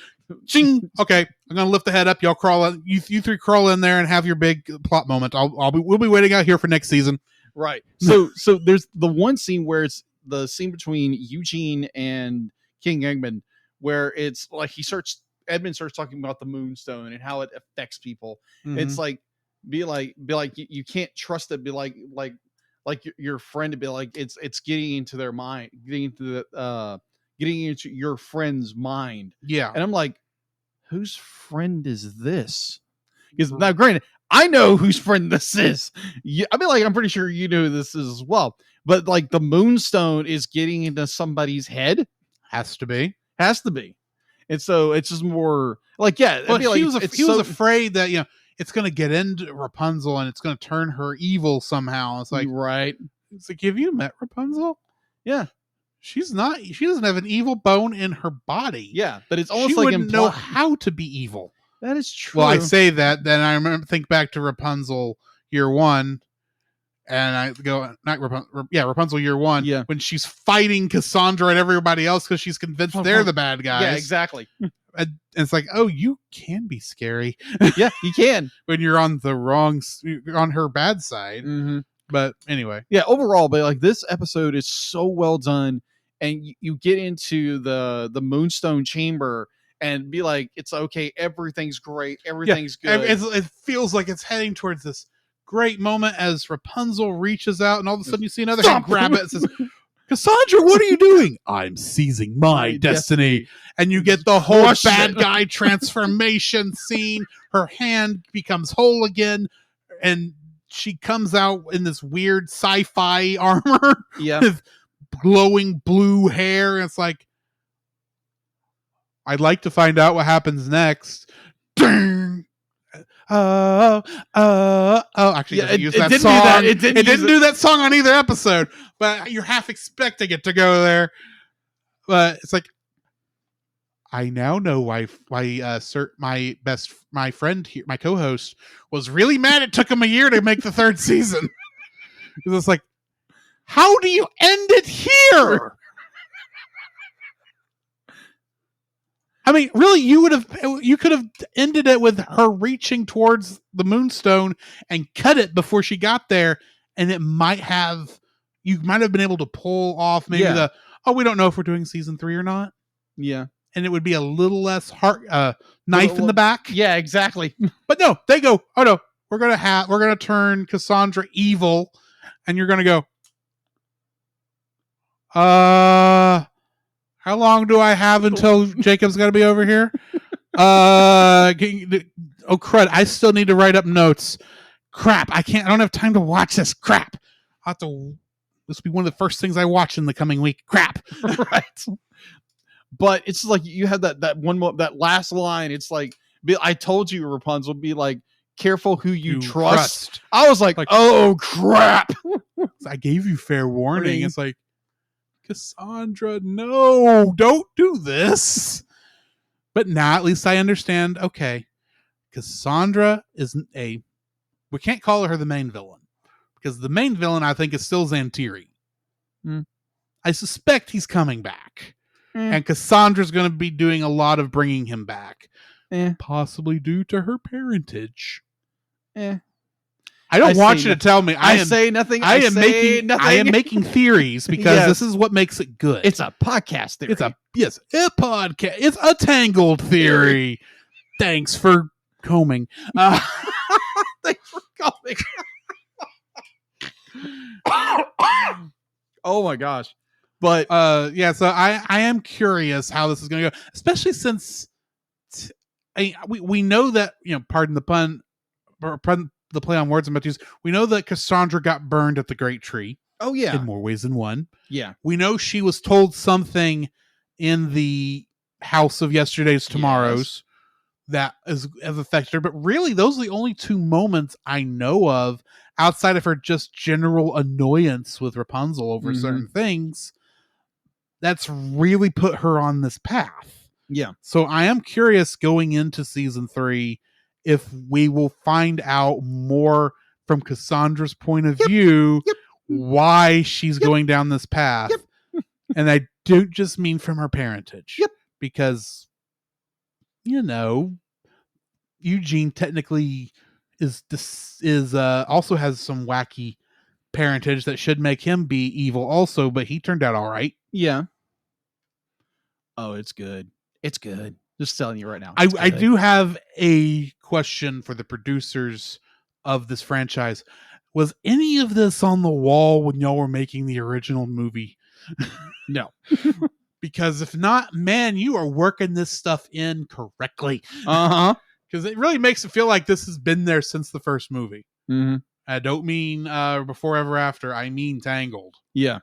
Ching! Okay, I'm gonna lift the head up. Y'all crawl in. You three crawl in there and have your big plot moment. We'll be waiting out here for next season. Right. So there's the one scene where it's the scene between Eugene and King Eggman, where it's like Edmund starts talking about the Moonstone and how it affects people. Mm-hmm. It's like be like you can't trust it. Be like your friend to be like it's getting into their mind, getting into your friend's mind. Yeah. And I'm like, whose friend is this? Because now, granted, I know whose friend this is. I mean, like, I'm pretty sure you know who this is as well. But like, the Moonstone is getting into somebody's head. Has to be. And so it's just more like, yeah. Well, he was afraid that it's going to get into Rapunzel and it's going to turn her evil somehow. It's like, right. It's like, have you met Rapunzel? Yeah. She doesn't have an evil bone in her body. Yeah, but it's almost she like wouldn't know how to be evil. That is true. Well, I say that, then I think back to Rapunzel Year One, and I go, Rapunzel Year One, when she's fighting Cassandra and everybody else because she's convinced they're the bad guys. Yeah, exactly. And it's like, oh, you can be scary. Yeah, you can when you're on her bad side. Mm-hmm. But anyway, yeah. Overall, but like this episode is so well done, and you get into the Moonstone chamber and be like, it's okay, everything's great, everything's good. It feels like it's heading towards this great moment as Rapunzel reaches out, and all of a sudden you see another hand grab it and says, Cassandra, what are you doing? I'm seizing my destiny. And you get the whole bad guy transformation scene. Her hand becomes whole again, and she comes out in this weird sci-fi armor with glowing blue hair. And it's like, I'd like to find out what happens next. Ding! Actually, it use that song. It didn't do that song on either episode, but you're half expecting it to go there. But it's like, I now know why my friend here, my co-host, was really mad it took him a year to make the third season. Because it's like, how do you end it here? I mean, really, you could have ended it with her reaching towards the Moonstone and cut it before she got there, and you might have been able to pull off maybe we don't know if we're doing season 3 or not. Yeah. And it would be a little less knife in the back. Yeah, exactly. But no, they go, oh no, we're gonna turn Cassandra evil, and you're gonna go, how long do I have until Jacob's got to be over here? Oh crud! I still need to write up notes. Crap! I don't have time to watch this. Crap! This will be one of the first things I watch in the coming week. Crap! Right. But it's like you have that last line. It's like, I told you, Rapunzel, be like, careful who you trust. I was like, oh crap! I gave you fair warning. It's like, Cassandra, no, don't do this. But now at least I understand, okay, Cassandra isn't we can't call her the main villain, because the main villain, I think, is still Xantiri. I suspect he's coming back. And Cassandra's going to be doing a lot of bringing him back. Possibly due to her parentage. I don't want you to tell me. I say nothing. I am making theories because this is what makes it good. It's a podcast theory. It's a podcast. It's a Tangled theory. Thanks for combing. Thanks for combing. Oh my gosh. But so I am curious how this is going to go, especially since we know that, pardon the pun, or pardon the play on words I'm about to use, we know that Cassandra got burned at the Great Tree. Oh yeah, in more ways than one. Yeah, we know she was told something in the House of Yesterday's Tomorrows that has affected her, but really those are the only two moments I know of outside of her just general annoyance with Rapunzel over certain things that's really put her on this path. Yeah. So I am curious going into season 3 if we will find out more from Cassandra's point of view why she's going down this path. And I don't just mean from her parentage. Because Eugene technically is also has some wacky parentage that should make him be evil also, but he turned out all right. Yeah. Oh, it's good. It's good. Just telling you right now. I do have a question for the producers of this franchise. Was any of this on the wall when y'all were making the original movie? No. Because if not, man, you are working this stuff in correctly. Because it really makes it feel like this has been there since the first movie. Mm-hmm. I don't mean Before Ever After. I mean Tangled. Yeah.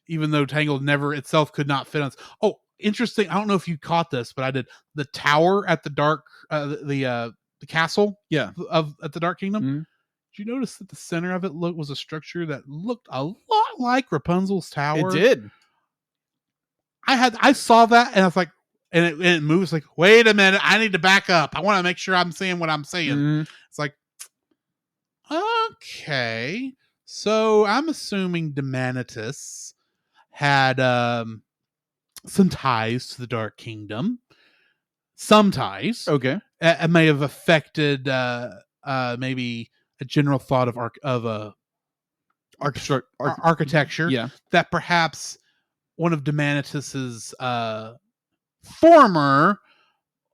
Even though Tangled never itself could not fit on. Oh, interesting. I don't know if you caught this, but I did. The tower at the dark, the castle, at the Dark Kingdom. Mm-hmm. Did you notice that the center of it was a structure that looked a lot like Rapunzel's tower? It did. I saw that and I was like, and it moves like, wait a minute, I need to back up. I want to make sure I'm seeing what I'm seeing. Mm-hmm. It's like, okay, so I'm assuming Demanitus had some ties to the Dark Kingdom. Some ties. Okay. It may have affected maybe a general thought of architecture. Yeah. That perhaps one of Demanitus's former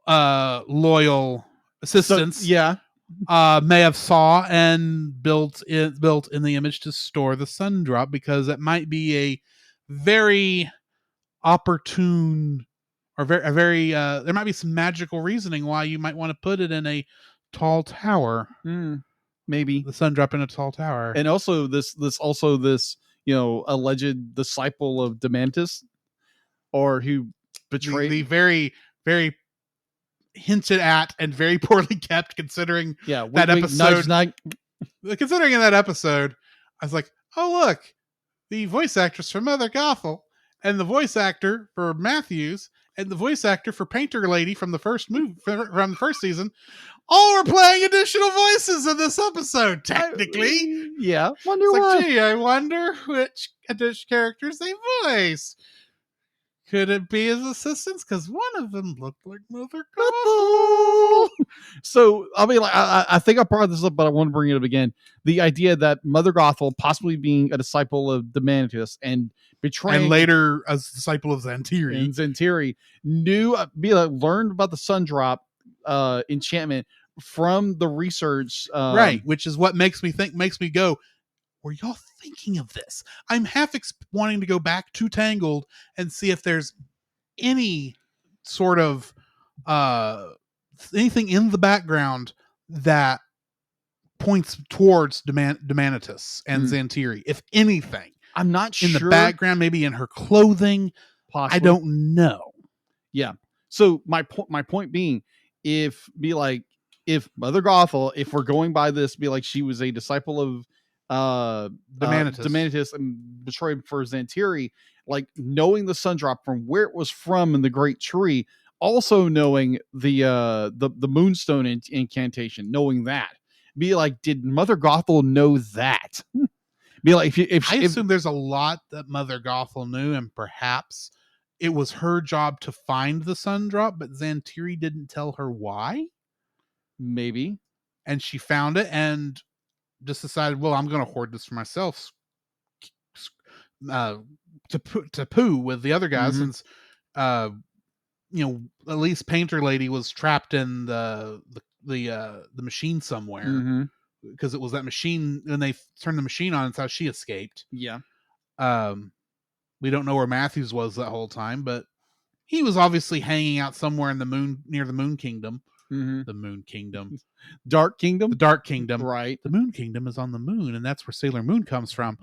loyal assistants may have saw and built in the image to store the sun drop, because it might be a very opportune or very there might be some magical reasoning why you might want to put it in a tall tower. Maybe the sun drop in a tall tower. And also this alleged disciple of Demanitus, or who betrayed the very, very hinted at and very poorly kept, considering that episode. Considering in that episode, I was like, oh look, the voice actress for Mother Gothel and the voice actor for Matthews and the voice actor for Painter Lady from the first movie from the first season all were playing additional voices in this episode. Technically, Wonder why? Gee, I wonder which additional characters they voiced. Could it be his assistants? Because one of them looked like Mother Gothel. So, I mean, I think I brought this up, but I want to bring it up again. The idea that Mother Gothel possibly being a disciple of Demanitus and betraying, and later a disciple of Zantiri, learned about the sun drop enchantment from the research, right? Which is what makes me go, were y'all thinking of this? I'm half wanting to go back to Tangled and see if there's any sort of anything in the background that points towards Demanitus and Zantiri, if anything. I'm not in sure. The background, maybe in her clothing. Possibly. I don't know. Yeah. So my point being, if Mother Gothel, if we're going by this, be like she was a disciple of Demanitus and betrayed for Zantiri, like knowing the sun drop from where it was from in the Great Tree, also knowing the Moonstone incantation, knowing that, be like, did Mother Gothel know that? Be like, if I assume there's a lot that Mother Gothel knew, and perhaps it was her job to find the sun drop, but Zantiri didn't tell her why. Maybe, and she found it and just decided, well, I'm going to hoard this for myself to poo with the other guys, since at least Painter Lady was trapped in the machine somewhere, because it was that machine when they turned the machine on. It's how she escaped. We don't know where Matthews was that whole time, but he was obviously hanging out somewhere in the moon, near the Moon Kingdom. The Moon Kingdom. Dark Kingdom? The Dark Kingdom. Right. The Moon Kingdom is on the moon, and that's where Sailor Moon comes from.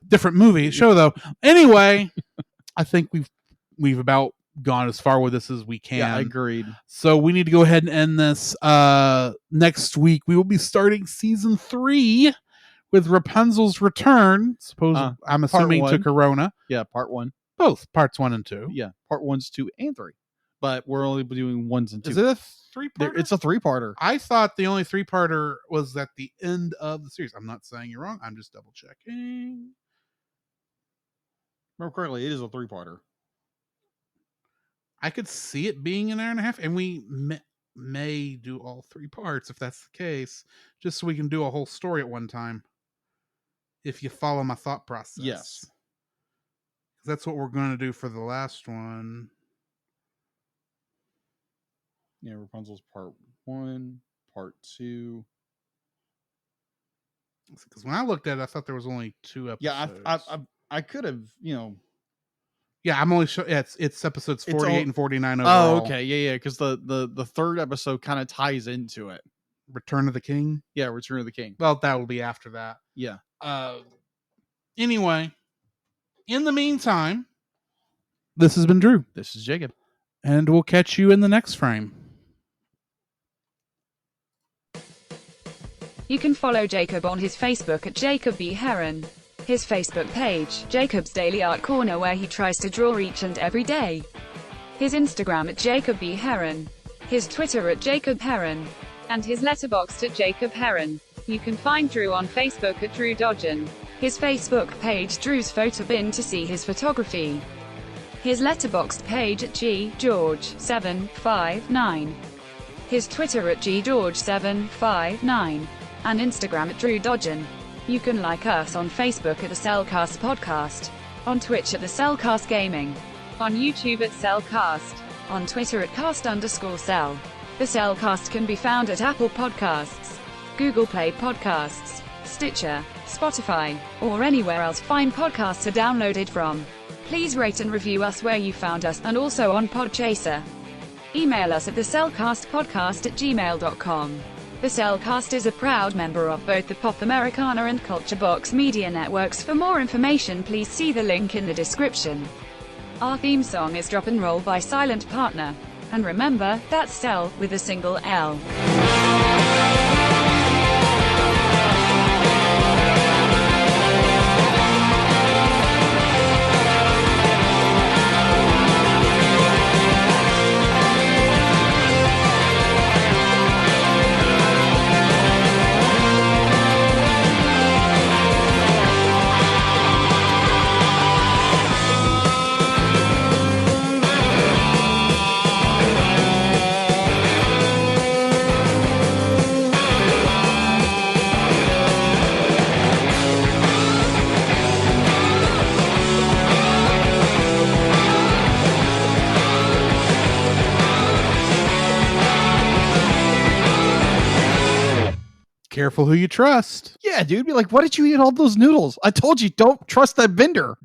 Different movie, show though. Anyway, I think we've about gone as far with this as we can. Yeah, agreed. So we need to go ahead and end this. Next week, we will be starting season 3 with Rapunzel's return. I'm assuming to Corona. Yeah, part 1. Both parts 1 and 2. Yeah, part 1's 2 and 3. But we're only doing 1s and 2s. Is it a 3-parter? It's a 3-parter. I thought the only 3-parter was at the end of the series. I'm not saying you're wrong. I'm just double checking. Remember correctly, it is a 3-parter. I could see it being an hour and a half, and we may do all 3 parts if that's the case, just so we can do a whole story at one time. If you follow my thought process. Yes. That's what we're going to do for the last one. Yeah, Rapunzel's part 1, part 2. Because when I looked at it, I thought there was only 2 episodes. Yeah, I could have, Yeah, I'm only sure it's episodes 48 and 49 overall. Oh, okay. Yeah, because the third episode kind of ties into it. Return of the King? Yeah, Return of the King. Well, that will be after that. Yeah. Anyway, in the meantime, this has been Drew. This is Jacob. And we'll catch you in the next frame. You can follow Jacob on his Facebook at Jacob B. Heron. His Facebook page, Jacob's Daily Art Corner, where he tries to draw each and every day. His Instagram at Jacob B. Heron. His Twitter at Jacob Heron. And his Letterboxd at Jacob Heron. You can find Drew on Facebook at Drew Dodgen. His Facebook page, Drew's Photo Bin, to see his photography. His Letterboxd page at GGeorge759. His Twitter at GGeorge759. And Instagram at Drew Dodgen. You can like us on Facebook at the Cellcast Podcast, on Twitch at the Cellcast Gaming, on YouTube at Cellcast, on Twitter at cast_cell. The Cellcast can be found at Apple Podcasts, Google Play Podcasts, Stitcher, Spotify, or anywhere else fine podcasts are downloaded from. Please rate and review us where you found us, and also on Podchaser. Email us at thecellcastpodcast@gmail.com. The Cellcast is a proud member of both the Pop Americana and Culture Box media networks. For more information, please see the link in the description. Our theme song is Drop and Roll by Silent Partner. And remember, that's Cell, with a single L. Careful who you trust. Yeah, dude. Be like, why did you eat all those noodles? I told you, don't trust that vendor.